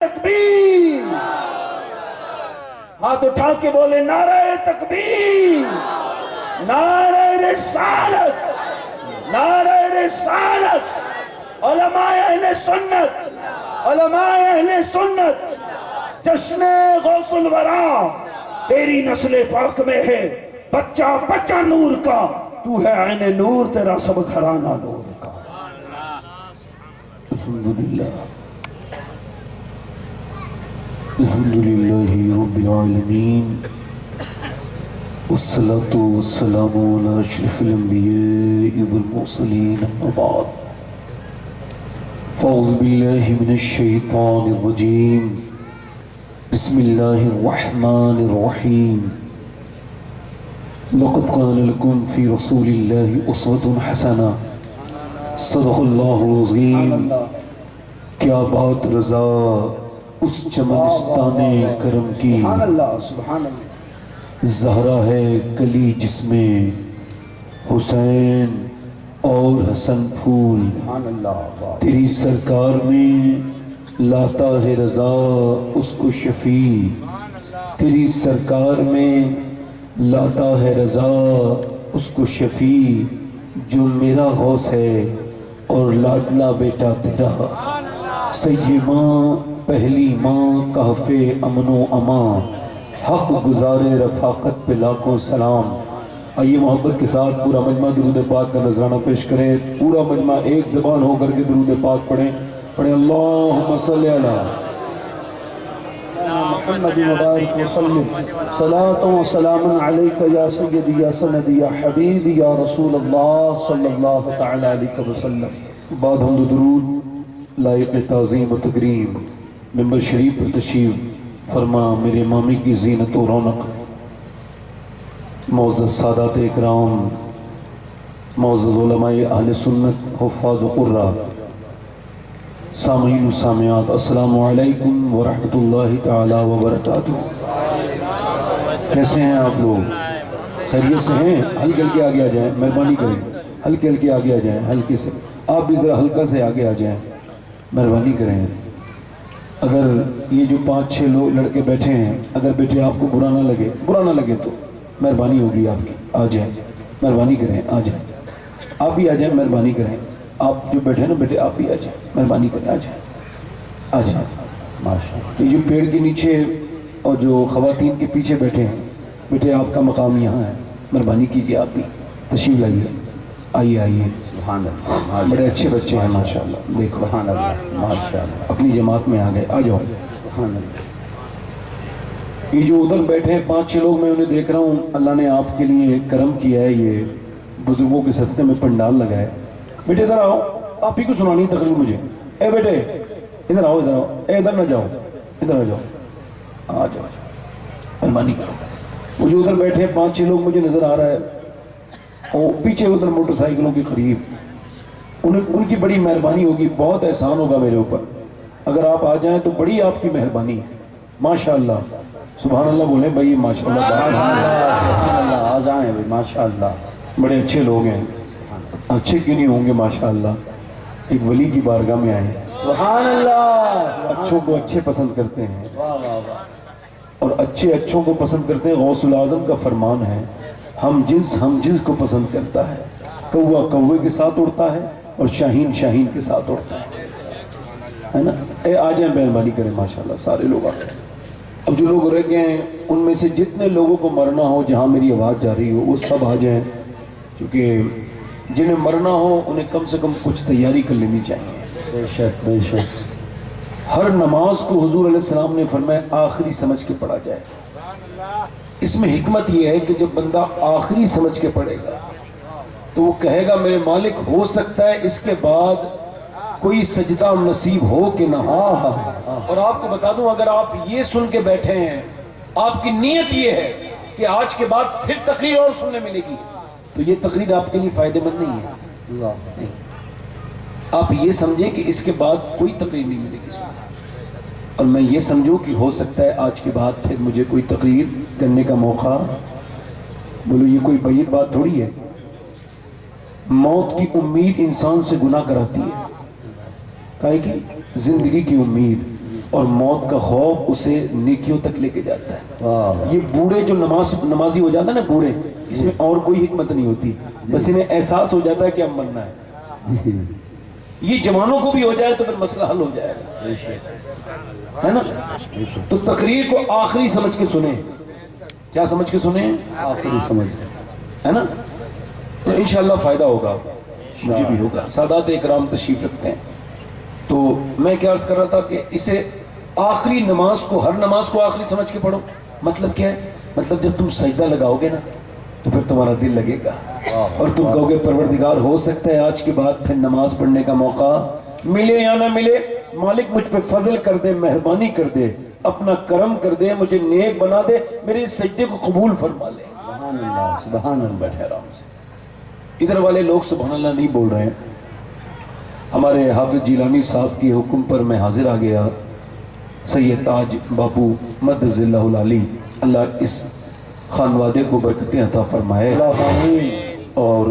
تکبیر، ہاتھ اٹھا کے بولے نعرہ تکبیر، نعرہ رسالت، نعرہ رسالت۔ علماء اہل سنت، علماء اہل سنت، جشن غوث الورا تیری نسل پاک میں ہے، بچہ بچہ نور کا، تو ہے عین نور، تیرا سب گھرانہ نور کا۔ الحمدللہ الحمدللہ رب العالمین، والصلاة والسلام على اشرف الانبیاء والمرسلین، اما بعد، فاعوذ باللہ من الشیطان الرجیم، بسم اللہ الرحمن الرحیم۔ لقد كان لكم في رسول الله اسوة حسنة، صدق اللہ العظیم۔ کیا بات رضا اس چمنستان کرم کی، سبحان اللہ سبحان اللہ۔ زہرا ہے کلی جس میں حسین اور حسن پھول، سبحان اللہ۔ تیری سرکار میں لاتا ہے رضا اس کو شفیع، تیری سرکار میں لاتا ہے رضا اس کو شفیع، جو میرا غوث ہے اور لاڈلا بیٹا تیرا، سید ماں پہلی ماں کہف امن و امان، حق گزار رفاقت پہ لاکھوں سلام۔ آئیے محبت کے ساتھ پورا مجمع درود پاک کا نذرانہ پیش کریں، پورا مجمع ایک زبان ہو کر کے درود پاک پڑھیں، اللہم صلی علی محمد مبارک وسلم، صلاة و سلام علیکہ یا سیدی یا سندی یا حبیبی یا رسول اللہ صلی اللہ تعالی علیہ وسلم۔ بعد حمد و درود لائق تعظیم و تکریم ممبر شریف پر تشریف فرما میرے مامی کی زینت و رونق، معزز سادات اکرام، معزز علماء اہل سنت، حفاظ و قرہ، سامعین و سامعات، السلام علیکم ورحمۃ اللہ تعالی وبرکاتہ۔ کیسے ہیں آپ لوگ؟ خیریت سے ہیں؟ ہلکے ہلکے آگے آ جائیں، مہربانی کریں، ہلکے ہلکے آگے آ جائیں، ہلکے سے، آپ بھی ذرا ہلکا سے آگے آ جائیں، مہربانی کریں۔ اگر یہ جو 5-6 لوگ لڑکے بیٹھے ہیں، اگر بیٹے آپ کو برا نہ لگے تو مہربانی ہوگی آپ کی، آ جائیں، مہربانی کریں، آ جائیں، آپ بھی آ جائیں، مہربانی کریں، آپ جو بیٹھے ہیں نا بیٹے آپ بھی آ جائیں، مہربانی کریں، آ جائیں، آ جائیں۔ ماشاءاللہ، یہ جو پیڑ کے نیچے اور جو خواتین کے پیچھے بیٹھے ہیں، بیٹے آپ کا مقام یہاں ہے، مہربانی کیجیے، آپ بھی تشریف لائیے، آئیے، سبحان اللہ، بڑے اچھے بچے ہیں ماشاءاللہ، دیکھو، سبحان اللہ، ماشاءاللہ، اپنی جماعت میں آ گئے، آ جاؤ۔ سبحان اللہ۔ یہ جو ادھر بیٹھے ہیں 5-6 لوگ، میں انہیں دیکھ رہا ہوں، اللہ نے آپ کے لیے کرم کیا ہے، یہ بزرگوں کے صدقے میں پنڈال لگا ہے۔ بیٹے ادھر آؤ، آپ ہی کو سنانی تقریر مجھے، اے بیٹے ادھر آؤ، اے ادھر نہ جاؤ، ادھر آ جاؤ، آ جاؤ، مہربانی کرو۔ وہ جو ادھر بیٹھے ہیں 5-6 لوگ مجھے نظر آ رہا ہے، اور پیچھے ادھر موٹر سائیکلوں کے قریب، ان کی بڑی مہربانی ہوگی، بہت احسان ہوگا میرے اوپر، اگر آپ آ جائیں تو بڑی آپ کی مہربانی ہے، ماشاءاللہ، سبحان اللہ بولیں بھائی، ماشاءاللہ، سبحان اللہ، آ جائیں بھائی، ماشاءاللہ، بڑے اچھے لوگ ہیں، اچھے کیوں نہیں ہوں گے، ماشاءاللہ، ایک ولی کی بارگاہ میں آئے ہیں، سبحان اللہ، اچھوں کو اچھے پسند کرتے ہیں، واہ واہ واہ، اور اچھے اچھوں کو پسند کرتے ہیں۔ غوث العظم کا فرمان ہے، ہم جنس کو پسند کرتا ہے، کوا کوے کے ساتھ اڑتا ہے اور شاہین شاہین کے ساتھ اڑتا ہے نا۔ اے آ جائیں، مہربانی کریں، ماشاءاللہ، سارے لوگ آ گئے۔ اب جو لوگ رہ گئے ہیں ان میں سے جتنے لوگوں کو مرنا ہو، جہاں میری آواز جا رہی ہو، وہ سب آ جائیں، کیونکہ جنہیں مرنا ہو انہیں کم سے کم کچھ تیاری کر لینی چاہیے۔ بے شک بے شک۔ ہر نماز کو حضور علیہ السلام نے فرمایا آخری سمجھ کے پڑھا جائے۔ اس میں حکمت یہ ہے کہ جب بندہ آخری سمجھ کے پڑھے گا تو وہ کہے گا میرے مالک، ہو سکتا ہے اس کے بعد کوئی سجدہ نصیب ہو کہ نہ ہو۔ اور آپ کو بتا دوں، اگر آپ یہ سن کے بیٹھے ہیں، آپ کی نیت یہ ہے کہ آج کے بعد پھر تقریر اور سننے ملے گی، تو یہ تقریر آپ کے لیے فائدہ مند نہیں ہے۔ نہیں، آپ یہ سمجھیں کہ اس کے بعد کوئی تقریر نہیں ملے گی سننے، اور میں یہ سمجھوں کہ ہو سکتا ہے آج کے بعد پھر مجھے کوئی تقریر کرنے کا موقع، بولو یہ کوئی بعید بات تھوڑی ہے۔ موت کی امید انسان سے گناہ کراتی ہے، کہا کہ زندگی کی امید، اور موت کا خوف اسے نیکیوں تک لے کے جاتا ہے۔ واہ یہ بوڑھے جو نمازی ہو جاتا ہے نا بوڑھے، اس میں اور کوئی حکمت نہیں ہوتی، بس انہیں احساس ہو جاتا ہے کہ اب مرنا ہے۔ یہ جوانوں کو بھی ہو جائے تو پھر مسئلہ حل ہو جائے گا، ہے نا؟ تو تقریر کو آخری سمجھ کے سنیں۔ کیا سمجھ کے سنیں؟ آخری سمجھ ہے نا؟ تو انشاءاللہ فائدہ ہوگا، مجھے بھی ہوگا۔ سادات اکرام تشریف رکھتے ہیں۔ تو میں کیا عرض کر رہا تھا کہ اسے آخری نماز کو، ہر نماز کو آخری سمجھ کے پڑھو۔ مطلب کیا ہے؟ مطلب جب تم سجدہ لگاؤ گے نا تو پھر تمہارا دل لگے گا اور تم کہو گے پروردگار ہو سکتا ہے آج کے بعد پھر نماز پڑھنے کا موقع ملے یا نہ ملے، مالک مجھ پہ فضل کر دے، مہربانی کر دے، اپنا کرم کر دے، مجھے نیک بنا دے، میرے اس سجدے کو قبول فرما لے۔ سبحان اللہ سبحان اللہ۔ بیٹھے آرام سے۔ ادھر والے لوگ سبحان اللہ نہیں بول رہے ہیں۔ ہمارے حافظ جیلانی صاحب کے حکم پر میں حاضر آ گیا، سید تاج بابو مدد اللہ العلی، اللہ اس خانوادے کو برکتیں عطا فرمائے اللہ آمین۔ اور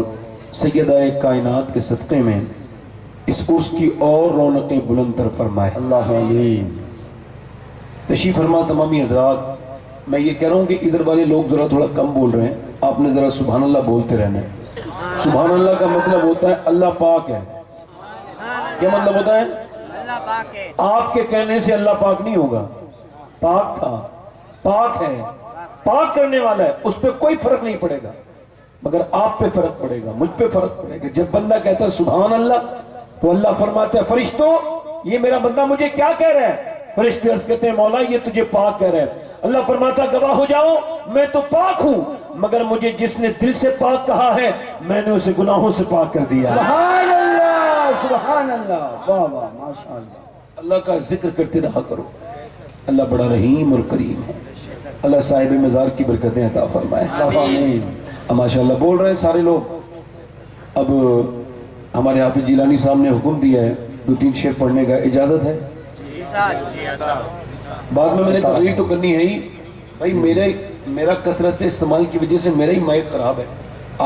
سیدہ کائنات کے صدقے میں اس عرس کی اور رونقیں بلند تر فرمائے۔ اللہ آمین۔ تشریف فرما تمامی حضرات، میں یہ کہہ رہا ہوں کہ ادھر والے لوگ ذرا تھوڑا کم بول رہے ہیں، آپ نے ذرا سبحان اللہ بولتے رہنا ہے۔ سبحان اللہ کا مطلب ہوتا ہے اللہ پاک ہے۔ کیا مطلب ہوتا ہے؟ اللہ پاک ہے۔ آپ کے کہنے سے اللہ پاک نہیں ہوگا، پاک تھا، پاک ہے، پاک کرنے والا ہے، اس پہ کوئی فرق نہیں پڑے گا، مگر آپ پہ فرق پڑے گا، مجھ پہ فرق پڑے گا۔ جب بندہ کہتا ہے سبحان اللہ تو اللہ فرماتا ہے فرشتوں یہ میرا بندہ مجھے کیا کہہ رہا ہے؟ فرشتے عرض کہتے ہیں مولا یہ تجھے پاک کہہ رہا ہے۔ اللہ فرماتا ہے گواہ ہو جاؤ میں تو پاک ہوں، مگر مجھے جس نے دل سے پاک کہا ہے میں نے اسے گناہوں سے پاک کر دیا۔ سبحان اللہ سبحان اللہ، واہ واہ ماشاء اللہ۔ اللہ کا ذکر کرتے رہا کرو، اللہ بڑا رحیم اور کریم ہے۔ اللہ صاحب مزار کی برکتیں عطا فرمائے۔ اللہ آمین۔ ماشاءاللہ بول رہے ہیں سارے لوگ۔ اب ہمارے حافظ جیلانی صاحب نے حکم دیا ہے 2-3 شعر پڑھنے کا، اجازت ہے؟ بعد میں نے تقریر تو کرنی ہے ہی بھائی، میرا کثرت استعمال کی وجہ سے میرا ہی مائک خراب ہے،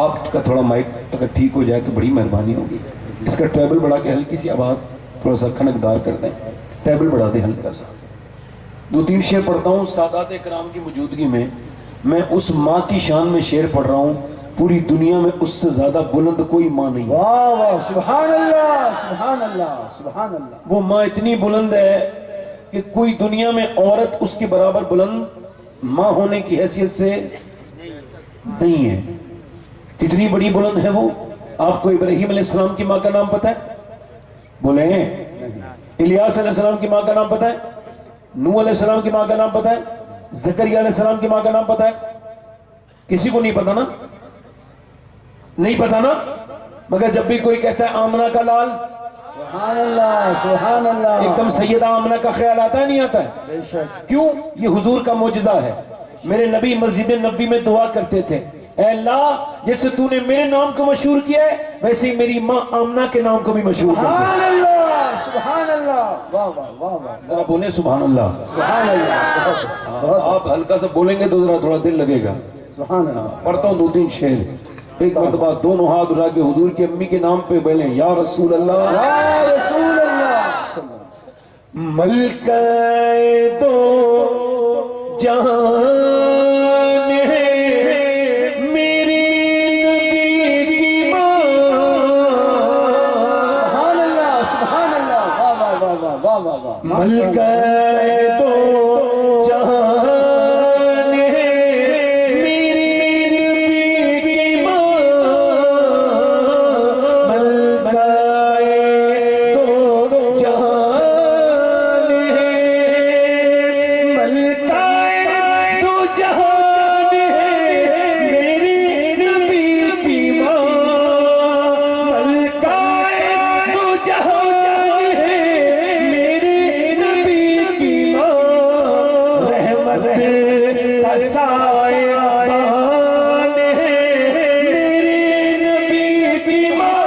آپ کا تھوڑا مائک اگر ٹھیک ہو جائے تو بڑی مہربانی ہوگی۔ اس کا ٹیبل بڑھا کے ہلکی سی آواز تھوڑا سا کھنکدار کر دیں، ٹیبل بڑھا دیں ہلکا سا۔ 2-3 شعر پڑھتا ہوں سادات اکرام کی موجودگی میں۔ میں اس ماں کی شان میں شعر پڑھ رہا ہوں، پوری دنیا میں اس سے زیادہ بلند کوئی ماں نہیں۔ واہ واہ سبحان اللہ سبحان اللہ سبحان اللہ۔ وہ ماں اتنی بلند ہے کہ کوئی دنیا میں عورت اس کے برابر بلند ماں ہونے کی حیثیت سے نہیں ہے۔ کتنی بڑی بلند ہے وہ؟ آپ کو ابراہیم علیہ السلام کی ماں کا نام پتہ ہے؟ بولیں۔ الیاس علیہ السلام کی ماں کا نام پتہ ہے؟ نوح علیہ السلام کی ماں کا نام پتہ ہے؟ زکریا علیہ السلام کی ماں کا نام پتہ ہے؟ کسی کو نہیں پتا نا؟ نہیں پتا نا؟ مگر جب بھی کوئی کہتا ہے آمنہ کا لال، سبحان اللہ سبحان اللہ، ایک دم سیدہ آمنہ کا خیال آتا ہے نہیں آتا ہے؟ بے شک۔ کیوں؟ یہ حضور کا معجزہ ہے۔ میرے نبی مسجد نبوی میں دعا کرتے تھے، اے اللہ جیسے تو نے میرے نام کو مشہور کیا ہے ویسے ہی میری ماں آمنہ کے نام کو بھی مشہور کر دے۔ سبحان اللہ سبحان اللہ، واہ واہ واہ واہ ذرا بولیں سبحان اللہ۔ سبحان اللہ، آپ ہلکا سا بولیں گے تو ذرا تھوڑا دل لگے گا۔ سبحان اللہ۔ پڑھتا ہوں 2-3 شعر۔ ایک مرتبہ دونوں ہاتھ اٹھا کے حضور کی امی کے نام پہ بولیں یا رسول اللہ، یا رسول اللہ۔ ملکہ دو جہان ہے میری نبی کی ماں۔ سبحان اللہ سبحان اللہ، واہ واہ واہ واہ واہ واہ واہ۔ ملکہ دو جہان ہے میری نبی کی ماں۔ ملکہ دو جہان ہے، ملکہ دو جہان ہے میری نبی کی ماں۔ ملکہ دو جہان ہے میری نبی کی ماں۔ رحمت کا سایہ بان ہے میری نبی کی ماں۔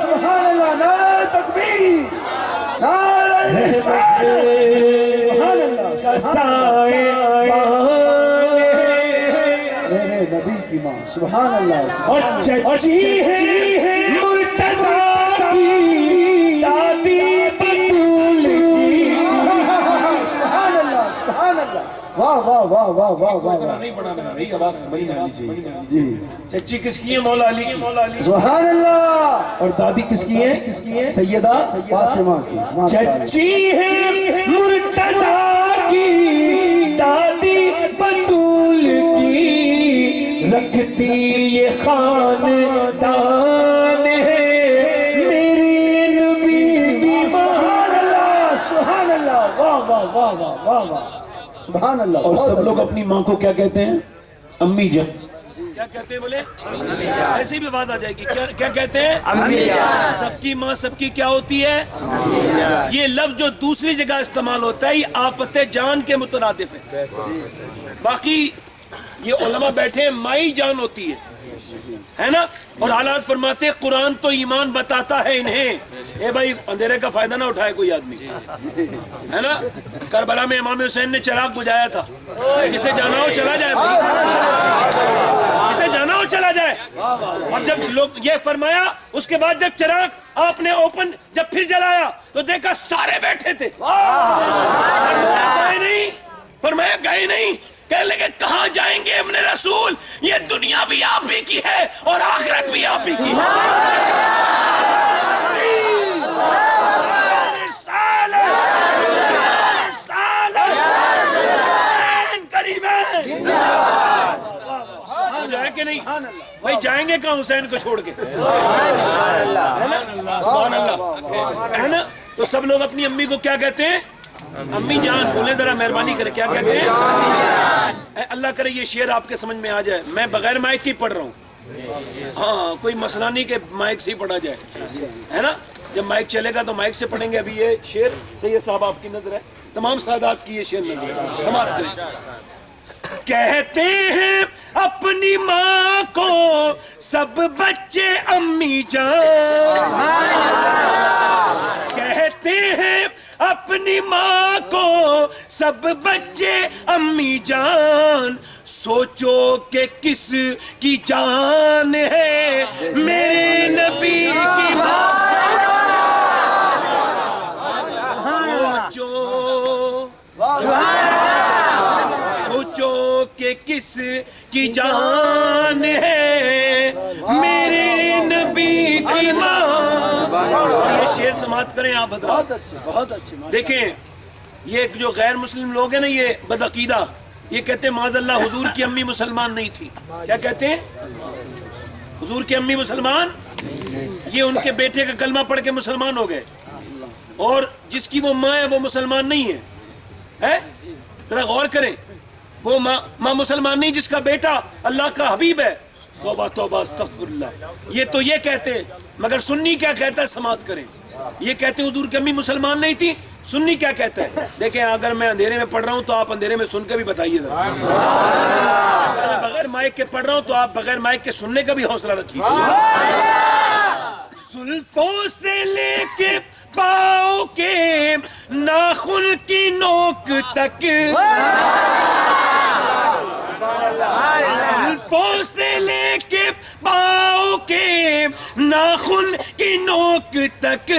سبحان اللہ، نعرہ تکبیر، نعرہ سبحان اللہ کا سایہ بان ہے میرے نبی کی ماں۔ سبحان اللہ، اور چچی ہے مرتضیٰ کی دادی بطول کی۔ واہ واہ واہ واہ واہ واہ اتنا واہ نہیں بڑھانا ہے بھائی، آواز سمجھ میں آنی چاہیے. جی چچی کس کی ہے؟ مولا علی کی. سبحان اللہ. اور دادی کس کی ہے؟ سیدہ فاطمہ کی. چچی ہے مرتضیٰ کی، دادی بطول کی، رکھتی یہ خاندان ہے میرے نبی کی. سبحان اللہ. واہ واہ واہ واہ واہ واہ. سبحان اللہ. اور سب لوگ اپنی ماں کو کیا کہتے ہیں؟ امی جان. کیا کہتے ہیں بولے؟ ایسی بھی بات آ جائے گی. کیا کہتے ہیں؟ سب کی ماں سب کی کیا ہوتی ہے؟ یہ لفظ جو دوسری جگہ استعمال ہوتا ہے یہ آفت جان کے مترادف ہے. باقی یہ علماء بیٹھے ہیں مائی جان ہوتی ہے نا. اور حالات فرماتے ہیں قرآن تو ایمان بتاتا ہے انہیں. اے بھائی اندھیرے کا فائدہ نہ اٹھائے کوئی آدمی ہے نا. کربلا میں امام حسین نے چراغ بجھایا تھا. جسے جانا ہو چلا جائے بھائی، جسے جانا ہو چلا جائے. اور جب لوگ یہ فرمایا اس کے بعد جب چراغ آپ نے اوپن جب پھر جلایا تو دیکھا سارے بیٹھے تھے. گئے نہیں، فرمایا گئے نہیں. کہنے لگے کہاں جائیں گے ابن رسول، یہ دنیا بھی آپ ہی کی ہے اور آخرت بھی آپ ہی کی ہے. جائے کہ نہیں بھائی؟ جائیں گے کہاں حسین کو چھوڑ کے، ہے نا. سبحان اللہ ہے نا. تو سب لوگ اپنی امی کو کیا کہتے ہیں؟ امی جان. بولیں ذرا مہربانی کرے کیا کہتے ہیں؟ اللہ کرے یہ شعر آپ کے سمجھ میں آ جائے. میں بغیر مائک کی پڑھ رہا ہوں. ہاں کوئی مسئلہ نہیں کہ مائک سے ہی پڑھا جائے ہے نا. جب مائک چلے گا تو مائک سے پڑھیں گے. ابھی یہ شعر سید صاحب آپ کی نظر ہے، تمام سادات کی یہ شعر نظر ہے. سماعت کریں. کہتے ہیں اپنی ماں کو سب بچے امی جان، کہتے ہیں اپنی ماں کو سب بچے امی جان. سوچو کہ کس کی جان ہے میرے نبی کی ماں. سوچو کہ کس کی جان ہے میرے نبی کی ماں. یہ شعر سماعت کریں آپ حضرات. بہت اچھی. دیکھیں یہ جو غیر مسلم لوگ ہیں نا یہ بدعقیدہ، یہ کہتے ہیں معاذ اللہ حضور کی امی مسلمان نہیں تھی. کیا کہتے ہیں؟ حضور کی امی مسلمان، یہ ان کے بیٹے کا کلمہ پڑھ کے مسلمان ہو گئے. اور جس کی وہ ماں ہے وہ مسلمان نہیں ہے. ذرا غور کریں، وہ ماں مسلمان نہیں جس کا بیٹا اللہ کا حبیب ہے. توبہ توبہ استغفر اللہ. یہ تو یہ کہتے ہیں، مگر سنی کیا کہتا ہے؟ سماعت کریں. یہ کہتے ہیں حضور کی امی مسلمان نہیں تھی. سنی کیا کہتا ہے؟ دیکھیں اگر میں اندھیرے میں پڑھ رہا ہوں تو آپ اندھیرے میں سن کے بھی بتائیے ذرا. اگر میں بغیر مائک کے پڑھ رہا ہوں تو آپ بغیر مائک کے سننے کا بھی حوصلہ رکھیے. زلفوں سے لے کے پاؤں کے ناخن کی نوک تک، زلفوں سے لے کے پاؤں کے ناخن کی نوک تک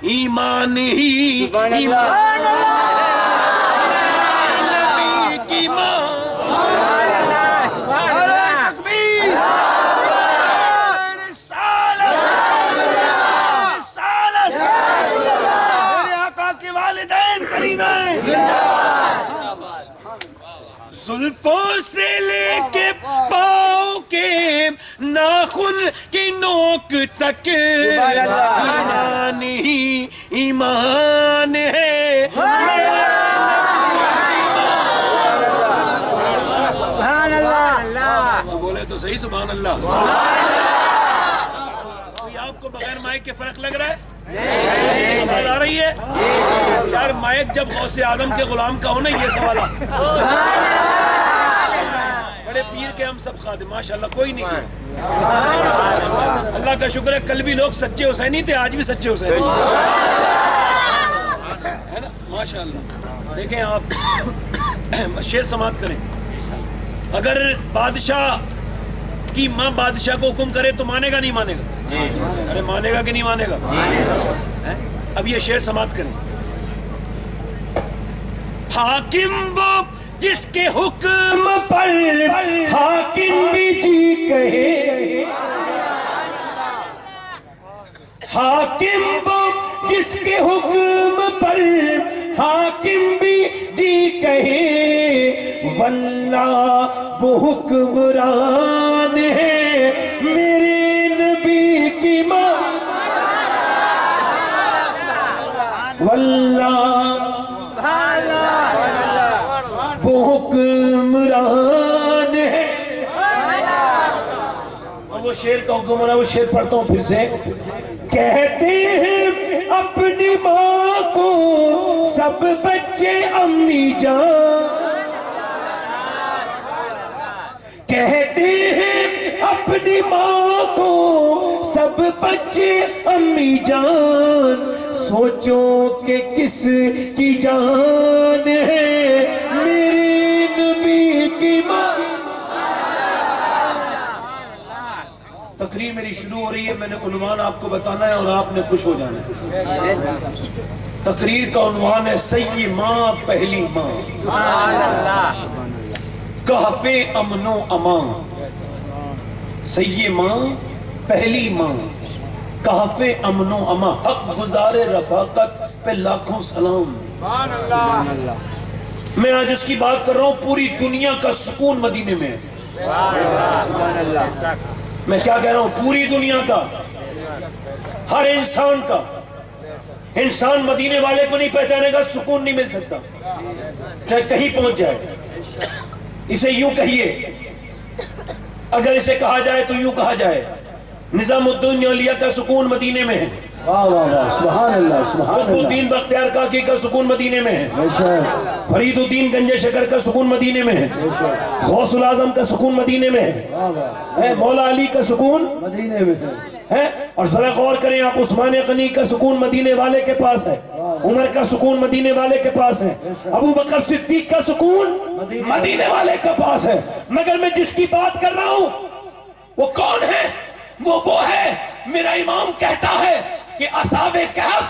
ایمان ہی ایمان نبی کی ماں. زلفوں سے لے کے پاؤں کے ناخن کی نوک تک ایمان ہی ایمان ہے. سبحان اللہ. بولے تو صحیح سبحان اللہ. کوئی آپ کو بغیر مائک کے فرق لگ رہا ہے؟ آواز آ رہی ہے یار؟ مائک جب غوث اعظم کے غلام کا ہو نا یہ سوالات. بڑے پیر کے ہم سب خادم ماشاءاللہ کوئی نہیں. اللہ کا شکر ہے کل بھی لوگ سچے حسینی تھے، آج بھی سچے حسینی ہے نا ماشاءاللہ. دیکھیں آپ شعر سماعت کریں. اگر بادشاہ کی ماں بادشاہ کو حکم کرے تو مانے گا نہیں مانے گا؟ ارے مانے گا کہ نہیں مانے گا؟ اب یہ شعر سماعت کریں. حاکم وہ جس کے حکم پر حاکم بھی جی کہے، حاکم وہ جس کے حکم پر حاکم بھی جی کہے، واللہ وہ حکمران ہے میرے نبی کی ماں، واللہ وہ حکمران ہے۔ وہ شیر کا حکمران، وہ شیر پڑھتا ہوں پھر سے۔ کہتے ہیں اپنی ماں کو سب بچے امی جان، کہتے ہیں اپنی ماں کو سب بچے امی جان، سوچو کہ کس کی جان ہے میرے نبی کی ماں۔ تقریر میری شروع ہو رہی ہے، میں نے عنوان آپ کو بتانا ہے اور آپ نے خوش ہو جانا ہے۔ تقریر کا عنوان ہے سیدی ماں پہلی ماں، کہف امن و امان۔ سیدی ماں پہلی ماں، کہف امن و امان، حق گزار رفاقت پہ لاکھوں سلام۔ میں آج اس کی بات کر رہا ہوں، پوری دنیا کا سکون مدینے میں ہے۔ میں کیا کہہ رہا ہوں؟ پوری دنیا کا، ہر انسان کا، انسان مدینے والے کو نہیں پہچانے گا، سکون نہیں مل سکتا چاہے کہیں پہنچ جائے۔ اسے یوں کہیے، اگر اسے کہا جائے تو یوں کہا جائے، نظام الدین اولیاء کا سکون مدینے میں ہے، واہ واہ واہ، سبحان اللہ سبحان قطب اللہ، الدین بختیار کاکی کا سکون مدینے میں ہے، بے شک فرید الدین گنج شکر کا سکون مدینے میں ہے، غوث العظم کا سکون مدینے میں واہ واہ، ہے، مولا علی کا سکون مدینے میں ہے، اور ذرا غور کریں آپ، عثمان غنی کا سکون مدینے والے کے پاس ہے، عمر کا سکون مدینے والے کے پاس ہے، ابو بکر صدیق کا سکون مدینے والے کے پاس ہے۔ مگر میں جس کی بات کر رہا ہوں وہ کون ہے؟ وہ ہے، میرا امام کہتا ہے کہ اصحاب کہف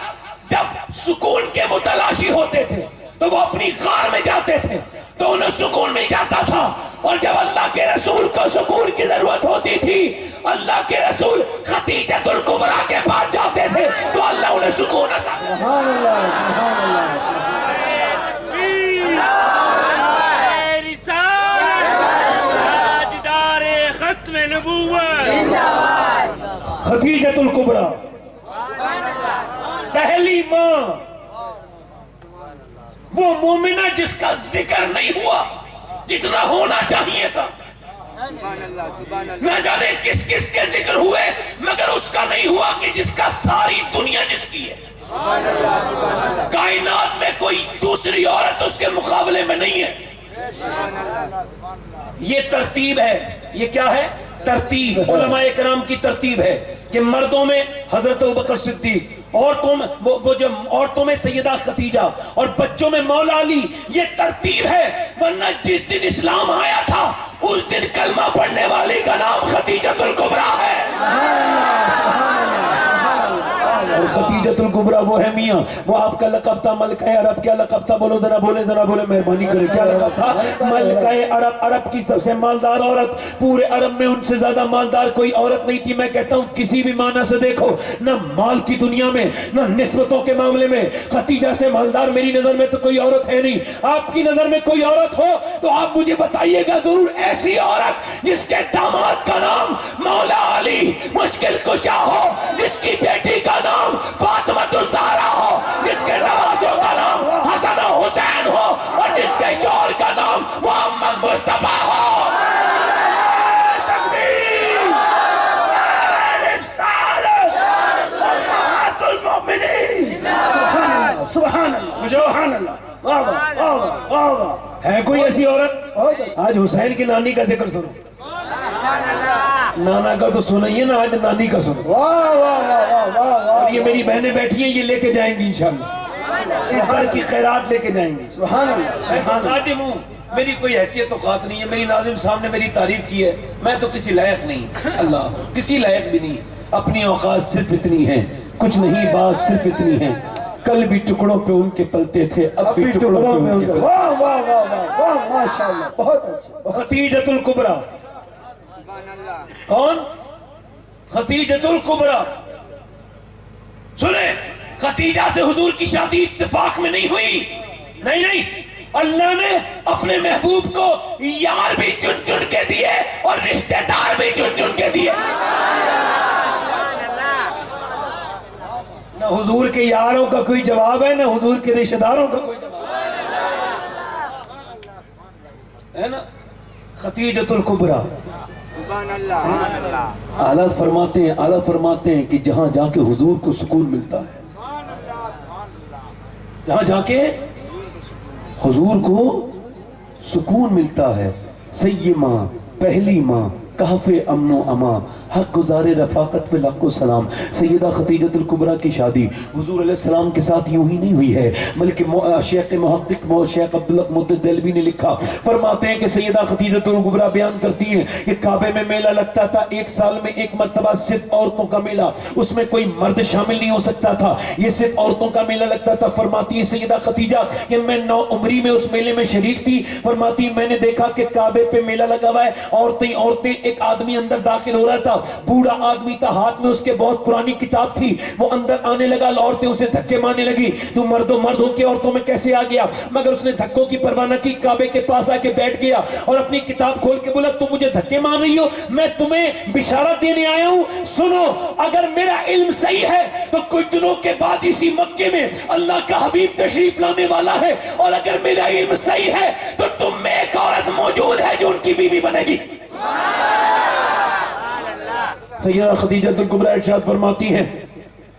جب سکون کے متلاشی ہوتے تھے تو وہ اپنی غار میں جاتے تھے تو انہیں سکون مل جاتا تھا، اور جب اللہ کے رسول کو سکون کی ضرورت ہوتی تھی اللہ کے رسول خدیجۃ الکبریٰ کے پاس جاتے تھے تو اللہ انہیں سکون عطا کرتا۔ سبحان اللہ سبحان اللہ، ختم نبوت خدیجۃ الکبریٰ پہلی ماں، وہ مومنہ جس کا ذکر نہیں ہوا جتنا ہونا چاہیے تھا، نہ جانے کس کس کے ذکر ہوئے مگر اس کا نہیں ہوا کہ جس کا ساری دنیا جس کی ہے۔ کائنات میں کوئی دوسری عورت اس کے مقابلے میں نہیں ہے۔ یہ ترتیب ہے، یہ کیا ہے؟ ترتیب، علماء کرام کی ترتیب ہے کہ مردوں میں حضرت ابوبکر صدیق، عورتوں میں سیدہ خدیجہ اور بچوں میں مولا علی، یہ ترتیب ہے۔ ورنہ جس دن اسلام آیا تھا اس دن کلمہ پڑھنے والی کا نام خدیجۃ الکبریٰ ہے، اور خدیجۃ الکبریٰ وہ ہے میاں، وہ آپ کا لقب تھا ملکہ عرب۔ کیا لقب تھا؟ بولو ذرا، بولے ذرا، بولے، مہربانی کرے، کیا لقب تھا؟ ملکہ عرب، عرب کی سب سے مالدار عورت، پورے عرب میں ان سے زیادہ مالدار کوئی عورت نہیں تھی۔ میں کہتا ہوں کسی بھی معنی سے دیکھو، نہ مال کی دنیا میں نہ نسبتوں کے معاملے میں خدیجہ سے مالدار میری نظر میں تو کوئی عورت ہے نہیں۔ آپ کی نظر میں کوئی عورت ہو تو آپ مجھے بتائیے گا ضرور، ایسی عورت جس کے داماد کا نام مولا علی مشکل کشا ہو، جس کی بیٹی کا نام فاطمہ الزہرا ہو، جس کے نوازوں کا نام حسن و حسین ہو، اور جس کے شوہر کا نام محمد مصطفیٰ ہو۔ سبحان اللہ سبحان اللہ، واہ واہ واہ واہ واہ، ہے کوئی ایسی عورت؟ آج حسین کی نانی کا ذکر سنو، نانا کا تو سنائیے نا، آج نانی کا سنو۔ واہ واہ واہ واہ واہ، اور یہ میری بہنیں بیٹھی ہیں، یہ لے کے جائیں گی انشاءاللہ، اس بار کی خیرات لے کے جائیں گی۔ سبحان اللہ، میں تو خادم ہوں، میری کوئی حیثیت اوقات نہیں ہے، میری ناظم صاحب نے میری تعریف کی ہے، میں تو کسی لائق نہیں، اللہ کسی لائق بھی نہیں، اپنی اوقات صرف اتنی ہیں، کچھ نہیں، بات صرف اتنی ہے کل بھی ٹکڑوں پہ ان کے پلتے تھے، اب بھی ٹکڑوں پہ ان کے پلتے۔ واہ واہ واہ واہ واہ ماشاءاللہ، بہت اچھا۔ خدیجۃ الکبریٰ کون؟ خدیجۃ الکبریٰ۔ سنیں، خدیجہ سے حضور کی شادی اتفاق میں نہیں ہوئی، نہیں، اللہ نے اپنے محبوب کو یار بھی چن چن کے دیے اور رشتہ دار بھی چن چن کے دیے۔ نہ حضور کے یاروں کا کوئی جواب ہے، نہ حضور کے رشتہ داروں کا کوئی جواب ہے نا۔ خدیجۃ الکبریٰ، حضرت فرماتے ہیں کہ جہاں جا کے حضور کو سکون ملتا ہے، جہاں جا کے حضور کو سکون ملتا ہے، سیدہ پہلی ماں کہف امن و اما، حق گزار رفاقت پہ لاکھوں سلام، سیدہ خدیجۃ الکبریٰ کی شادی حضور علیہ السلام کے ساتھ یوں ہی نہیں ہوئی ہے، بلکہ شیخ محقق شیخ عبداللہ محدث دہلوی نے لکھا، فرماتے ہیں کہ سیدہ خدیجۃ الکبریٰ بیان کرتی ہیں کہ کعبے میں میلہ لگتا تھا، ایک سال میں ایک مرتبہ صرف عورتوں کا میلہ، اس میں کوئی مرد شامل نہیں ہو سکتا تھا، یہ صرف عورتوں کا میلہ لگتا تھا۔ فرماتی ہے سیدہ خدیجہ کہ میں 9 عمری میں اس میلے میں شریک تھی، فرماتی میں نے دیکھا کہ کعبے پہ میلہ لگا ہوا ہے، عورتیں، ایک آدمی اندر داخل ہو رہا تھا، بوڑھا آدمی تھا، ہاتھ میں اس کے بہت پرانی کتاب تھی، وہ اندر آنے لگا، عورتیں اسے دھکے مارنے لگی، تو مرد ہو کے عورتوں میں کیسے آ گیا؟ مگر اس نے دھکوں کی پرواہ نہ کی، کعبے کے پاس آ کے بیٹھ گیا اور اپنی کتاب کھول کے بولا تم مجھے دھکے مار رہی ہو، میں تمہیں بشارت دینے آیا ہوں، سنو اگر میرا علم صحیح ہے تو کچھ دنوں کے بعد اسی مکے میں اللہ کا حبیب تشریف لانے والا ہے، اور اگر میرا علم صحیح ہے تو تم میں ایک عورت موجود ہے جو ان کی بیوی بنے گی۔ سیدہ خدیجۃ الکبریٰ ارشاد فرماتی ہیں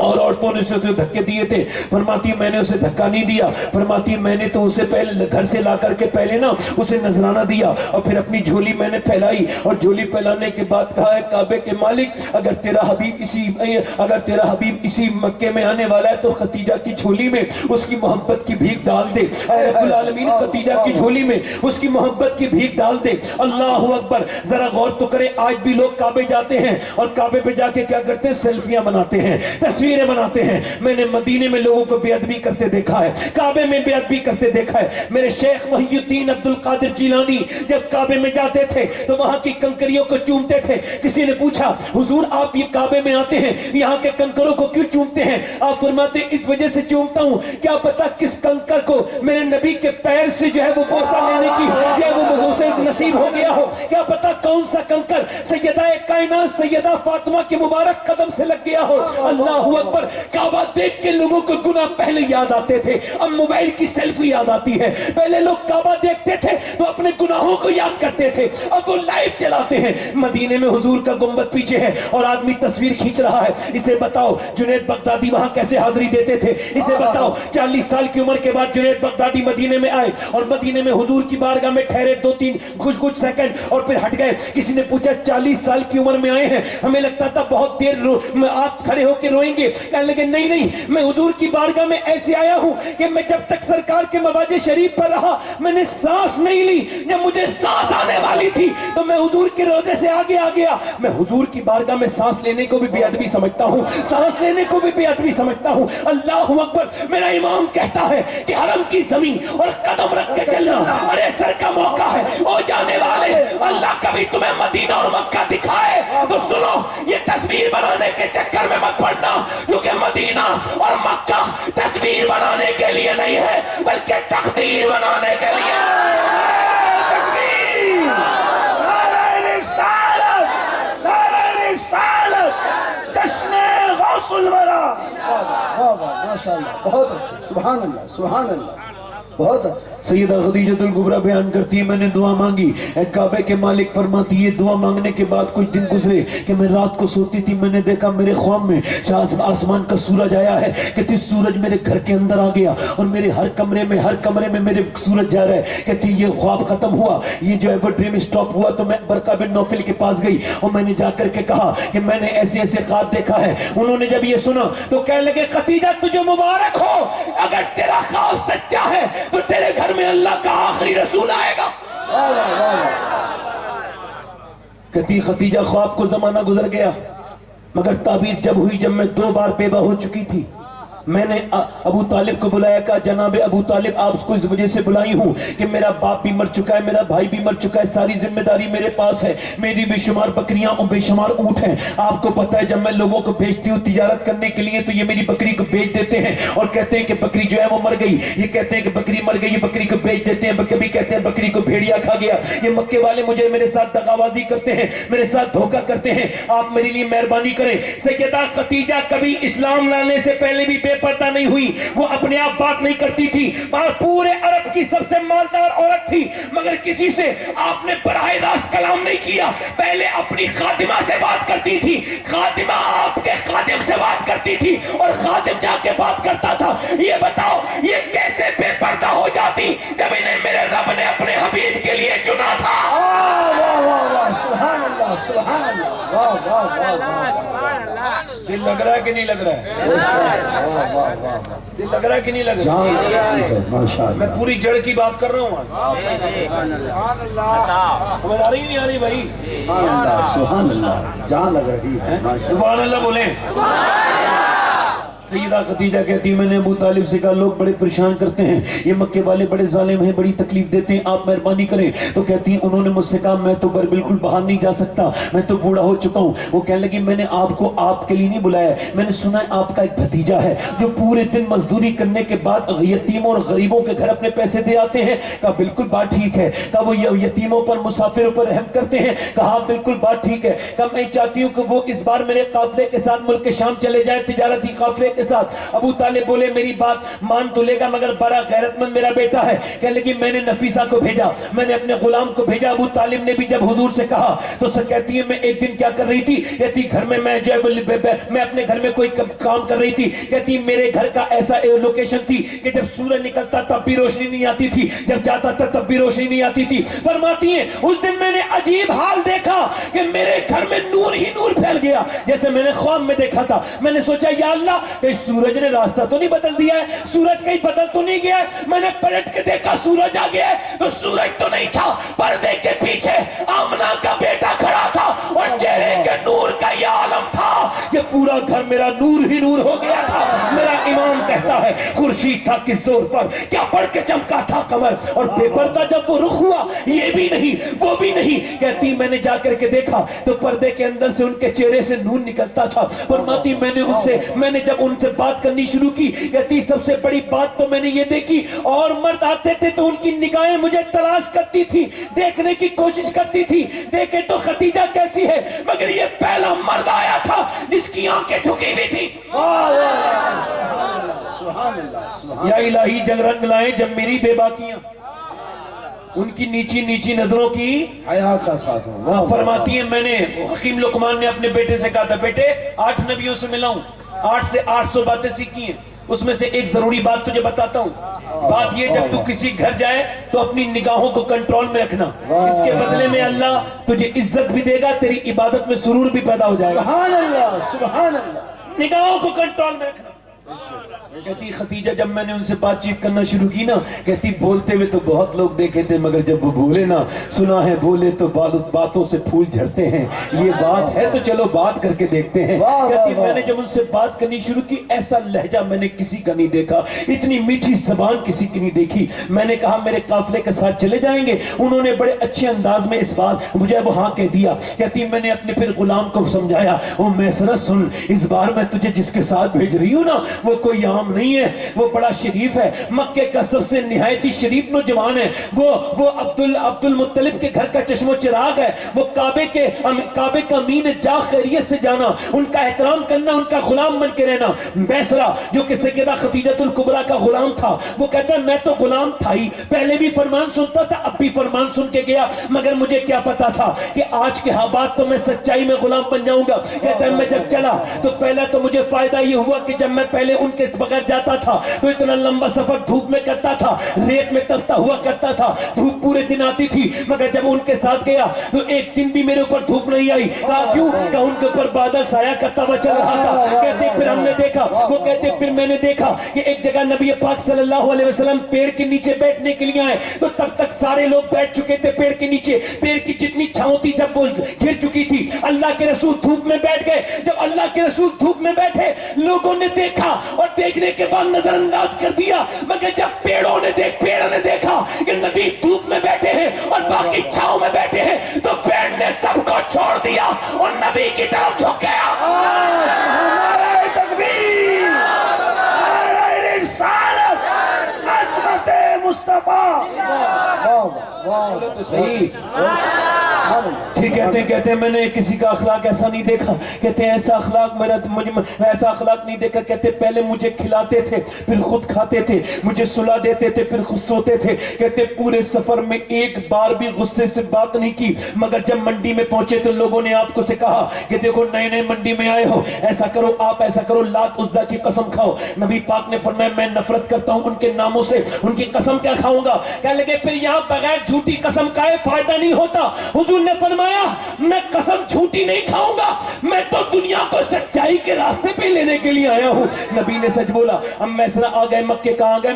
اور عورتوں نے اسے دھکے دیے تھے، فرماتی میں نے اسے دھکا نہیں دیا، فرماتی میں نے تو اسے پہلے گھر سے لا کر کے پہلے نا اسے نذرانہ دیا اور پھر اپنی جھولی میں نے پھیلائی، اور جھولی پھیلانے کے بعد کہا ہے کعبے کے مالک اگر تیرا حبیب اسی مکے میں آنے والا ہے تو خدیجہ کی جھولی میں اس کی محبت کی بھیک ڈال دے، اے رب العالمین خدیجہ کی جھولی میں اس کی محبت کی بھیک ڈال دے۔ اللہ اکبر، ذرا غور تو کریں، آج بھی لوگ کعبے جاتے ہیں اور کعبے پہ جا کے کیا کرتے ہیں؟ سیلفیاں بناتے ہیں، تصویریں بناتے ہیں۔ میں نے مدینے میں لوگوں کو بے ادبی کرتے دیکھا ہے، کعبے میں بے ادبی کرتے دیکھا ہے۔ میرے شیخ محی الدین عبد القادر جیلانی جب کعبے میں جاتے تھے تو وہاں کی کنکریوں کو چومتے تھے۔ کسی نے پوچھا حضور آپ یہ کعبے میں آتے ہیں یہاں کے کنکروں کو کیوں چومتے ہیں؟ آپ فرماتے اس وجہ سے چومتا ہوں، کیا پتا کس کنکر کو میرے نبی کے پیر سے جو ہے وہ بوسہ لینے کی جو ہے وہ بوسہ نصیب ہو گیا ہو، کیا پتا کون سا کنکر سیدہ کائنات سیدہ فاطمہ کے مبارک قدم سے لگ گیا ہو۔ اللہ اکبر، کعبہ دیکھ کے لوگوں کو گناہ پہلے یاد آتے تھے، اب موبائل کی سیلفی یاد آتی ہے۔ پہلے لوگ کعبہ دیکھتے تھے تو اپنے گناہوں کو یاد کرتے تھے، اب وہ لائیو چلاتے ہیں۔ مدینے میں حضور کا گنبد پیچھے ہے اور آدمی تصویر کھینچ رہا ہے، اسے بتاؤ جنید بغدادی وہاں کیسے حاضری دیتے تھے؟ اسے بتاؤ 40 سال کی عمر کے بعد جنید بغدادی مدینے میں آئے اور مدینے میں حضور کی بارگاہ میں ٹھہرے 2-3 کچھ سیکنڈ اور پھر ہٹ گئے۔ کسی نے پوچھا 40 سال کی عمر میں آئے ہیں، ہمیں لگتا تھا بہت دیر آپ کھڑے ہو کے روئیں گے، کہنے لگے نہیں میں حضور کی بارگاہ میں ایسے آیا ہوں کہ میں جب تک سرکار کے مواجہ شریف پر رہا میں نے سانس نہیں لی، جب مجھے سانس آنے والی تھی تو میں حضور کے روضے سے آگے آ گیا۔ میں حضور کی بارگاہ میں سانس لینے کو بھی بے ادبی سمجھتا ہوں، سانس لینے کو بھی بے ادبی سمجھتا ہوں۔ اللہ اکبر، میرا امام کہتا ہے کہ حرم کی زمین اور قدم رکھ کے چلنا ارے سر کا موقع ہے۔ او جانے والے، اللہ کبھی تمہیں مدینہ اور مکہ دکھائے تو سنو یہ تصویر بنانے کے چکر میں مت پڑنا، کیونکہ مدینہ اور مکہ تصویر بنانے کے لیے نہیں ہے بلکہ تقدیر بنانے کے لیے۔ تکبیر، نعرہ رسالت، نعرہ رسالت، جشن غوث الورا۔ واہ واہ ماشاءاللہ، بہت اچھا، سبحان اللہ سبحان اللہ، بہت اچھا۔ سیدہ خدیجۃ الکبریٰ بیان کرتی ہے میں نے دعا مانگی، اے کعبے کے مالک فرماتی ہے دعا مانگنے کے بعد کچھ دن گزرے کہ میں رات کو سوتی تھی، میں نے دیکھا میرے خواب میں آسمان کا سورج آیا ہے، کہتی سورج میرے گھر کے اندر آ گیا اور میرے ہر کمرے میں میرے سورج جا رہا ہے۔ کہتی یہ خواب ختم ہوا، یہ جو ہے وہ ڈریم سٹاپ ہوا تو میں برقہ بن نوفل کے پاس گئی اور میں نے جا کر کے کہا کہ میں نے ایسے ایسے خواب دیکھا ہے۔ انہوں نے جب یہ سنا تو کہنے لگے خدیجہ تجھے مبارک ہو، اگر تیرا خواب سچا ہے تو تیرے گھر میں اللہ کا آخری رسول آئے گا۔ کہتی خدیجہ خواب کو زمانہ گزر گیا مگر تعبیر جب ہوئی جب میں 2 بار بیوہ ہو چکی تھی، میں نے ابو طالب کو بلایا، کہا جناب ابو طالب آپ کو اس وجہ سے بلائی ہوں کہ میرا باپ بھی مر چکا ہے، میرا بھائی بھی مر چکا ہے، ساری ذمہ داری میرے پاس ہے، میری بے شمار بکریاں اور بے شمار اونٹ ہیں، آپ کو پتہ ہے جب میں لوگوں کو بھیجتی ہوں تجارت کرنے کے لیے تو یہ میری بکری کو بیچ دیتے ہیں اور کہتے ہیں کہ بکری جو ہے وہ مر گئی، یہ کہتے ہیں کہ بکری مر گئی، یہ بکری کو بیچ دیتے ہیں، کبھی کہتے ہیں بکری کو بھیڑیا کھا گیا۔ یہ مکے والے مجھے میرے ساتھ دغابازی کرتے ہیں، میرے ساتھ دھوکہ کرتے ہیں، آپ میرے لیے مہربانی کریں۔ سیدہ خدیجہ کبھی اسلام لانے سے پہلے بھی بے پردہ نہیں ہوئی، وہ اپنے آپ بات نہیں کرتی تھی، پورے عرب کی سب سے مالدار عورت تھی، مگر کسی سے آپ نے براہ راست کلام نہیں کیا، پہلے اپنی خادمہ سے بات کرتی تھی، خادمہ آپ کے خادم سے بات کرتی تھی اور خادم جا کے بات کرتا تھا۔ یہ بتاؤ یہ کیسے بے پردہ ہو جاتی جب انہیں میرے رب نے اپنے حبیب کے لیے چنا تھا؟ سبحان اللہ سبحان اللہ، واہ واہ واہ، دل لگ رہا ہے کہ نہیں لگ رہا ہے؟ دل لگ رہا ہے کہ نہیں لگ رہا ہے؟ میں پوری جڑ کی بات کر رہا ہوں، سمجھ آ رہی نہیں آ رہی بھائی؟ سبحان اللہ، جان لگ رہی ہے، سبحان اللہ بولیں۔ سیدہ خدیجہ کہتی میں نے ابو طالب سے کہا لوگ بڑے پریشان کرتے ہیں، یہ مکے والے بڑے ظالم ہیں، بڑی تکلیف دیتے ہیں، آپ مہربانی کریں۔ تو کہتی ہیں انہوں نے مجھ سے کہا میں تو بالکل باہر نہیں جا سکتا، میں تو بوڑھا ہو چکا ہوں۔ وہ کہنے لگی میں نے آپ کو آپ کے لیے نہیں بلایا، میں نے سنا ہے آپ کا ایک بھتیجا ہے جو پورے دن مزدوری کرنے کے بعد یتیموں اور غریبوں کے گھر اپنے پیسے دے آتے ہیں۔ کہا بالکل بات ٹھیک ہے۔ کہا وہ یتیموں پر مسافروں پر رحم کرتے ہیں؟ کہا بالکل بات ٹھیک ہے۔ کہا میں چاہتی ہوں کہ وہ اس بار میرے قافلے کے ساتھ ملک شام چلے جائے، تجارتی قافلے کے ساتھ۔ ابو طالب بولے میری بات مان تو لے گا مگر بڑا غیرت مند میرا بیٹا ہے۔ کہنے لگی میں نے نفیسہ کو بھیجا، میں نے اپنے غلام کو بھیجا۔ ابو طالب نے بھی جب حضور سے کہا تو کہتی ہے میں ایک دن کیا کر رہی تھی، کہتی گھر میں میں اپنے گھر میں کوئی کام کر رہی تھی، کہتی میرے گھر کا ایسا لوکیشن تھی کہ جب سورج نکلتا تب بھی روشنی نہیں آتی تھی، جب جاتا تھا تب بھی روشنی نہیں آتی تھی۔ فرماتی ہیں اس دن میں نے عجیب حال دیکھا کہ میرے گھر میں نور ہی نور پھیل گیا جیسے میں نے خواب میں دیکھا تھا۔ میں نے سوچا یا اللہ کہ سورج نے راستہ تو نہیں بدل دیا ہے، سورج کہیں بدل تو نہیں گیا ہے؟ میں نے پلٹ کے دیکھا سورج آ گیا ہے تو سورج تو نہیں تھا، پردے کے پیچھے آمنہ کا بیٹا کھڑا تھا اور چہرے کے نور کا یہ عالم تھا کہ پورا گھر میرا نور ہی نور ہو گیا تھا۔ میرا امام کہتا ہے خورشید تھا کس زور پر کیا بڑھ کے چمکا تھا قمر، اور بے پردہ جب وہ رخ ہوا یہ بھی نہیں وہ بھی نہیں۔ کہتی میں نے جا کر کے دیکھا تو پردے کے اندر سے ان کے چہرے سے نور نکلتا تھا۔ فرماتی میں نے جب ان سے بات کرنی شروع کی، کہتی سب سے بڑی بات تو میں نے یہ دیکھی اور مرد آتے تھے تو ان کی نگاہیں مجھے تلاش کرتی تھی، دیکھنے کی کوشش کرتی تھی دیکھے تو خدیجہ کیسی ہے، مگر یہ پہلا مرد آیا تھا جس کی آنکھیں جھکی ہوئی تھی۔ یا الہی جگ رنگ لائیں جب میری بے باکیاں ان کی نیچی نیچی نظروں کی حیا کا ساتھ ہوں۔ فرماتی ہیں میں نے حکیم لقمان نے اپنے بیٹے سے کہا تھا بیٹے 8 نبیوں سے ملا ہوں، 8 سے 800 باتیں سیکھی ہیں، اس میں سے ایک ضروری بات تجھے بتاتا ہوں۔ بات یہ جب تو کسی گھر جائے تو اپنی نگاہوں کو کنٹرول میں رکھنا، اس کے بدلے میں اللہ تجھے عزت بھی دے گا، تیری عبادت میں سرور بھی پیدا ہو جائے گا۔ سبحان اللہ سبحان اللہ، نگاہوں کو کنٹرول میں رکھنا۔ کہتی خدیجہ جب میں نے ان سے بات چیت کرنا شروع کی نا، کہتی بولتے ہوئے تو بہت لوگ دیکھے تھے مگر جب وہ بولے نا، سنا ہے بولے تو باتوں سے پھول جھڑتے ہیں، یہ بات ہے تو چلو بات کر کے دیکھتے ہیں۔ کہتی میں نے جب ان سے بات کرنی شروع کی ایسا لہجہ میں نے کسی کا نہیں دیکھا، اتنی میٹھی زبان کسی کی نہیں دیکھی۔ میں نے کہا میرے قافلے کے ساتھ چلے جائیں گے؟ انہوں نے بڑے اچھے انداز میں اس بات مجھے وہاں کہہ دیا۔ کہتی میں نے اپنے پھر غلام کو سمجھایا، وہ میسرہ سن اس بار میں تجھے جس کے ساتھ بھیج رہی ہوں نا وہ کوئی عام نہیں ہے، وہ بڑا شریف ہے، مکے کا سب سے نہایتی شریف نوجوان ہے، وہ عبد المطلب کے گھر کا چشم و چراغ ہے، وہ کعبے کا امین جا خیریت سے جانا، ان کا احترام کرنا، ان کا غلام بن کے رہنا۔ میسرہ جو کہ سیدہ خدیجہ الکبریٰ کا غلام تھا، وہ کہتا ہے میں تو غلام تھا ہی، پہلے بھی فرمان سنتا تھا اب بھی فرمان سن کے گیا، مگر مجھے کیا پتا تھا کہ آج کے بعد تو میں سچائی میں غلام بن جاؤں گا۔ کہتا ہے میں جب چلا تو پہلا تو مجھے فائدہ یہ ہوا کہ جب میں پہلے ان کے بغیر جاتا تھا تو اتنا لمبا سفر دھوپ میں کرتا تھا، ریت میں تپتا ہوا کرتا تھا، دھوپ پورے دن آتی تھی، مگر جب ان کے ساتھ گیا تو ایک دن بھی میرے اوپر دھوپ نہیں آئی۔ کہا کیوں؟ کہ ان کے اوپر بادل سایہ کرتا ہوا چل رہا تھا۔ کہتے پھر ہم نے دیکھا، وہ کہتے پھر میں نے دیکھا کہ ایک جگہ نبی پاک صلی اللہ علیہ وسلم پیڑ کے نیچے بیٹھنے کے لیے آئے تو تب تک سارے لوگ بیٹھ چکے تھے پیڑ کے نیچے، پیڑ کی جتنی چھاؤں تھی جب وہ گر چکی تھی، اللہ کے رسول دھوپ میں بیٹھ گئے۔ جب اللہ کے رسول دھوپ میں بیٹھے لوگوں نے دیکھا اور دیکھنے کے بعد نظر انداز کر دیا، مگر جب پیڑوں نے دیکھا کہ نبی دھوپ میں بیٹھے ہیں اور باقی چھاؤں میں بیٹھے ہیں تو پیڑ نے سب کو چھوڑ دیا اور نبی کی طرف جھک گیا۔ نعرہ تکبیر، نعرہ رسالت، عظمت مصطفیٰ۔ تو صحیح ٹھیک کہتے ہیں میں نے کسی کا اخلاق ایسا نہیں دیکھا، کہتے ہیں ایسا اخلاق ایسا اخلاق نہیں دیکھا، کہتے پہلے مجھے کھلاتے تھے پھر خود کھاتے تھے، مجھے سلا دیتے تھے پھر خود سوتے تھے، کہتے پورے سفر میں ایک بار بھی غصے سے بات نہیں کی، مگر جب منڈی میں پہنچے تو لوگوں نے آپ کو سے کہا کہ دیکھو نئے منڈی میں آئے ہو، ایسا کرو آپ ایسا کرو لات عزا کی قسم کھاؤ۔ نبی پاک نے فرمایا میں نفرت کرتا ہوں ان کے ناموں سے، ان کی قسم کیا کھاؤں گا؟ کہنے لگے پھر یہاں بغیر جھوٹی قسم کھائے فائدہ نہیں ہوتا۔ حضور نے فرمایا میں قسم جھوٹی نہیں کھاؤں گا، میں تو دنیا کو سچائی کے راستے پہ لینے کے لیے آیا ہوں۔ نبی نے سچ بولا۔ اب میسرہ آ گئے مکے، کہاں گئے؟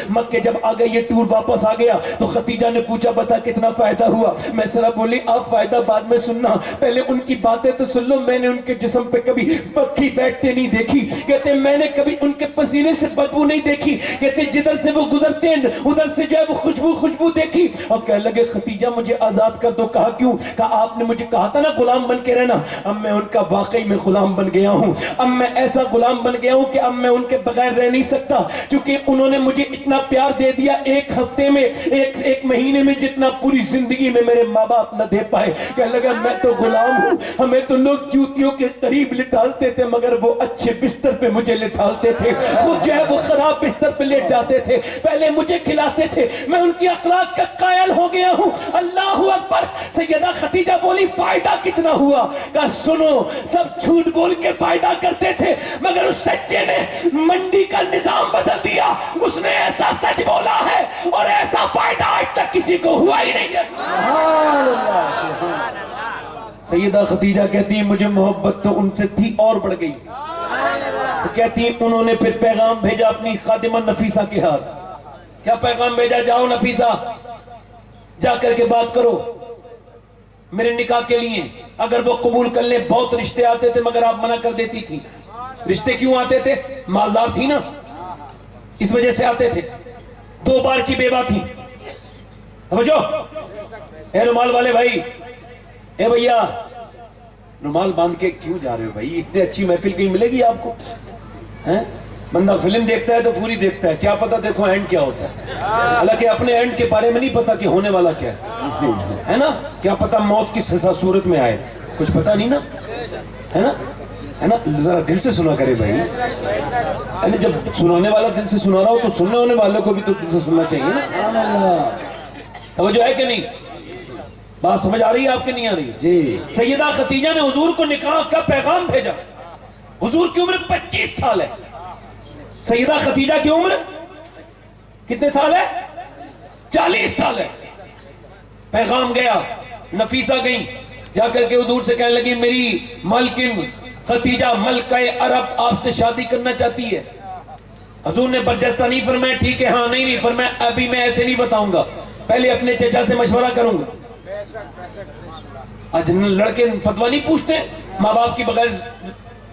مکے جب آ گئے یہ ٹور واپس آ گیا تو خدیجہ نے پوچھا بتا کتنا فائدہ ہوا؟ میسرہ بولی آپ فائدہ بعد میں سننا، پہلے ان کی باتیں تو سن لو۔ میں نے ان کے جسم پہ کبھی پکھی بیٹھتے نہیں دیکھی، کہتے میں نے کبھی ان کے پسینے سے بدبو نہیں دیکھی، کہتے جدھر سے وہ گزرتے ہیں ادھر سے جو ہے وہ خوشبو دیکھی۔ اور کہنے لگے خدیجہ مجھے آزاد کر دو۔ کہا کیوں؟ کہا آپ نے مجھے کہا تھا نا غلام بن کے رہنا، اب میں ان کا واقعی میں غلام بن گیا ہوں، اب میں ایسا غلام بن گیا ہوں کہ اب میں ان کے بغیر رہ نہیں سکتا، کیونکہ انہوں نے مجھے اتنا پیار دے دیا ایک ہفتے میں ایک مہینے میں جتنا پوری زندگی میں میرے ماں باپ نہ دے پائے۔ کہنے لگا میں تو غلام ہوں، ہمیں تو لوگ جوتیوں کے قریب لٹالتے تھے مگر وہ اچھے بستر پہ مجھے لٹالتے تھے، خود جو ہے وہ خراب بستر پہ لیٹ جاتے تھے، پہلے مجھے کھلاتے تھے، میں ان کی اخلاق کا قائل ہو گیا ہوں۔ اللہ اکبر۔ سیدہ خدیجہ بولی فائدہ کتنا ہوا؟ کہا سنو سب جھوٹ بول کے فائدہ کرتے تھے مگر اس سچے نے منڈی کا نظام بدل دیا، اس نے ایسا سچ بولا ہے اور ایسا فائدہ آج تک کسی کو ہوا ہی نہیں ہے۔ سیدہ خدیجہ کہتی ہیں مجھے محبت تو ان سے تھی اور بڑھ گئی، کہتی ہیں انہوں نے پھر پیغام بھیجا اپنی خادمہ نفیسہ کے ہاتھ۔ کیا پیغام بھیجا؟ جاؤ نفیسہ جا کر کے بات کرو میرے نکاح کے لیے، اگر وہ قبول کر لیں۔ بہت رشتے آتے تھے مگر آپ منع کر دیتی تھی۔ رشتے کیوں آتے تھے؟ مالدار تھی نا، اس وجہ سے آتے تھے۔ 2 بار کی بیوہ تھی۔ سمجھو اے رومال والے بھائی، اے بھیا رومال باندھ کے کیوں جا رہے ہو بھائی؟ اتنے اچھی محفل کہیں ملے گی آپ کو؟ بندہ فلم دیکھتا ہے تو پوری دیکھتا ہے، کیا پتا دیکھو اینڈ کیا ہوتا ہے، حالانکہ اپنے اینڈ کے بارے میں نہیں پتا کہ ہونے والا کیا ہے نا؟ کیا پتا موت کس صورت میں آئے، کچھ پتا نہیں نا، ہے نا؟ ذرا دل سے سنا کرے بھائی، جب سنانے والا دل سے سنا رہا ہو تو سننے ہونے والوں کو بھی تو دل سے سننا چاہیے نا۔ توجہ ہے کہ نہیں؟ بات سمجھ آ رہی ہے آپ کے نہیں آ رہی ہے؟ سیدہ خدیجہ نے حضور کو نکاح کا پیغام بھیجا۔ حضور کی عمر 25 سال ہے، سیدہ خدیجہ کی عمر کتنے سال ہے؟ 40 سال ہے۔ پیغام گیا، نفیسہ گئی، جا کر کے حضور سے کہنے لگی میری مالکن خدیجہ ملکہ عرب آپ سے شادی کرنا چاہتی ہے۔ حضور نے برجستہ نہیں فرمایا ٹھیک ہے ہاں، نہیں فرمایا ابھی میں ایسے نہیں بتاؤں گا، پہلے اپنے چچا سے مشورہ کروں گا۔ آج لڑکے فتویٰ نہیں پوچھتے، ماں باپ کی بغیر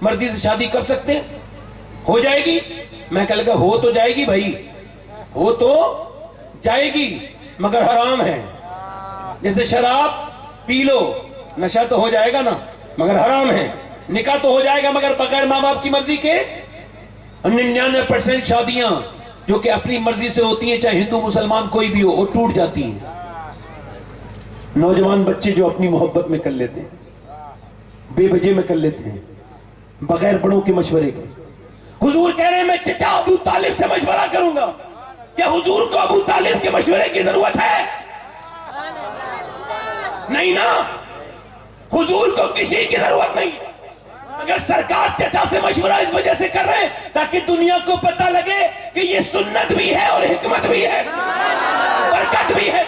مرضی سے شادی کر سکتے ہیں، ہو جائے گی؟ میں کہہ لگا ہو تو جائے گی بھائی، ہو تو جائے گی مگر حرام ہے۔ جیسے شراب پی لو نشہ تو ہو جائے گا نا مگر حرام ہے، نکاح تو ہو جائے گا مگر بغیر ماں باپ کی مرضی کے۔ 99% شادیاں جو کہ اپنی مرضی سے ہوتی ہیں چاہے ہندو مسلمان کوئی بھی ہو وہ ٹوٹ جاتی ہیں۔ نوجوان بچے جو اپنی محبت میں کر لیتے ہیں، بے وجہ میں کر لیتے ہیں بغیر بڑوں کے مشورے کے۔ حضور کہہ رہے ہیں میں چچا ابو طالب سے مشورہ کروں گا، کیا حضور کو ابو طالب کے مشورے کی ضرورت ہے؟ نہیں نا، حضور کو کسی کی ضرورت نہیں، اگر سرکار چچا سے مشورہ اس وجہ سے کر رہے ہیں تاکہ دنیا کو پتہ لگے کہ یہ سنت بھی ہے اور حکمت بھی ہے، برکت بھی ہے۔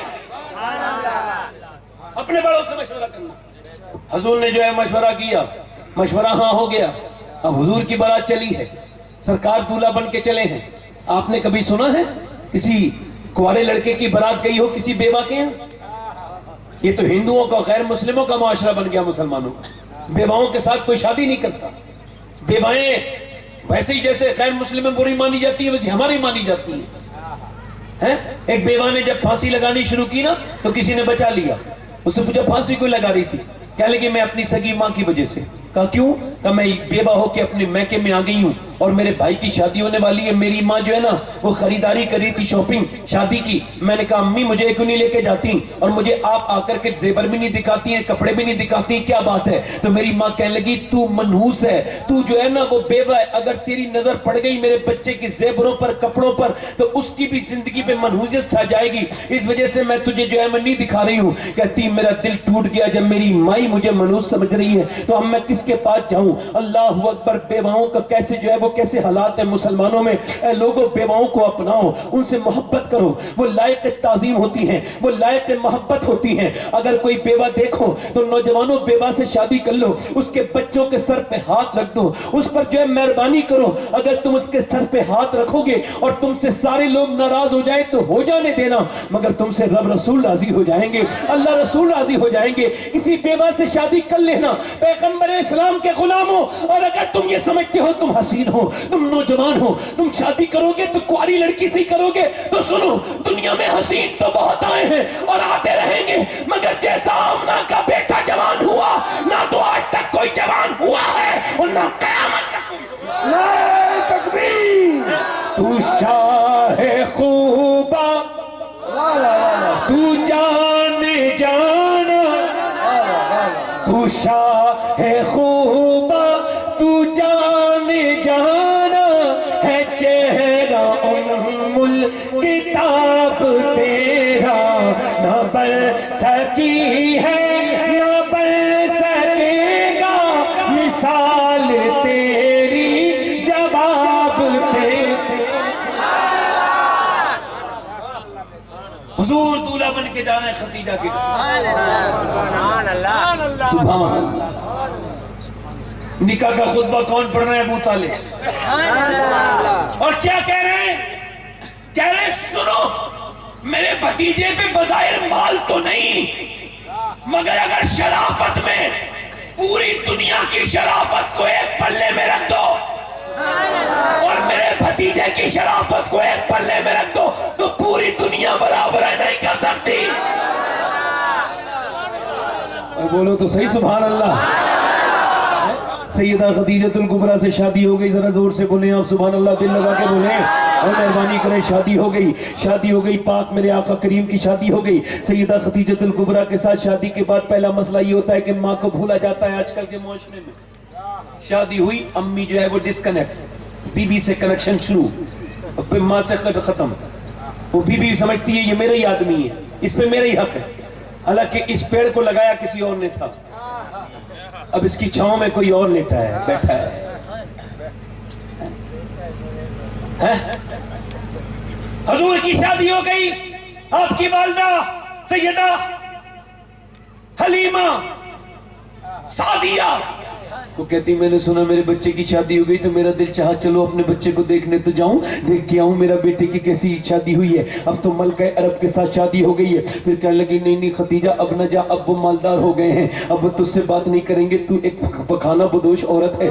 اپنے بڑوں سے مشورہ کرنا۔ حضور نے جو ہے مشورہ کیا، مشورہ ہاں ہو گیا، اب حضور کی بارات چلی ہے، سرکار دولہا بن کے چلے ہیں۔ آپ نے کبھی سنا ہے کسی کوارے لڑکے کی بارات گئی ہو کسی بیوہ کے ہیں؟ یہ تو ہندوؤں کا غیر مسلموں کا معاشرہ بن گیا، مسلمانوں کا بیواؤں کے ساتھ کوئی شادی نہیں کرتا، بیوائیں ویسے ہی جیسے غیر مسلم میں بری مانی جاتی ہے ویسے ہماری مانی جاتی ہے. ایک بیوہ نے جب پھانسی لگانی شروع کی نا تو کسی نے بچا لیا. اس سے پوچھا پھانسی کوئی لگا رہی تھی؟ کہنے لگی میں اپنی سگی ماں کی وجہ سے. کہا کیوں؟ کہا میں بیوہ ہو کے اپنے میکے میں آ گئی ہوں اور میرے بھائی کی شادی ہونے والی ہے. میری ماں جو ہے نا وہ خریداری کری تھی شاپنگ شادی کی. میں نے کہا امی مجھے کیوں نہیں لے کے جاتی اور مجھے آپ آ کر کے زیور بھی نہیں دکھاتی ہیں کپڑے بھی نہیں دکھاتی ہیں, کیا بات ہے؟ تو میری ماں کہنے لگی تو منحوس ہے, تو جو ہے نا وہ بیوہ ہے, اگر تیری نظر پڑ گئی میرے بچے کے زیوروں پر کپڑوں پر تو اس کی بھی زندگی پہ منحوسیت چھا جائے گی, اس وجہ سے میں تجھے جو ہے میں نہیں دکھا رہی ہوں. کہتی میرا دل ٹوٹ گیا جب میری مائی مجھے منحوس سمجھ رہی ہے تو اب میں کس کے پاس جاؤں. اللہ اکبر. بیواؤں کا کیسے جو ہے وہ کیسے حالات ہیں مسلمانوں میں. اے لوگوں بیواؤں کو اپناؤ, ان سے محبت کرو, وہ لائق تعظیم ہوتی ہیں, وہ لائق محبت ہوتی ہیں. اگر کوئی بیوہ دیکھو تو نوجوانوں بیوہ سے شادی کر لو, اس کے بچوں کے سر پہ ہاتھ رکھ دو, اس پر جو ہے مہربانی کرو. اگر تم اس کے سر پہ ہاتھ رکھو گے اور تم سے سارے لوگ ناراض ہو جائیں تو ہو جانے دینا, مگر تم سے رب رسول راضی ہو جائیں گے, اللہ رسول راضی ہو جائیں گے. کسی بیوہ سے شادی کر لینا پیغمبر اسلام کے غلاموں. اور اگر تم یہ سمجھتے ہو تم حسین ہو, تم نوجوان ہو, تم شادی کرو گے تو کواری لڑکی سے ہی کرو گے, تو سنو دنیا میں حسین تو بہت آئے ہیں اور آتے رہیں گے, مگر جیسا آمنہ کا بیٹا جوان ہوا نہ تو آج تک کوئی جوان ہوا ہے اور نہ قیامت تک کوئی. نعرہ تکبیر. تو شاہ خوبا تو جان جانا, تو شاہ خوبا تو جان جانا ہے, چہرہ ام الکتاب تیرا نہ بن سکی ہے نہ بن سکے گا, مثال تیری جواب تیرا. حضور دولہا بن کے جانا ہے خدیجہ کے. سبحان اللہ. نکاح کا خطبہ کون پڑھ رہے ہیں؟ ابو طالب. اور کیا کہہ رہے ہیں؟ کہہ رہے ہیں سنو میرے بھتیجے پہ بظاہر مال تو نہیں, مگر اگر شرافت میں پوری دنیا کی شرافت کو ایک پلے میں رکھ دو اور میرے بھتیجے کی شرافت کو ایک پلے میں رکھ دو تو پوری دنیا برابر نہیں کر سکتی. بولو تو صحیح سبحان اللہ. سیدہ خدیجۃ الکبریٰ سے شادی ہو گئی, ذرا زور سے بولیں آپ سبحان اللہ, دل لگا کے بولیں اور مہربانی کریں. شادی ہو گئی پاک میرے آقا کریم کی شادی ہو گئی سیدہ خدیجۃ الکبریٰ کے ساتھ. شادی کے بعد پہلا مسئلہ یہ ہوتا ہے کہ ماں کو بھولا جاتا ہے. آج کل کے معاشرے میں شادی ہوئی, امی جو ہے وہ ڈسکنیکٹ, بی بی سے کنیکشن شروع, پھر ماں سے ختم. وہ بی بی سمجھتی ہے یہ میرا ہی آدمی ہے, اس پہ میرا ہی حق ہے, حالانکہ اس پیڑ کو لگایا کسی اور نے تھا, اب اس کی چھاؤں میں کوئی اور لیٹا ہے بیٹھا ہے. حضور کی شادی ہو گئی, آپ کی والدہ سیدہ حلیمہ سعدیہ وہ کہتی میں نے سنا میرے بچے کی شادی ہو گئی تو میرا دل چاہا چلو اپنے بچے کو دیکھنے تو جاؤں, دیکھ کے آؤں میرا بیٹے کی کیسی شادی ہوئی ہے. اب تو ملکہ عرب کے ساتھ شادی ہو گئی ہے. پھر کہنے لگی نہیں خدیجہ اب نہ جا, اب وہ مالدار ہو گئے ہیں, اب وہ تجھ سے بات نہیں کریں گے, تو ایک پخانہ بدوش عورت ہے,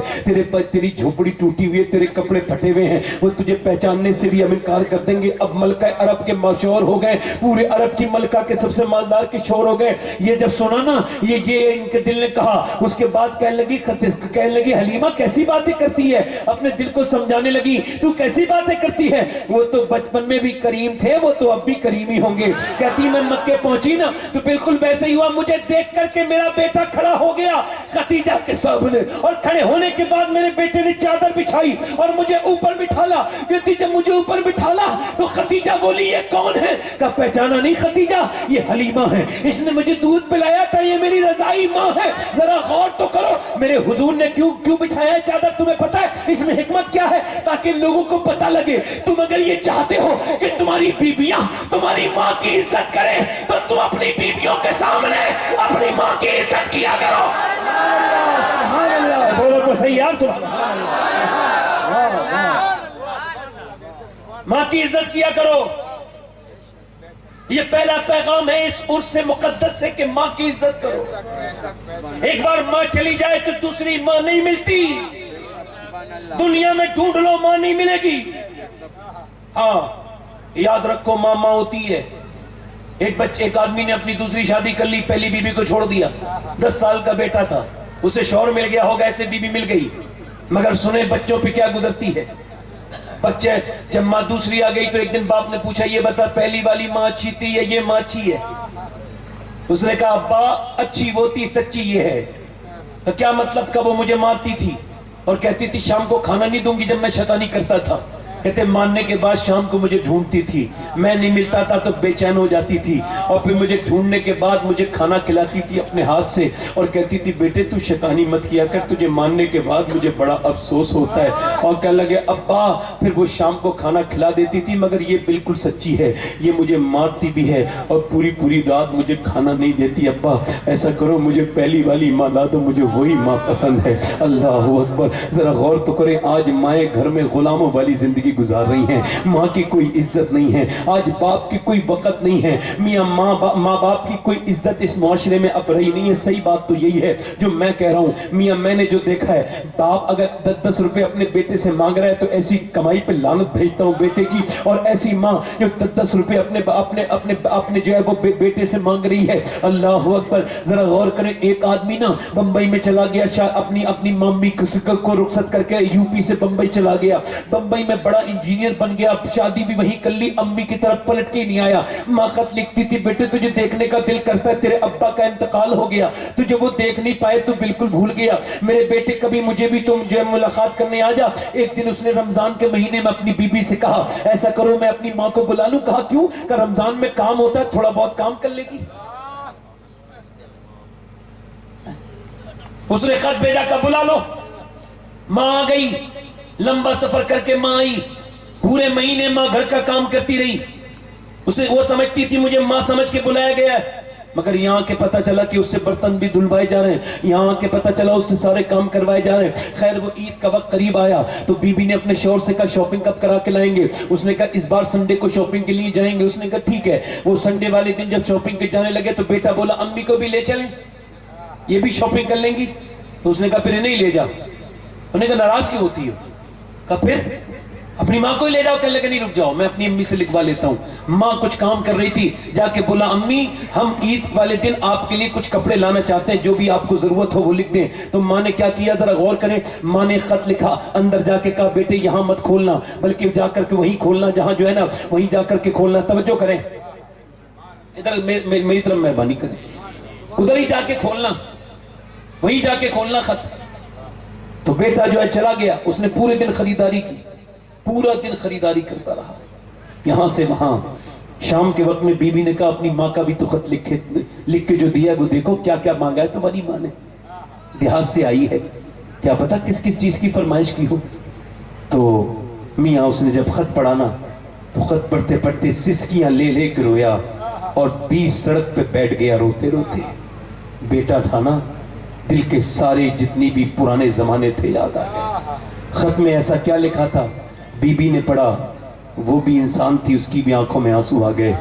تیری جھوپڑی ٹوٹی ہوئی ہے, تیرے کپڑے پھٹے ہوئے ہیں, وہ تجھے پہچاننے سے بھی ہم انکار کر دیں گے. اب ملکہ عرب کے مشہور ہو گئے, پورے عرب کی ملکہ کے سب سے مالدار کے شور ہو گئے. یہ جب سنا نا یہ ان کے دل نے کہا, اس کے بعد کہنے لگی حلیمہ کیسی باتیں کرتی ہے, اپنے دل کو سمجھانے لگی تو کیسی باتیں کرتی ہے, وہ تو بچپن میں بھی کریم تھے, وہ تو اب بھی کریم ہی ہوں گے. کہتی میں مکے پہنچی نا تو بالکل ویسے ہی ہوا, مجھے دیکھ کر کے میرا بیٹا کھڑا ہو گیا خدیجہ کے سامنے, اور کھڑے ہونے کے بعد میرے بیٹے نے چادر بچھائی اور مجھے اوپر بٹھالا. کہتی جب مجھے اوپر بٹھالا تو خدیجہ بولی یہ کون ہے؟ کہا پہچانا نہیں خدیجہ, یہ حلیمہ ہے, اس نے مجھے دودھ پلایا تھا, یہ میری رضائی ماں ہے. ذرا غور تو کرو میرے حضور نے کیوں بچھایا ہے چادر, تمہیں پتا ہے اس میں حکمت کیا ہے؟ تاکہ لوگوں کو پتا لگے تم اگر یہ چاہتے ہو کہ تمہاری بیویاں تمہاری ماں کی عزت کریں تو تم اپنی بیویوں کے سامنے اپنی ماں کی عزت کیا کرو. بولو تو صحیح یار, ماں کی عزت کیا کرو. یہ پہلا پیغام ہے اس عرس سے مقدس سے کہ ماں کی عزت کرو. ایک بار ماں چلی جائے تو دوسری ماں نہیں ملتی. دنیا میں ڈھونڈ لو ماں نہیں ملے گی. ہاں یاد رکھو ماں ہوتی ہے. ایک آدمی نے اپنی دوسری شادی کر لی, پہلی بیوی کو چھوڑ دیا, 10 سال کا بیٹا تھا, اسے شوہر مل گیا ہوگا, ایسے بیوی مل گئی, مگر سنیں بچوں پہ کیا گزرتی ہے. بچے جب ماں دوسری آ گئی تو ایک دن باپ نے پوچھا یہ بتا پہلی والی ماں اچھی تھی یا یہ ماں اچھی ہے؟ اس نے کہا ابا اچھی وہ تھی, سچی یہ ہے. تو کیا مطلب کہ وہ مجھے مارتی تھی اور کہتی تھی شام کو کھانا نہیں دوں گی جب میں شیطانی کرتا تھا. کہتے ماننے کے بعد شام کو مجھے ڈھونڈتی تھی, میں نہیں ملتا تھا تو بے چین ہو جاتی تھی, اور پھر مجھے ڈھونڈنے کے بعد مجھے کھانا کھلاتی تھی اپنے ہاتھ سے اور کہتی تھی بیٹے تو شیطانی مت کیا کر, تجھے ماننے کے بعد مجھے بڑا افسوس ہوتا ہے. اور کہنے لگے ابا پھر وہ شام کو کھانا کھلا دیتی تھی مگر یہ بالکل سچی ہے, یہ مجھے مارتی بھی ہے اور پوری رات مجھے کھانا نہیں دیتی. ابا ایسا کرو مجھے پہلی والی ماں لا دو, مجھے وہی ماں پسند ہے. اللہ اکبر. ذرا غور تو کریں, آج مائیں گھر میں غلاموں والی زندگی گزار رہی ہیں. ماں کی کوئی عزت نہیں ہے, آج باپ کی کوئی وقت نہیں ہے. میاں ماں باپ کی کوئی عزت اس معاشرے میں اب رہی نہیں ہے. صحیح بات تو یہی ہے جو میں کہہ رہا ہوں. میاں میں نے جو دیکھا ہے, باپ اگر 10 روپے اپنے بیٹے سے مانگ رہا ہے تو ایسی کمائی پہ لعنت بھیجتا ہوں بیٹے کی, اور ایسی ماں جو 10 روپے اپنے جو ہے وہ بیٹے سے مانگ رہی ہے. اللہ اکبر. ذرا غور کریں, ایک آدمی نا بمبئی میں چلا گیا, اپنی مامی کو رخصت کر کے یو پی سے بمبئی چلا گیا. بمبئی میں بڑا انجینئر بن گیا, شادی بھی وہیں کر لی, امی کی طرف پلٹ کے نہیں آیا. ماں خط لکھتی تھی بیٹے تجھے دیکھنے کا دل کرتا ہے, تیرے ابا کا انتقال ہو گیا, تجھے وہ دیکھ نہیں پائے تو بالکل بھول گیا. میرے بیٹے کبھی مجھے بھی تم جو ملاقات کرنے آ جا. ایک دن اس نے رمضان کے مہینے میں اپنی بیوی سے کہا ایسا کرو میں اپنی ماں کو بلا لوں. کہا کیوں؟ کہ رمضان میں کام ہوتا ہے, تھوڑا بہت کام کر لے گی. اس نے خط بھیجا کہ بلا لو. ماں آ گئی, لمبا سفر کر کے ماں آئی, پورے مہینے ماں گھر کا کام کرتی رہی. وہ سمجھتی تھی مجھے ماں سمجھ کے بلایا گیا ہے, مگر یہاں کے پتہ چلا کہ اس سے برتن بھی دھلوائے جا رہے ہیں, یہاں کے پتہ چلا اس سے سارے کام کروائے جا رہے ہیں. خیر وہ عید کا وقت قریب آیا تو بی بی نے اپنے شوہر سے کہا شاپنگ کب کرا کے لائیں گے. اس نے کہا اس بار سنڈے کو شاپنگ کے لیے جائیں گے. اس نے کہا ٹھیک ہے. وہ سنڈے والے دن جب شاپنگ کے جانے لگے تو بیٹا بولا امی کو بھی لے چلیں, یہ بھی شاپنگ کر لیں گی. تو اس نے کہا پھر نہیں لے جا. انہوں نے کہا ناراض کیوں ہوتی ہو؟ کہا پھر اپنی ماں کو ہی لے جاؤ. کہنے لگے نہیں رک جاؤ میں اپنی امی سے لکھوا لیتا ہوں. ماں کچھ کام کر رہی تھی, جا کے بولا امی ہم عید والے دن آپ کے لیے کچھ کپڑے لانا چاہتے ہیں, جو بھی آپ کو ضرورت ہو وہ لکھ دیں. تو ماں نے کیا کیا ذرا غور کریں. ماں نے خط لکھا, اندر جا کے کہا بیٹے یہاں مت کھولنا بلکہ جا کر کے وہیں کھولنا جہاں جو ہے نا وہیں جا کر کے کھولنا. توجہ کریں, ادھر میری طرف مہربانی کریں, ادھر ہی جا کے کھولنا, وہیں جا کے کھولنا خط. تو بیٹا جو ہے چلا گیا, اس نے پورے دن خریداری کی, پورا دن خریداری کرتا رہا یہاں سے وہاں. شام کے وقت میں بی بی نے کہا اپنی ماں کا بھی تو خط لکھ کے جو دیا ہے وہ دیکھو کیا کیا مانگا ہے تمہاری ماں نے, دیہات سے آئی ہے, کیا پتا کس کس چیز کی فرمائش کی ہو. تو میاں اس نے جب خط پڑھا نا تو خط پڑھتے پڑھتے سسکیاں لے لے کے رویا اور 20 سڑک پہ بیٹھ گیا روتے روتے. بیٹا ٹھانا دل کے سارے جتنی بھی پرانے زمانے تھے یاد آ گئے. خط میں ایسا کیا لکھا تھا, بی بی نے پڑھا, وہ بھی انسان تھی, اس کی بھی آنکھوں میں آنسو آ گئے.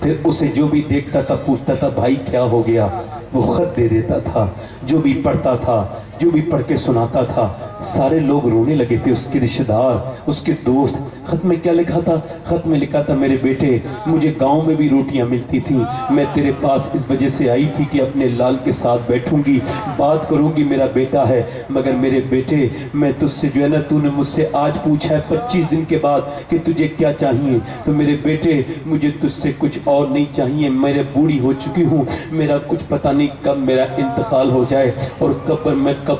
پھر اسے جو بھی دیکھتا تھا پوچھتا تھا بھائی کیا ہو گیا, وہ خط دے دیتا تھا. جو بھی پڑھتا تھا, جو بھی پڑھ کے سناتا تھا, سارے لوگ رونے لگے تھے, اس کے رشتہ دار, اس کے دوست. خط میں کیا لکھا تھا, خط میں لکھا تھا میرے بیٹے مجھے گاؤں میں بھی روٹیاں ملتی تھیں, میں تیرے پاس اس وجہ سے آئی تھی کہ اپنے لال کے ساتھ بیٹھوں گی, بات کروں گی, میرا بیٹا ہے, مگر میرے بیٹے میں تجھ سے جو ہے نا تو نے مجھ سے آج پوچھا ہے 25 دن کے بعد کہ تجھے کیا چاہیے, تو میرے بیٹے مجھے تجھ سے کچھ اور نہیں چاہیے, میرے بوڑھی ہو چکی ہوں, میرا کچھ پتہ نہیں کب میرا انتقال ہو جائے اور کب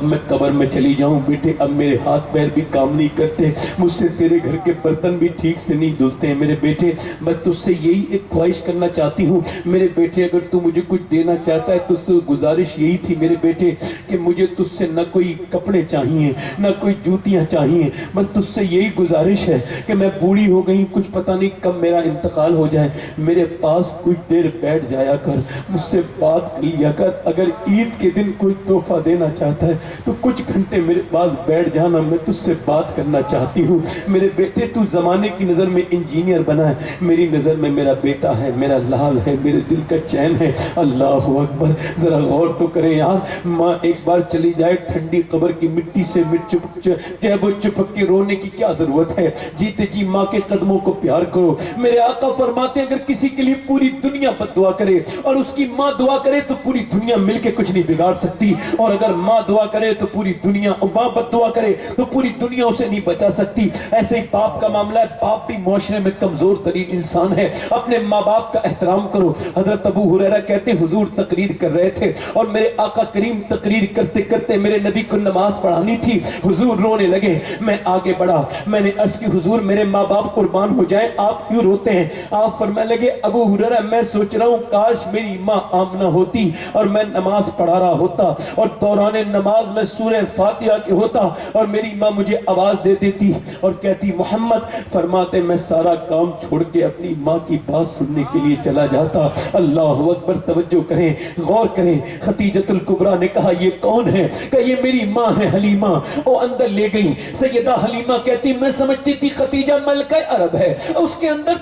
میں قبر میں چلی جاؤں. بیٹے اب میرے ہاتھ پیر بھی کام نہیں کرتے, مجھ سے تیرے گھر کے برتن بھی ٹھیک سے نہیں دھلتے ہیں. میرے بیٹے میں تجھ سے یہی ایک خواہش کرنا چاہتی ہوں, میرے بیٹے اگر تو مجھے کچھ دینا چاہتا ہے تو اس سے گزارش یہی تھی میرے بیٹے کہ مجھے تجھ سے نہ کوئی کپڑے چاہیے نہ کوئی جوتیاں چاہیے, بس تجھ سے یہی گزارش ہے کہ میں بوڑھی ہو گئی, کچھ پتہ نہیں کب میرا انتقال ہو جائے, میرے پاس کچھ دیر بیٹھ جایا کر, مجھ سے بات کر لیا کر, اگر عید کے دن کوئی تحفہ دینا چاہتا ہے تو کچھ گھنٹے میرے پاس بیٹھ جانا, میں تجھ سے بات کرنا چاہتی ہوں. میرے بیٹے, تو زمانے کی نظر میں انجینئر بنا ہے, میری نظر میں میرا بیٹا ہے, میرا لال ہے, میرے دل کا چین ہے. اللہ اکبر, ذرا غور تو کریں یار. ماں ایک بار چلی جائے ٹھنڈی قبر کی مٹی سے چپک کے رونے کی کیا ضرورت ہے؟ جیتے جی ماں کے قدموں کو پیار کرو. میرے آقا فرماتے ہیں اگر کسی کے لیے پوری دنیا بد دعا کرے اور اس کی ماں دعا کرے تو پوری دنیا مل کے کچھ نہیں بگاڑ سکتی, اور اگر ماں دعا کرے تو پوری دنیا, ماں بد دعا کرے تو پوری دنیا اسے نہیں بچا سکتی. ایسے ہی باپ کا معاملہ ہے, باپ بھی معاشرے میں کمزور ترین انسان ہے. اپنے ماں باپ کا احترام کرو. حضرت ابو ہریرہ کہتے ہیں حضور تقریر کر رہے تھے اور میرے آقا کریم تقریر کرتے کرتے میرے نبی کو نماز پڑھانی تھی. حضور رونے لگے, میں آگے بڑھا, میں نے عرض کی حضور میرے ماں باپ قربان ہو جائیں, آپ کیوں روتے ہیں؟ آپ فرمانے لگے ابو ہریرہ میں سوچ رہا ہوں کاش میری ماں آمنہ ہوتی اور میں نماز پڑھا رہا ہوتا اور دوران نماز میں سورہ فاتحہ کے ہوتا اور میری ماں مجھے آواز دے دیتی اور کہتی محمد. فرماتے میں سارا کام چھوڑ کے اپنی ماں کی بات سننے کے لیے چلا جاتا. اللہ اکبر, توجہ کریں, غور کریں. خدیجۃ الکبریٰ نے کہا یہ کون ہے؟ کہ یہ میری ماں ہے حلیمہ. وہ اندر لے گئی. سیدہ حلیمہ کہتی میں سمجھتی تھی خدیجہ ملکہ عرب ہے, اس کے اندر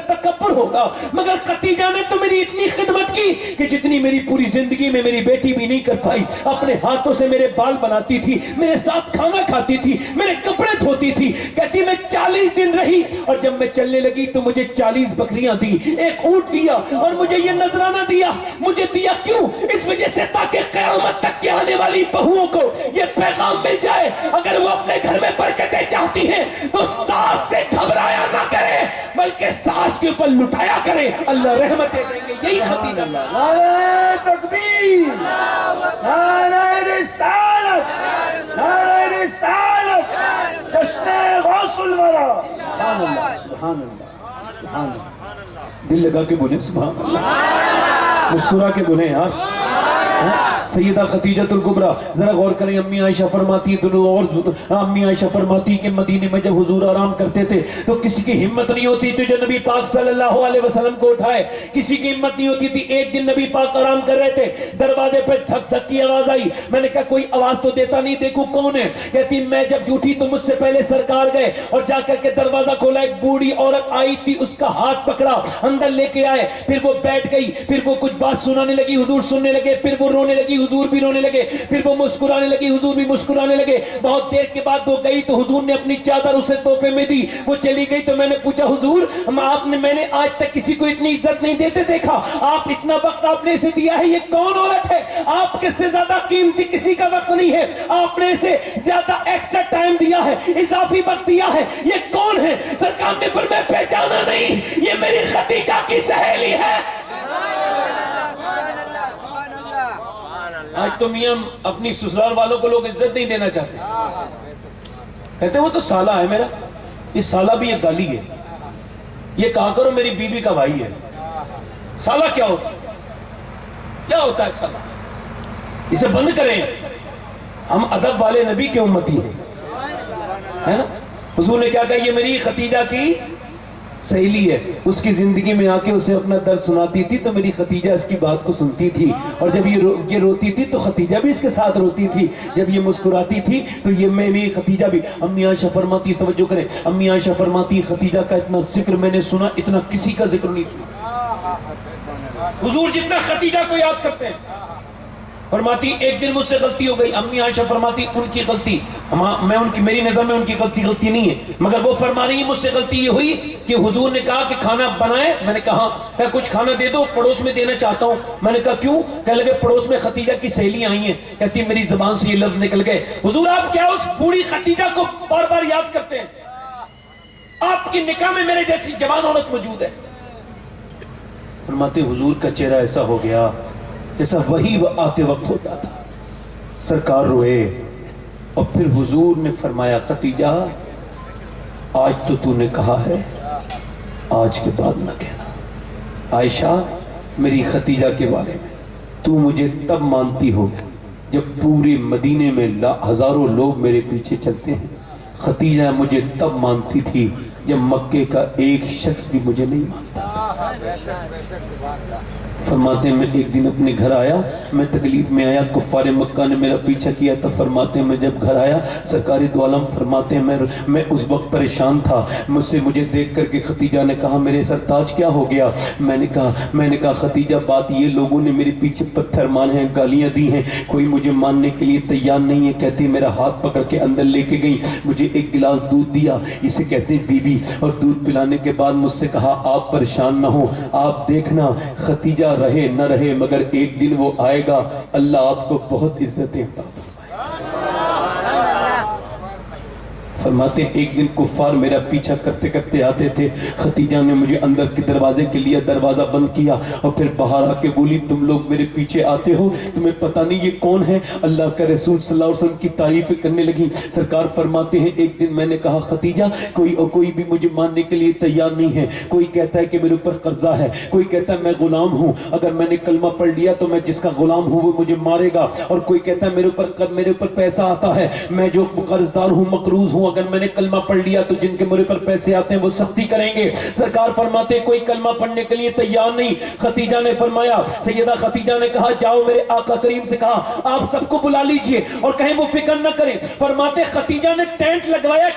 تکبر ہوگا, مگر خدیجہ نے تو میری اتنی خدمت کی کہ جتنی میری پوری زندگی میں میری بیٹی بھی نہیں کر پائی. اپنے ہاتھوں سے میرے بال بناتی تھی, میرے ساتھ کھانا کھاتی تھی, میرے کپڑے دھوتی تھی. کہتی میں 40 دن رہی اور جب میں چلنے لگی تو مجھے 40 بکریاں دی, ایک اونٹ دیا اور مجھے یہ نذرانہ دیا. مجھے دیا کیوں؟ اس وجہ سے تاکہ قیامت تک کے آنے والی بہوؤں کو یہ پیغام مل جائے, اگر وہ اپنے گھر میں برکتیں چاہتی ہیں تو ساس سے گھبرایا نہ کرے بلکہ ساس کے اوپر لٹایا کرے, اللہ رحمتیں دیں گے. یہی خطیبہ. نعرہ تکبیر, نعرہ رسالت, نعرہ رسالت, جشن غوث الورا. سبحان اللہ, سبحان اللہ, سبحان اللہ. دل لگا کے بولیں سبحان اللہ, مسکرا کے بولیں یار. سیدہ خدیجۃ الکبریٰ, ذرا غور کریں. امی عائشہ فرماتی امی عائشہ فرماتی کہ مدینے میں جب حضور آرام کرتے تھے تو کسی کی ہمت نہیں ہوتی تھی جو نبی پاک صلی اللہ علیہ وسلم کو اٹھائے. کسی کی ہمت نہیں ہوتی تھی. ایک دن نبی پاک آرام کر رہے تھے, دروازے پہ دھک دھک کی آواز آئی. میں نے کہا کوئی آواز تو دیتا نہیں, دیکھو کون ہے. کہتی میں جب جھوٹی تو مجھ سے پہلے سرکار گئے اور جا کر کے دروازہ کھولا. ایک بوڑھی عورت آئی تھی, اس کا ہاتھ پکڑا, اندر لے کے آئے, پھر وہ بیٹھ گئی, پھر وہ کچھ بات سنانے لگی, حضور سننے لگے, پھر وہ رونے لگی, حضور بھی رونے لگے, پھر وہ مسکرانے لگی, حضور بھی مسکرانے لگے. بہت دیر کے بعد وہ گئی تو حضور نے اپنی چادر اسے تحفے میں دی. وہ چلی گئی تو میں نے پوچھا حضور میں نے آج تک کسی کو اتنی عزت نہیں دیتے دیکھا, آپ اتنا وقت آپ نے اسے دیا ہے, یہ کون عورت ہے؟ آپ کے سے زیادہ قیمتی کسی کا وقت نہیں ہے, آپ نے اسے زیادہ ایکسٹرا ٹائم دیا ہے, اضافی وقت دیا ہے, یہ کون ہے؟ سرکار نے فرمایا پہچانا نہیں, یہ میری خدیجہ کی سہیلی ہے. آج تو میاں اپنی سسرال والوں کو لوگ عزت نہیں دینا چاہتے, کہتے ہیں وہ تو سالہ ہے میرا. یہ سالہ بھی ایک گالی ہے. یہ کہا کرو میری بیوی کا بھائی ہے. سالہ کیا ہوتا ہے؟ کیا ہوتا ہے سالہ؟ اسے بند کریں. ہم ادب والے نبی کے امتی ہیں, ہے نا. حضور نے کیا کہا یہ میری خدیجہ کی سہیلی ہے. اس کی زندگی میں آ کے اسے اپنا درد سناتی تھی تو میری خدیجہ اس کی بات کو سنتی تھی, اور جب یہ روتی تھی تو خدیجہ بھی اس کے ساتھ روتی تھی, جب یہ مسکراتی تھی تو یہ میری خدیجہ بھی. امی عائشہ فرماتی, توجہ کریں, امی عائشہ فرماتی خدیجہ کا اتنا ذکر میں نے سنا اتنا کسی کا ذکر نہیں سنا. حضور جتنا خدیجہ کو یاد کرتے ہیں. فرماتی ایک دن مجھ سے غلطی ہو گئی. امی عائشہ فرماتی ان کی غلطی, میری نظر میں ان کی غلطی نہیں ہے, مگر وہ فرما رہی مجھ سے غلطی یہ ہوئی کہ حضور نے کہا کہ کھانا بنائے. میں نے کہا کچھ کھانا دے دو, پڑوس میں دینا چاہتا ہوں. میں نے کہا کیوں؟ کہنے لگے پڑوس میں خدیجہ کی سہیلیاں آئی ہیں. کہتی میری زبان سے یہ لفظ نکل گئے. حضور آپ کیا اس بوڑھی خدیجہ کو بار بار یاد کرتے ہیں؟ آپ کی نکاح میں میرے جیسی جوان عورت موجود ہے. فرماتے حضور کا چہرہ ایسا ہو گیا جیسا وہی آتے وقت ہوتا تھا. سرکار روئے اور پھر حضور نے فرمایا خدیجہ آج تو نے کہا ہے, آج کے بعد نہ کہنا. عائشہ میری خدیجہ کے بارے میں تو مجھے تب مانتی ہو جب پورے مدینے میں ہزاروں لوگ میرے پیچھے چلتے ہیں. خدیجہ مجھے تب مانتی تھی جب مکے کا ایک شخص بھی مجھے نہیں مانتا. فرماتے ہیں میں ایک دن اپنے گھر آیا، میں تکلیف میں آیا، کفار مکہ نے میرا پیچھا کیا تھا۔ فرماتے ہیں میں جب گھر آیا، سرکار دو عالم فرماتے ہیں میں اس وقت پریشان تھا، مجھے دیکھ کر کے ختیجہ نے کہا میرے سرتاج کیا ہو گیا؟ میں نے کہا ختیجہ بات یہ لوگوں نے میرے پیچھے پتھر مارے ہیں، گالیاں دی ہیں، کوئی مجھے ماننے کے لیے تیار نہیں ہے۔ کہتی میرا ہاتھ پکڑ کے اندر لے کے گئی، مجھے ایک گلاس دودھ دیا، اسے کہتے ہیں بی بی، اور دودھ پلانے کے بعد مجھ سے کہا آپ پریشان نہ ہو، آپ دیکھنا ختیجہ رہے نہ رہے مگر ایک دن وہ آئے گا، اللہ آپ کو بہت عزتیں عطا فرماتے ہیں ایک دن کفار میرا پیچھا کرتے کرتے آتے تھے، ختیجہ نے مجھے اندر کے دروازے کے لیے دروازہ بند کیا اور پھر باہر آ کے بولی تم لوگ میرے پیچھے آتے ہو، تمہیں پتہ نہیں یہ کون ہے؟ اللہ کا رسول صلی اللہ علیہ وسلم کی تعریف کرنے لگی۔ سرکار فرماتے ہیں ایک دن میں نے کہا ختیجہ کوئی بھی مجھے ماننے کے لیے تیار نہیں ہے، کوئی کہتا ہے کہ میرے اوپر قرضہ ہے، کوئی کہتا ہے میں غلام ہوں، اگر میں نے کلمہ پڑھ لیا تو میں جس کا غلام ہوں وہ مجھے مارے گا، اور کوئی کہتا ہے میرے اوپر پیسہ آتا ہے، میں جو قرض دار ہوں مقروض ہوں، اگر میں نے کلمہ پڑھ لیا تو جن کے میرے پر پیسے آتے ہیں وہ سختی کریں گے۔ سرکار فرماتے ہیں کوئی کلمہ پڑھنے کے لیے تیار نہیں۔ ختیجہ نے فرمایا، سیدہ ختیجہ نے کہا جاؤ میرے آقا کریم سے کہا آپ سب کو بلا لیجئے اور کہیں وہ فکر نہ کریں۔ فرماتے ختیجہ نے ٹینٹ لگوایا،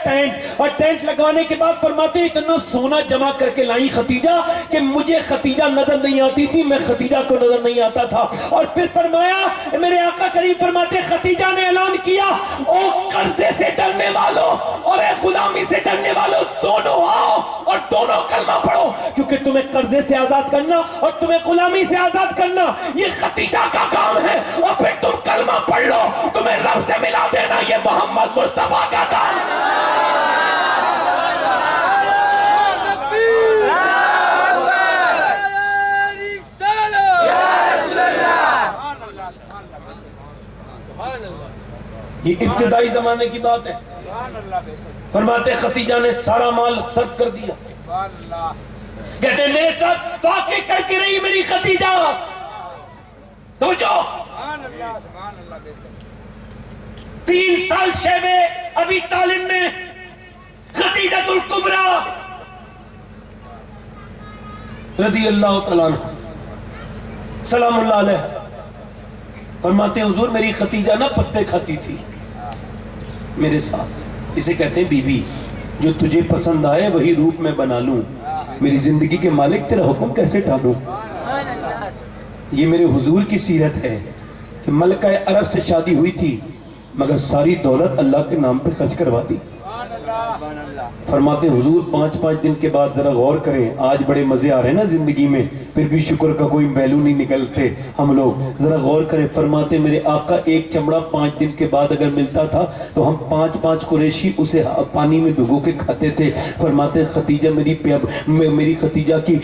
اور ٹینٹ لگوانے کے بعد فرماتے اتنا سونا جمع کر کے لائی ختیجہ کہ مجھے ختیجہ نظر نہیں آتی تھی، میں ختیجہ کو نظر نہیں آتا تھا۔ اور پھر فرمایا میرے آقا کریم فرماتے ختیجہ نے اعلان کیا او قرضے سے ڈرنے والوں اور غلامی سے ڈرنے والوں دونوں آؤ اور دونوں کلمہ پڑھو، کیونکہ تمہیں قرضے سے آزاد کرنا اور تمہیں غلامی سے آزاد کرنا یہ ختیجہ کا کام ہے، اور پھر تم کلمہ پڑھ لو، تمہیں رب سے ملا دینا یہ محمد مصطفیٰ کا کام ہے۔ یہ ابتدائی زمانے کی بات ہے۔ فرماتے ختیجہ نے سارا مال صرف کر دیا، کہتے میرے ساتھ واقع کر کے رہی میری ختیجہ، توجہ 3 سال شیبے ابی طالب میں ختیجۃ الکبریٰ رضی اللہ تعالیٰ عنہ سلام اللہ علیہ فرماتے ہیں حضور میری ختیجہ نہ پتے کھاتی تھی میرے ساتھ، اسے کہتے ہیں بی بی جو تجھے پسند آئے وہی روپ میں بنا لوں، میری زندگی کے مالک تیرا حکم کیسے ٹالوں۔ یہ میرے حضور کی سیرت ہے کہ ملکہ عرب سے شادی ہوئی تھی مگر ساری دولت اللہ کے نام پہ خرچ کروا دی۔ فرماتے ہیں حضور 5 دن کے بعد ذرا غور کریں، آج بڑے مزے آ رہے ہیں نا زندگی میں، پھر بھی شکر کا کوئی پہلو نہیں نکلتے ہم لوگ، ذرا غور کریں۔ فرماتے ہیں میرے آقا ایک چمڑا 5 دن کے بعد اگر ملتا تھا تو ہم 5 قریشی اسے پانی میں بھگو کے کھاتے تھے۔ فرماتے ہیں ختیجہ میری ختیجہ کی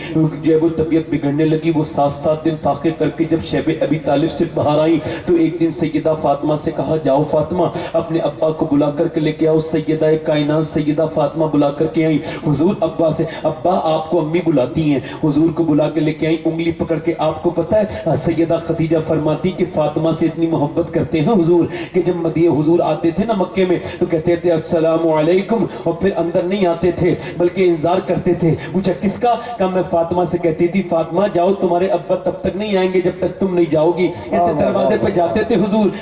جب وہ طبیعت بگڑنے لگی، وہ 7 دن فاقے کر کے جب شیب ابی طالب سے باہر آئی تو ایک دن سیدہ فاطمہ سے کہا جاؤ فاطمہ اپنے ابا کو بلا کر کے لے کے آؤ۔ سیدہ کائنات سیدہ فاطمہ بلا کر کے آئی، حضور ابا سے ابا آپ کو امی بلاتی ہیں، حضور کو بلا کے لے کے آئی، انگلی پکڑ کے آپ کو پتہ ہے سیدہ ختیجہ فرماتی کہ فاطمہ سے اتنی محبت کرتے ہیں حضور کہ جب مدینہ حضور آتے تھے نا مکے میں تو کہتے تھے السلام علیکم، اور پھر اندر نہیں آتے تھے بلکہ انتظار کرتے تھے۔ پوچھا کس کا؟ کہا میں فاطمہ سے کہتی تھی فاطمہ جاؤ تمہارے ابا تب تک نہیں آئیں گے جب تک تم نہیں جاؤ گی۔ دروازے پہ جاتے تھے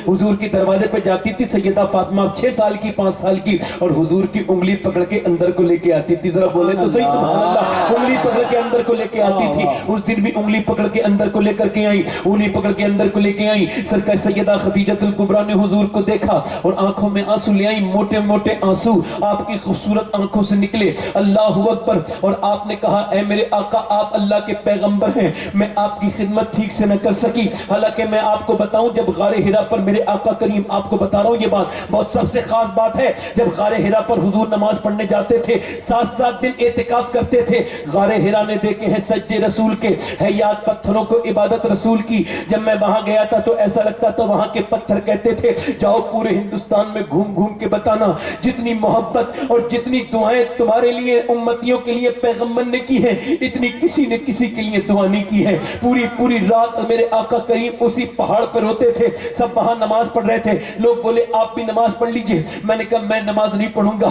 حضور کی دروازے پہ جاتی تھی سیدہ فاطمہ 6 سال کی 5 سال کی، اور حضور کی انگلی پکڑ کے اندر کو لے کے آتی تھی، ذرا بولے تو صحیح سبحان اللہ، انگلی پکڑ کے اندر کو لے کے آتی تھی۔ اس دن بھی انگلی پکڑ کے اندر کو لے کر کے آئی، انگلی پکڑ کے اندر کو لے کے آئی۔ سرکار سیدہ ختیجۃ الکبریٰ نے حضور کو دیکھا اور آنکھوں میں آنسو لے آئی، موٹے موٹے آنسو آپ کی خوبصورت آنکھوں سے نکلے، اللہ اکبر، اور آپ نے کہا اے میرے آقا آپ اللہ کے پیغمبر ہیں، میں آپ کی خدمت ٹھیک سے نہ کر سکی، حالانکہ میں آپ کو بتاؤں جب غار حرا پر میرے آقا کریم، آپ کو بتا رہا ہوں یہ بات بہت سب سے خاص بات ہے، جب غار حرا پر حضور نماز پڑھنے جاتے تھے 7 دن اعتکاف کرتے تھے، غار حرا نے دیکھے ہیں سجدے رسول کے، ہے یاد پتھروں کو عبادت رسول کی۔ جب میں وہاں گیا تھا تو ایسا لگتا تھا وہاں کے پتھر کہتے تھے جاؤ پورے ہندوستان میں گھوم گھوم کے بتانا جتنی محبت اور جتنی دعائیں تمہارے لیے امتیوں کے لیے پیغمبر نے کی ہیں اتنی کسی نے کسی کے لیے دعا نہیں کی ہے۔ پوری رات میرے آقا کریم اسی پہاڑ پر ہوتے تھے، سب وہاں نماز پڑھ رہے تھے، لوگ بولے آپ بھی نماز پڑھ لیجئے، میں نے کہا میں نماز نہیں پڑھوں گا،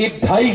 1-2.5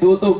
2-2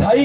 2.5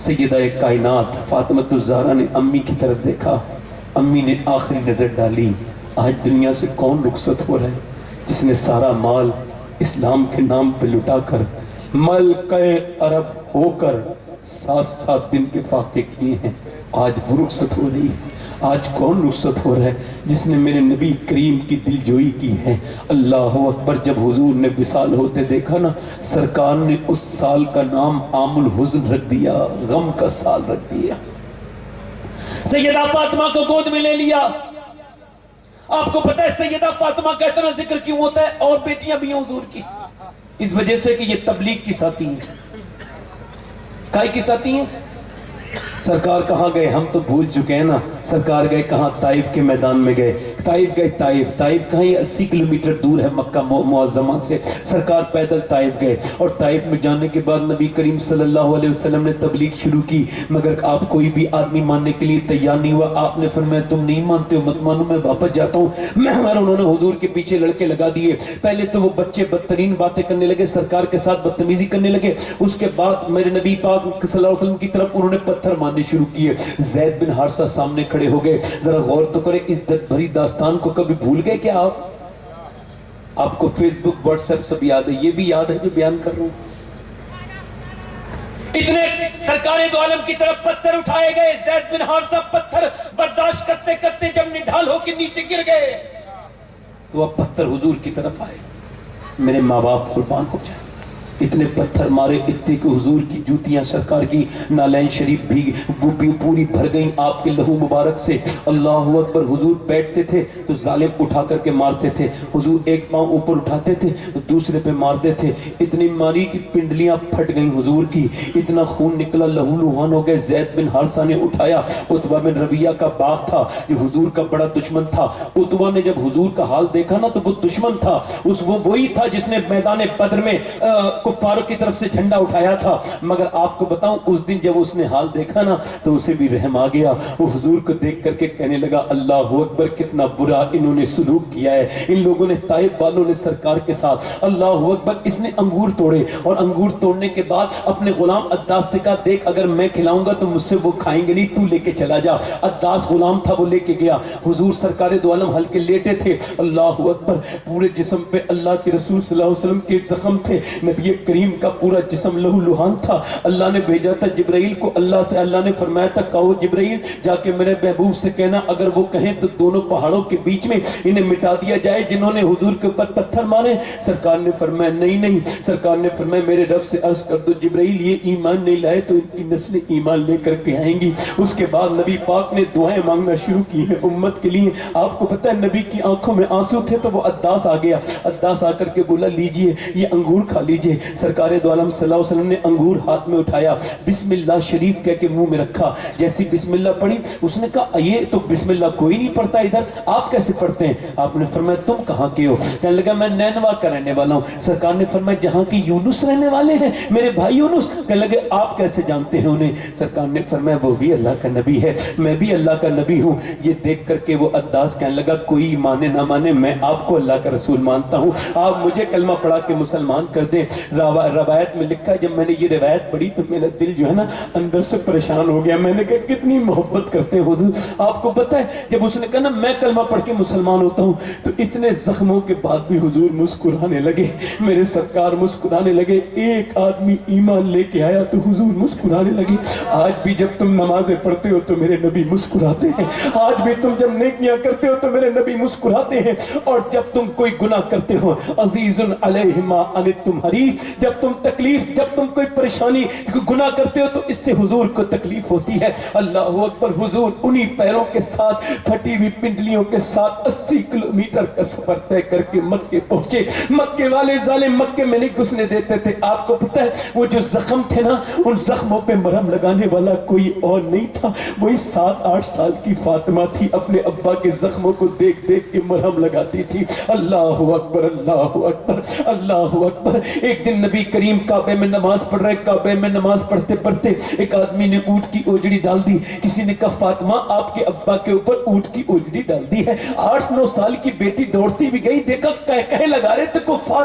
سیدہ کائنات فاطمہ الزہرا نے امی کی طرف دیکھا، امی نے آخری نظر ڈالی، آج دنیا سے کون رخصت ہو رہا ہے جس نے سارا مال اسلام کے نام پہ لٹا کر ملکہ عرب ہو کر 7 دن کے فاقے کیے ہیں، آج وہ رخصت ہو رہی ہے۔ آج کون رخصت ہو رہا ہے جس نے میرے نبی کریم کی دل جوئی کی ہے؟ اللہ اکبر۔ جب حضور نے وصال ہوتے دیکھا نا، سرکار نے اس سال کا نام عام الحزن رکھ دیا، غم کا سال رکھ دیا۔ سیدہ فاطمہ کو گود میں لے لیا۔ آپ کو پتہ ہے سیدہ فاطمہ کا اتنا ذکر کیوں ہوتا ہے؟ اور بیٹیاں بھی ہیں حضور کی، اس وجہ سے کہ یہ تبلیغ کی ساتھی ہیں۔ کائے کی ساتھی ہیں؟ سرکار کہاں گئے ہم تو بھول چکے ہیں نا۔ سرکار گئے کہاں؟ طائف کے میدان میں گئے۔ طائف گئے، طائف کہاں؟ یہ 80 کلومیٹر دور ہے مکہ معظمہ سے۔ سرکار پیدل طائف گئے، اور طائف میں جانے کے بعد نبی کریم صلی اللہ علیہ وسلم نے تبلیغ شروع کی، مگر آپ کوئی بھی آدمی ماننے کے لیے تیار نہیں ہوا۔ آپ نے فرمایا تم نہیں مانتے ہو مت مانو، میں واپس جاتا ہوں۔ مگر انہوں نے حضور کے پیچھے لڑکے لگا دیے۔ پہلے تو وہ بچے بدترین باتیں کرنے لگے، سرکار کے ساتھ بدتمیزی کرنے لگے۔ اس کے بعد میرے نبی پاک صلی اللہ علیہ وسلم کی طرف انہوں نے پتھر مارنے شروع کیے۔ زید بن حارثہ سامنے کھڑے ہو گئے۔ ذرا غور تو کریں، اس درد بھری داستان کو کبھی بھول گئے کیا آپ کو فیس بک واٹس ایپ سب یاد ہے، یہ بھی یاد ہے جو بیان کر رہا ہوں۔ اتنے سرکار دو عالم کی طرف پتھر اٹھائے گئے۔ زید بن حارثہ پتھر برداشت کرتے کرتے جب نڈھال ہو کے نیچے گر گئے تو اب پتھر حضور کی طرف آئے۔ میرے ماں باپ قربان ہو جائے، اتنے پتھر مارے، اتنے کہ حضور کی جوتیاں سرکار کی نالین شریف بھی پوری بھر گئیں آپ کے لہو مبارک سے۔ اللہ اکبر۔ حضور بیٹھتے تھے تو ظالم اٹھا کر کے مارتے تھے، حضور ایک پاؤں اوپر اٹھاتے تھے تو دوسرے پہ مارتے تھے، اتنی ماری کی پنڈلیاں پھٹ گئیں حضور کی، اتنا خون نکلا، لہو لہان ہو گئے۔ زید بن حارثہ نے اٹھایا، عتبہ بن ربیعہ کا باغ تھا جو حضور کا بڑا دشمن تھا۔ عتبہ نے جب حضور کا حال دیکھا نا تو وہ دشمن تھا، وہی تھا جس نے میدان بدر میں کفاروں کی طرف سے جھنڈا اٹھایا تھا۔ مگر آپ کو بتاؤں اس دن جب اس نے حال دیکھا نا تو اسے بھی رحم آ گیا۔ وہ حضور کو دیکھ کر کے کہنے لگا اللہ اکبر، کتنا برا انہوں نے سلوک کیا ہے ان لوگوں نے، طائف والوں نے سرکار کے ساتھ۔ اللہ اکبر۔ اس نے انگور توڑے، اور انگور توڑنے کے بعد اپنے غلام عداس سے کہا دیکھ اگر میں کھلاؤں گا تو مجھ سے وہ کھائیں گے نہیں، تو لے کے چلا جا۔ عداس غلام تھا، وہ لے کے گیا۔ حضور سرکار دو عالم ہلکے لیٹے تھے۔ اللہ اکبر۔ پورے جسم پہ اللہ کے رسول صلی اللہ علیہ وسلم کے زخم تھے، نبی کریم کا پورا جسم لہو لہان تھا۔ اللہ نے بھیجا تھا جبرائیل کو، اللہ نے فرمایا تھا کہو جبرائیل جا کے میرے محبوب سے کہنا اگر وہ کہیں تو دونوں پہاڑوں کے بیچ میں انہیں مٹا دیا جائے جنہوں نے حضور کے اوپر پتھر مارے۔ سرکار نے فرمایا نہیں۔ سرکار نے فرمایا میرے رب سے عرض کر دو جبرائیل یہ ایمان نہیں لائے تو ان کی نسلیں ایمان لے کر کے آئیں گی۔ اس کے بعد نبی پاک نے دعائیں مانگنا شروع کی ہیں امت کے لیے۔ آپ کو پتہ ہے نبی کی آنکھوں میں آنسو تھے تو وہ عداس آ گیا۔ عداس آ کر کے بولا لیجئے یہ انگور کھا لیجئے۔ سرکار دو عالم صلی اللہ علیہ وسلم نے انگور ہاتھ میں اٹھایا، بسم اللہ شریف کہہ کے منہ میں رکھا۔ جیسی بسم اللہ پڑھی اس نے کہا یہ تو بسم اللہ کوئی نہیں پڑھتا ادھر، آپ کیسے پڑھتے ہیں؟ آپ نے فرمایا تم کہاں کے ہو؟ کہنے لگا میں نینوا کا رہنے والا ہوں۔ سرکار نے فرمایا جہاں کی یونس رہنے والے ہیں میرے بھائی یونس؟ کہنے لگے آپ کیسے جانتے ہیں انہیں؟ سرکار نے فرمایا وہ بھی اللہ کا نبی ہے، میں بھی اللہ کا نبی ہوں۔ یہ دیکھ کر کے وہ عداس کہنے لگا کوئی مانے نہ مانے میں آپ کو اللہ کا رسول مانتا ہوں، آپ مجھے کلمہ پڑھا کے مسلمان کر دیں۔ روایت میں لکھا ہے جب میں نے یہ روایت پڑھی تو میرا دل جو ہے نا اندر سے پریشان ہو گیا۔ میں نے کہا کتنی محبت کرتے ہیں حضور۔ آپ کو پتہ ہے جب اس نے کہا نا میں کلمہ پڑھ کے مسلمان ہوتا ہوں تو اتنے زخموں کے بعد بھی حضور مسکرانے لگے، میرے سرکار مسکرانے لگے۔ ایک آدمی ایمان لے کے آیا تو حضور مسکرانے لگے۔ آج بھی جب تم نمازیں پڑھتے ہو تو میرے نبی مسکراتے ہیں، آج بھی تم جب نیکیاں کرتے ہو تو میرے نبی مسکراتے ہیں، اور جب تم کوئی گناہ کرتے ہو عزیز علیہ ما عنتم حریص، جب تم تکلیف، جب تم کوئی پریشانی گناہ کرتے ہو تو اس سے حضور کو تکلیف ہوتی ہے۔ اللہ اکبر۔ حضور انہی پیروں کے ساتھ پھٹی ہوئی پنڈلیوں کے ساتھ 80 کلومیٹر کا سفر طے کر کے مکے پہنچے۔ مکے والے ظالم مکے میں نہیں گھسنے دیتے تھے۔ آپ کو پتہ ہے وہ جو زخم تھے نا ان زخموں پہ مرہم لگانے والا کوئی اور نہیں تھا، وہی 7-8 سال کی فاطمہ تھی، اپنے ابا کے زخموں کو دیکھ دیکھ کے مرہم لگاتی تھی۔ اللہ اکبر، اللہ اکبر، اللہ اکبر۔ ایک دن نبی کریم کعبے میں نماز پڑھ رہے، کعبے میں نماز پڑھتے پڑھتے ایک آدمی نے اونٹ کی اوجڑی ڈال دی۔ کسی نے کہا فاطمہ آپ کے ابا کے اوپر اونٹ کی اوجڑی ڈال دی ہے۔ 8-9 سال کی بیٹی دوڑتی بھی گئی، دیکھا کہے لگا رہے تھے کفار۔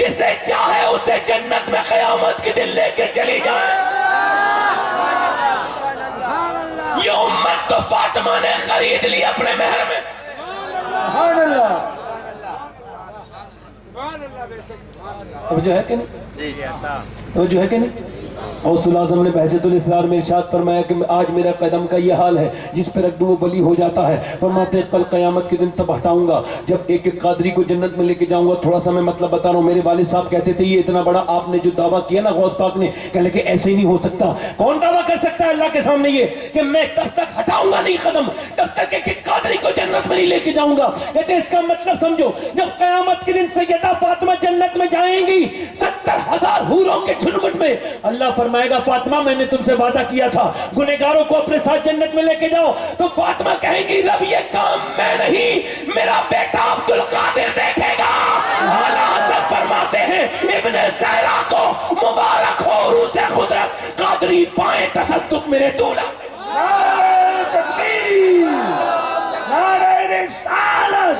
جسے چاہے اسے جنت میں قیامت کے دن لے کے چلی جائے. یہ امت تو فاطمہ نے خرید لی اپنے مہر میں. سبحان اللہ. توجہ ہے کہ نہیں؟ توجہ ہے کہ نہیں؟ غوث الاعظم نے بہجت الاسرار میں ارشاد فرمایا کہ آج میرا قدم کا یہ حال ہے جس پر رکھ دوں وہ ولی ہو جاتا ہے. فرماتے ہیں کل قیامت کے دن تب ہٹاؤں گا جب ایک ایک قادری کو جنت میں لے کے جاؤں گا. تھوڑا سا میں مطلب بتا رہا ہوں. میرے والد صاحب کہتے تھے یہ اتنا بڑا آپ نے جو دعویٰ کیا نا غوث پاک نے, کہنے کہ ایسے ہی نہیں ہو سکتا. کون دعویٰ کر سکتا ہے اللہ کے سامنے یہ کہ میں تب تک ہٹاؤں گا نہیں قدم تب تک ایک ایک قادری کو جنت میں نہیں لے کے جاؤں گا. کہتے اس کا مطلب سمجھو, جب قیامت کے دن سیدہ فاطمہ جنت میں جائیں گی 70,000 حوروں کے جھنگٹ میں, اللہ فرمائے گا فاطمہ میں نے تم سے وعدہ کیا تھا گنہگاروں کو اپنے ساتھ جنت میں لے کے جاؤ. تو فاطمہ کہیں گی رب یہ کام میں نہیں میرا بیٹا عبدالقادر دیکھے گا. اعلیٰ حضرت فرماتے ہیں ابن زہرا کو مبارک ہو عروس قدرت قادری پائیں تصدق میرے دولہ. نعرہ تکبیر, نعرہ رسالت,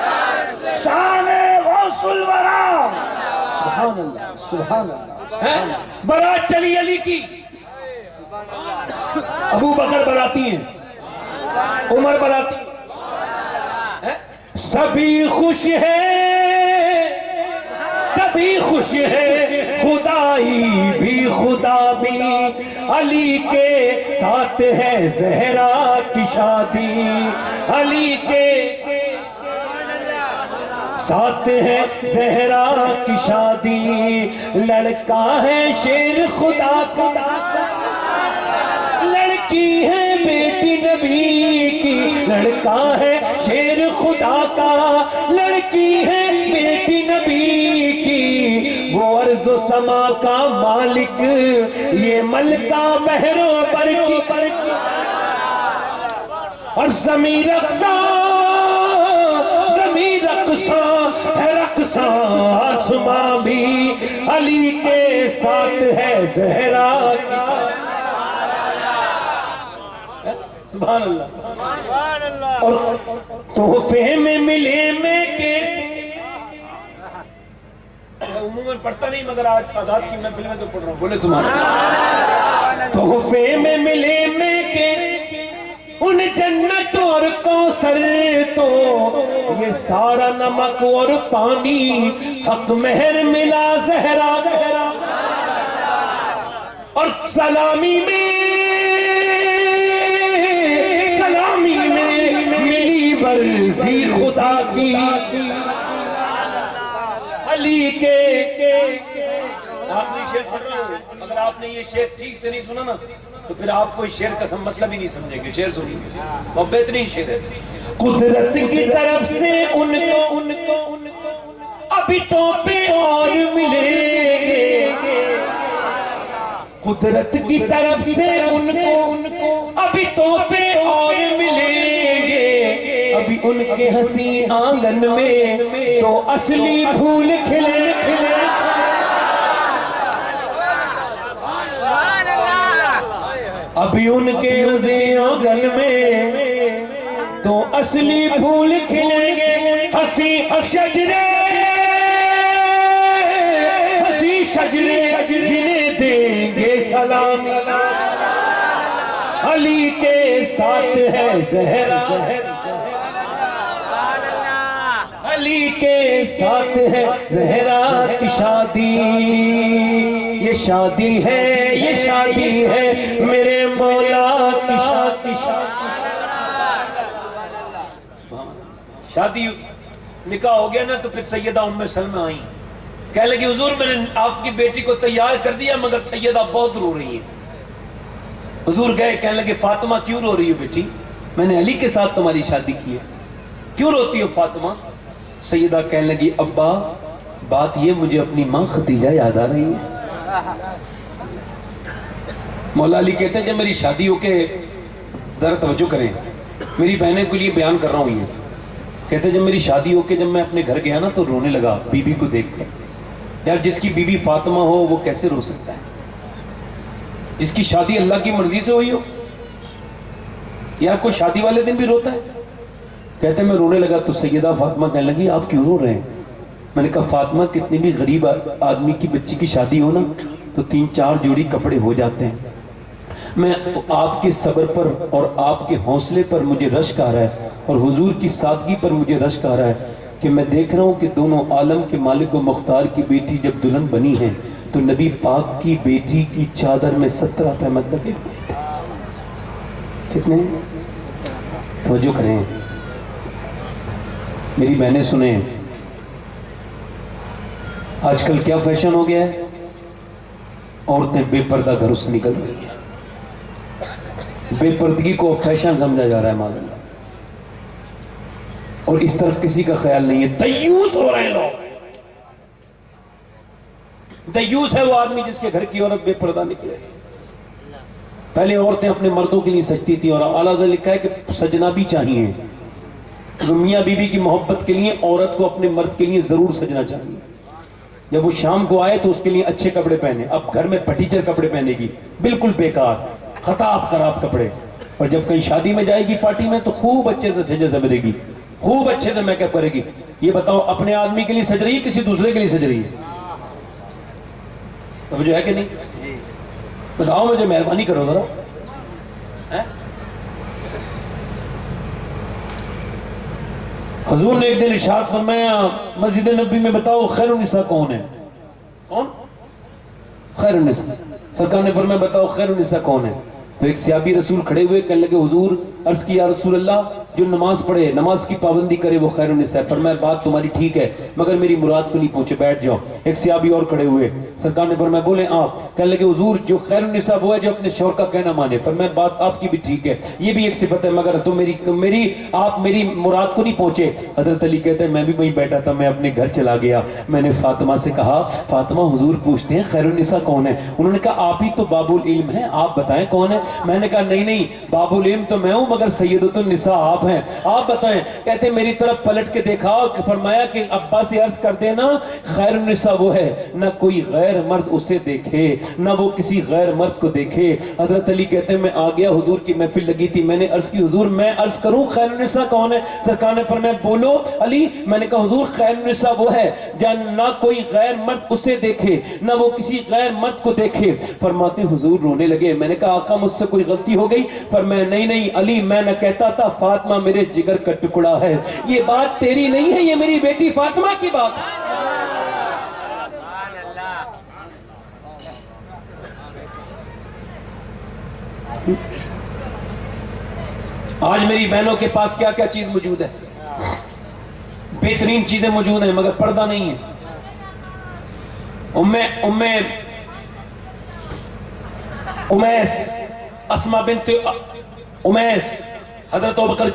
شان غوث الورا. سبحان اللہ, سبحان اللہ. برات چلی علی کی, ابو بکر براتی ہیں, عمر براتی ہیں, سبھی خوش ہے, سبھی خوش ہے, خدائی بھی خدا بھی, علی کے ساتھ ہے زہرا کی شادی, علی کے ساتھ ہے زہرا کی شادی. لڑکا ہے شیر خدا کا, لڑکی ہے بیٹی نبی کی. لڑکا ہے شیر خدا کا, لڑکی ہے بیٹی نبی کی. وہ ارض و سما کا مالک یہ ملکہ بحر و بر کی, اور زمین رقصاں ہے رقصاں آسماں بھی, علی کے ساتھ ہے زہرا. سبحان اللہ. اور تحفے میں ملے میں کیسے, عموماً پڑھتا نہیں مگر آج سادات کی محفل میں تو پڑھ رہا ہوں. بولے سبحان اللہ. تحفے میں ملے میں کیسے ان جنت اور کوثر تو یہ سارا نمک اور پانی حق مہر ملا زہرا. اور سلامی میں ملی برزی خدا کی, علی کے آخری شعر پڑھ رہا ہوں. اگر آپ نے یہ شعر ٹھیک سے نہیں سنا نا تو پھر آپ کو اس شعر کا مطلب ہی نہیں سمجھیں گے. شعر سنیے, بہت بہترین شعر ہے. قدرت کی طرف سے ان کو ابھی تحفے اور ملیں گے, قدرت کی طرف سے ان کو ابھی تحفے اور ملیں گے. ابھی ان کے حسین آنگن میں تو اصلی پھول کھلے. ابھی ان کے حسین آنگن میں تو اصلی پھول کھلیں گے. ہنسی شجرے جنہیں دیں گے سلام, علی کے ساتھ ہے زہرا, علی کے ساتھ ہے زہرا کی شادی. یہ شادی ہے, یہ شادی ہے میرے مولا کی شادی. شادی نکاح ہو گیا نا تو پھر سیدہ ام سلمہ آئیں, کہنے لگی حضور میں نے آپ کی بیٹی کو تیار کر دیا مگر سیدہ بہت رو رہی ہیں. حضور گئے, کہنے لگے فاطمہ کیوں رو رہی ہو بیٹی, میں نے علی کے ساتھ تمہاری شادی کی ہے, کیوں روتی ہو فاطمہ. سیدہ کہنے لگی ابا بات یہ مجھے اپنی ماں خدیجہ یاد آ رہی ہے. مولا علی کہتے ہیں جب میری شادی ہو کے, ذرا توجہ کریں میری بہنیں کے لیے بیان کر رہا ہوں, یہ کہتے ہیں جب میری شادی ہو کے جب میں اپنے گھر گیا نا تو رونے لگا بی بی کو دیکھ کر. یار جس کی بی بی فاطمہ ہو وہ کیسے رو سکتا ہے, جس کی شادی اللہ کی مرضی سے ہوئی ہو. یار کوئی شادی والے دن بھی روتا ہے. کہتے ہیں میں رونے لگا تو سیدہ فاطمہ کہنے لگی آپ کیوں رو رہے ہیں, میں نے کہا فاطمہ کتنی بھی غریب آدمی کی بچی کی شادی ہو نا تو 3-4 جوڑی کپڑے ہو جاتے ہیں. میں آپ کے صبر پر اور آپ کے حوصلے پر مجھے رشک آ رہا ہے اور حضور کی سادگی پر مجھے رشک آ رہا ہے کہ میں دیکھ رہا ہوں کہ دونوں عالم کے مالک و مختار کی بیٹی جب دلہن بنی ہے تو نبی پاک کی بیٹی کی چادر میں 17 تہمت لگے ہوئے تھے. کتنے؟ توجہ کریں میری بہنیں سنیں. آج کل کیا فیشن ہو گیا ہے؟ عورتیں بے پردہ گھروں سے نکل رہی ہیں. بے پردگی کو فیشن سمجھا جا رہا ہے معاذ اللہ, اور اس طرف کسی کا خیال نہیں ہے. دیوس ہو رہے ہیں لوگ. دیوس ہے وہ آدمی جس کے گھر کی عورت بے پردہ نکلے. پہلے عورتیں اپنے مردوں کے لیے سجتی تھی اور اعلیٰ نے لکھا ہے کہ سجنا بھی چاہیے. میاں بیوی کی محبت کے لیے عورت کو اپنے مرد کے لیے ضرور سجنا چاہیے. جب وہ شام کو آئے تو اس کے لیے اچھے کپڑے پہنے. اب گھر میں پٹیچر کپڑے پہنے گی, بالکل بیکار خطاب خراب کپڑے. اور جب کہیں شادی میں جائے گی پارٹی میں تو خوب اچھے سے سجے سبرے گی, خوب اچھے سے میک اپ کرے گی. یہ بتاؤ اپنے آدمی کے لیے سج رہی ہے کسی دوسرے کے لیے سج رہی ہے؟ توجہ ہے کہ نہیں؟ بس آؤ مجھے مہربانی کرو ذرا. حضور نے ایک دن ارشاد فرمایا مسجد نبی میں بتاؤ خیر النساء کون ہے؟ کون خیر النساء؟ سرکار نے فرمایا بتاؤ خیر النساء کون ہے؟ تو ایک صحابی رسول کھڑے ہوئے کہنے لگے حضور, عرض کی یا رسول اللہ جو نماز پڑھے نماز کی پابندی کرے وہ خیر النساء. فرمایا بات تمہاری ٹھیک ہے مگر میری مراد کو نہیں پہنچے, بیٹھ جاؤ. ایک صحابی اور کھڑے ہوئے, سرکار نے فرمایا بولے آپ. کہنے لگے حضور جو خیر النساء وہ ہے جو اپنے شوہر کا کہنا مانے. فرمایا بات آپ کی بھی ٹھیک ہے, یہ بھی ایک صفت ہے مگر تو آپ میری مراد کو نہیں پہنچے. حضرت علی کہتے ہیں میں بھی وہیں بیٹھا تھا, میں اپنے گھر چلا گیا. میں نے فاطمہ سے کہا فاطمہ حضور پوچھتے ہیں خیر النساء کون ہے؟ انہوں نے کہا آپ ہی تو باب العلم ہیں, آپ بتائیں کون ہے. میں نے کہا نہیں باب العلم تو میں ہوں مگر سیدۃ النساء آپ ہیں, آپ بتائیں. کہتے ہیں میری طرف پلٹ کے دیکھا اور فرمایا کہ ابا سے عرض کر دینا خیر النساء وہ ہے نہ کوئی غیر مرد اسے دیکھے نہ وہ کسی غیر مرد کو دیکھے. حضرت علی کہتے ہیں میں آ گیا, حضور کی محفل لگی تھی, میں نے عرض کی حضور میں عرض کروں خیر النساء کون ہے؟ سرکار نے فرمایا بولو علی. میں نے کہا حضور خیر النساء وہ ہے جن نہ کوئی غیر مرد اسے دیکھے نہ وہ کسی غیر مرد کو دیکھے. فرماتے حضور رونے لگے. میں نے کہا آقا مجھ سے کوئی غلطی ہو گئی؟ فرمایا نہیں علی میں نہ کہتا تھا فاطمہ میرے جگر کا ٹکڑا ہے. یہ بات تیری نہیں ہے, یہ میری بیٹی فاطمہ کی بات ہے. آج میری بہنوں کے پاس کیا کیا چیز موجود ہے, بہترین چیزیں موجود ہیں مگر پردہ نہیں ہے. امیس اسما بنت امیس حضرت ابوبکر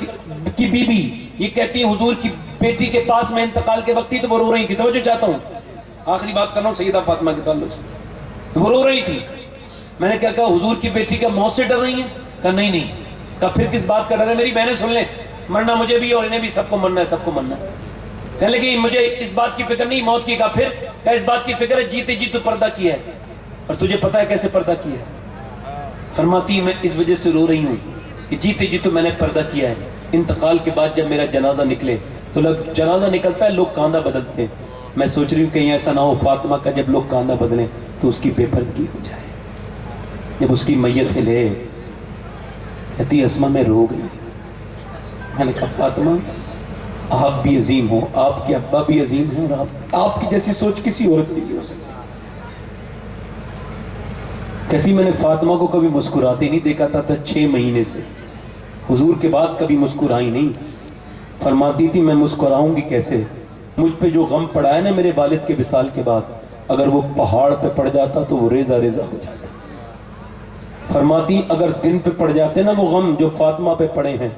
کی بی بی یہ کہتی ہے حضور کی بیٹی کے پاس میں انتقال کے وقت تھی تو وہ رو رہی تھی. توجہ چاہتا ہوں, آخری بات کر رہا ہوں سیدہ فاطمہ کے تعلق سے. وہ رو رہی تھی. میں نے کیا کہا حضور کی بیٹی کا موت سے ڈر رہی ہیں؟ کہا نہیں. کہا پھر کس بات کا ڈر ہے؟ میری بہنیں سن لیں, مرنا مجھے بھی اور انہیں بھی, سب کو مرنا ہے, سب کو مرنا ہے. کہنے لگی مجھے اس بات کی فکر نہیں موت کی. کہا پھر؟ کہا اس بات کی فکر ہے جیتے جی تو پردہ کیا ہے, اور تجھے پتا ہے کیسے پردہ کیا ہے؟ فرماتی میں اس وجہ سے رو رہی ہوں کہ جیتے جی تو میں نے پردہ کیا ہے. انتقال کے بعد جب میرا جنازہ نکلے تو جنازہ نکلتا ہے لوگ کاندھا بدلتے ہیں. میں سوچ رہی ہوں کہیں ایسا نہ ہو فاطمہ کا جب لوگ کاندھا بدلیں تو اس کی بے پردگی ہو جائے. جب اس کی میت ہلے کہتی اسما میں رو گئی. میں نے کہا فاطمہ آپ بھی عظیم ہو, آپ کے ابا بھی عظیم ہیں, اور آپ کی جیسی سوچ کسی عورت کی نہیں ہو سکتی. کہتی میں نے فاطمہ کو کبھی مسکراتی نہیں دیکھا تھا 6 مہینے سے, حضور کے بعد کبھی مسکرائی نہیں. فرماتی تھی میں مسکراؤں گی کیسے, مجھ پہ جو غم پڑا ہے نا میرے والد کے وصال کے بعد, اگر وہ پہاڑ پہ پڑ جاتا تو وہ ریزہ ریزہ ہو جاتا. فرماتی اگر دن پہ پڑ جاتے نا وہ غم جو فاطمہ پہ پڑے ہیں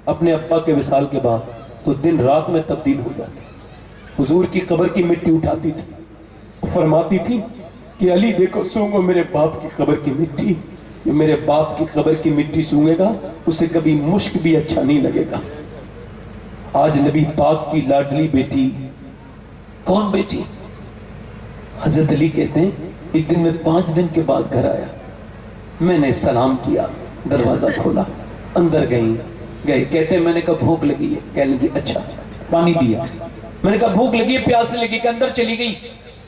اپنے ابا کے وصال کے بعد, تو دن رات میں تبدیل ہو جاتے. حضور کی قبر کی مٹی اٹھاتی تھی, فرماتی تھی کہ علی دیکھو سونگو میرے باپ کی قبر کی مٹی, جو میرے باپ کی قبر کی مٹی سونگے گا اسے کبھی مشک بھی اچھا نہیں لگے گا. آج نبی پاک کی لاڈلی بیٹی, کون بیٹی؟ حضرت علی کہتے ہیں ایک دن میں 5 دن کے بعد گھر آیا, میں نے سلام کیا, دروازہ کھولا, اندر گئے. کہتے ہیں میں نے کہا بھوک لگی ہے, کہنے لگی اچھا, پانی دیا. میں نے کہا بھوک لگی ہے، پیاس لگی، کہ اندر چلی گئی.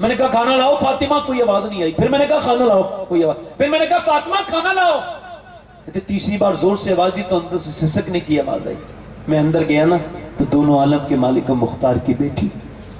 میں نے کہا کھانا لاؤ فاطمہ، کوئی آواز نہیں آئی. پھر میں نے کہا کھانا لاؤ، کوئی آواز. پھر میں نے کہا فاطمہ کھانا لاؤ. تیسری بار زور سے آواز دی تو اندر سے سسکنے کی آواز آئی. میں اندر گیا نا تو دونوں عالم کے مالک و مختار کی بیٹی،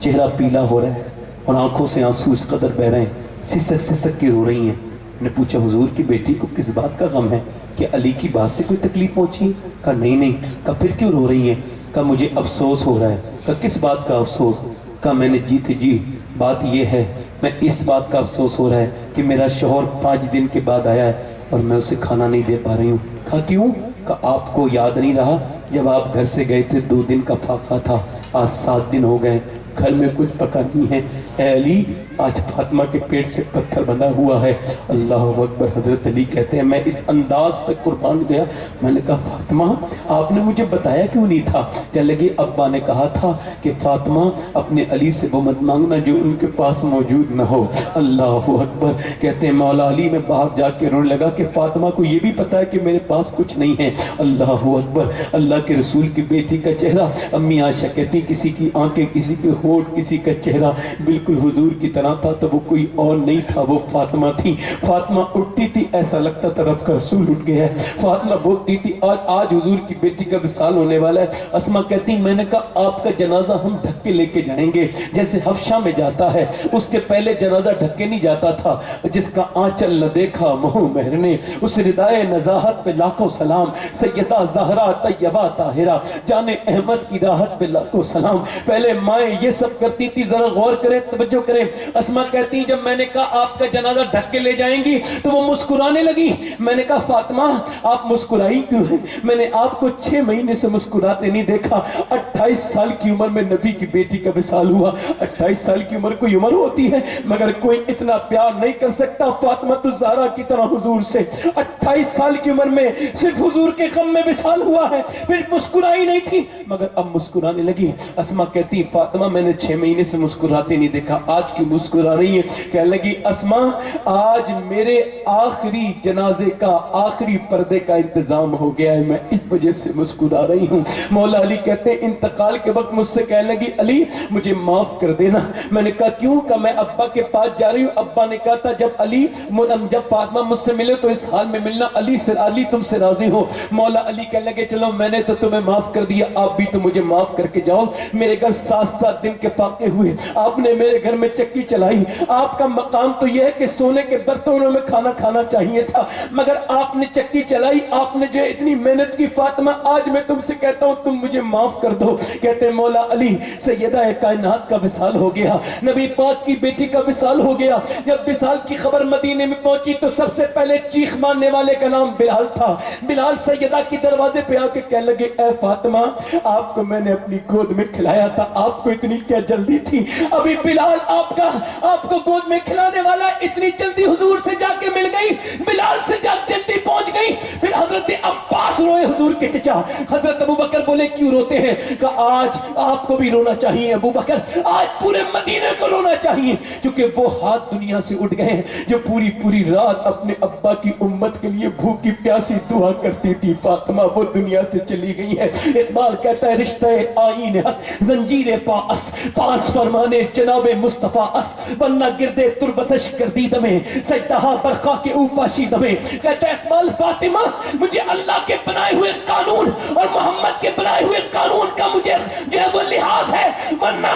چہرہ پیلا ہو رہا ہے اور آنکھوں سے آنسو اس قدر بہ رہے ہیں، سسک سسک کے رو رہی ہیں. میں نے پوچھا حضور کی بیٹی کو کس بات کا غم ہے؟ کہ علی کی بات سے کوئی تکلیف پہنچی ہے؟ کہا نہیں. کہا پھر کیوں رو رہی ہیں؟ کہا مجھے افسوس ہو رہا ہے. کہا کس بات کا افسوس؟ کہا میں نے جی بات یہ ہے، میں اس بات کا افسوس ہو رہا ہے کہ میرا شوہر 5 دن کے بعد آیا ہے اور میں اسے کھانا نہیں دے پا رہی ہوں. کہا کیوں؟ کہا آپ کو یاد نہیں رہا جب آپ گھر سے گئے تھے 2 دن کا فاقہ تھا، آج 7 دن ہو گئے، گھر میں کچھ پکا نہیں ہے. اے علی آج فاطمہ کے پیٹ سے پتھر بنا ہوا ہے. اللہ اکبر. حضرت علی کہتے ہیں میں اس انداز پہ قربان گیا. میں نے کہا فاطمہ آپ نے مجھے بتایا کیوں نہیں تھا؟ کہنے لگی ابا نے کہا تھا کہ فاطمہ اپنے علی سے وہ مت مانگنا جو ان کے پاس موجود نہ ہو. اللہ اکبر. کہتے ہیں مولا علی میں باہر جا کے رونے لگا کہ فاطمہ کو یہ بھی پتا ہے کہ میرے پاس کچھ نہیں ہے. اللہ اکبر. اللہ کے رسول کی بیٹی کا چہرہ، امی عائشہ کہتی کسی کی آنکھیں، کسی کے ہونٹ، کسی کا چہرہ بالکل حضور کی طرح تھا تو وہ کوئی اور نہیں تھا، وہ فاطمہ تھی. فاطمہ اٹھتی تھی ایسا لگتا تھا رب کا رسول اٹھ گیا ہے. فاطمہ بولتی تھی آج حضور کی بیٹی کا وصال ہونے والا ہے. اسما کہتی میں نے کہا آپ کا جنازہ ہم ڈھک کے لے کے جائیں گے جیسے حفشہ میں جاتا ہے. اس کے پہلے جنازہ ڈھک کے نہیں جاتا تھا. جس کا آنچل نہ دیکھا منہ مہر نے، اس ردائے نزاہت پہ لاکھوں سلام. سیدہ زہرا طیبہ طاہرہ جان احمد کی راحت پہ لاکھوں سلام. پہلے مائیں یہ سب کرتی تھی، ذرا غور کریں، توجہ کریں. اسما کہتی جب میں نے کہا آپ کا جنازہ ڈھک کے لے جائیں گی تو وہ مسکرانے لگی. میں نے کہا فاطمہ آپ مسکرائی کیوں ہیں؟ میں نے آپ کو 6 مہینے سے مسکراتے نہیں دیکھا. 28 سال کی عمر میں نبی کی بیٹی کا وصال ہوا. 28 سال کی عمر کوئی عمر ہوتی ہے مگر کوئی اتنا پیار نہیں کر سکتا فاطمہ الزہرا کی طرح حضور سے. 28 سال کی عمر میں صرف حضور کے غم میں وصال ہوا ہے، پھر مسکرائی نہیں تھی مگر اب مسکرانے لگی. اسما کہتی فاطمہ میں نے 6 مہینے سے مسکراتے نہیں دیکھا، آج کیوں مسکرا رہی ہے؟ کہنے لگی اسما آج میرے آخری جنازے کا آخری پردے کا انتظام ہو گیا ہے، میں اس وجہ سے مسکرا رہی ہوں. مولا علی کہتے ہیں انتقال کے وقت مجھ سے کہنے لگی علی مجھے معاف کر دینا. میں نے کہا کیوں؟ کہ میں ابا کے پاس جا رہی ہوں. ابا نے کہا تھا جب فاطمہ مجھ سے ملے تو اس حال میں ملنا، علی تم سے راضی ہو. مولا علی کہنے لگے چلو میں نے تو تمہیں معاف کر دیا، آپ بھی تو مجھے معاف کر کے جاؤ. میرے گھر 7 دن کے فاقے ہوئے، آپ نے میرے گھر میں چکی چلائی. آپ کا مقام تو یہ ہے کہ سونے کے برتنوں میں کھانا کھانا چاہیے تھا مگر آپ نے چکی چلائی، آپ نے جو اتنی محنت کی. فاطمہ آج میں تم سے کہتا ہوں تم مجھے معاف کر دو. کہتے ہیں مولا علی سیدہ کائنات کا وصال ہو گیا، نبی پاک کی بیٹی کا وصال ہو گیا. جب وصال کی خبر مدینے میں پہنچی تو سب سے پہلے چیخ مارنے والے کا نام بلال تھا. بلال سیدہ کی دروازے پہ آ کے کہنے لگے اے فاطمہ آپ کو میں نے اپنی گود میں کھلایا تھا، آپ کو اتنی کیا جلدی تھی؟ ابھی بلال آپ کو گود میں کھلانے والا اتنی جلدی حضور سے جا کے مل گئی، بلال سے جا جلدی پہنچ گئی. پھر حضرت عباس روئے حضور کے چچا. حضرت ابو بکر بولے کیوں روتے ہیں؟ کہ آج آپ کو بھی رونا چاہیے ابو بکر، آج پورے مدینے کو رونا چاہیے کیونکہ وہ ہاتھ دنیا سے اٹھ گئے ہیں جو پوری رات اپنے ابا کی امت کے لیے بھوکی پیاسی دعا کرتی تھی. فاطمہ وہ دنیا سے چلی گئی ہے. اقبال کہتا ہے رشتہ آئین حق زنجیر پاس فرمانے جناب مصطفیٰ است ورنہ گردے تربتش کردی دمیں سجدہا برقا کے اوپاشی دمیں. کہتا ہے اقبال فاطمہ مجھے اللہ کے بنائے ہوئے قانون اور محمد کے بنائے ہوئے قانون کا مجھے جو ہے وہ لحاظ ہے، ورنہ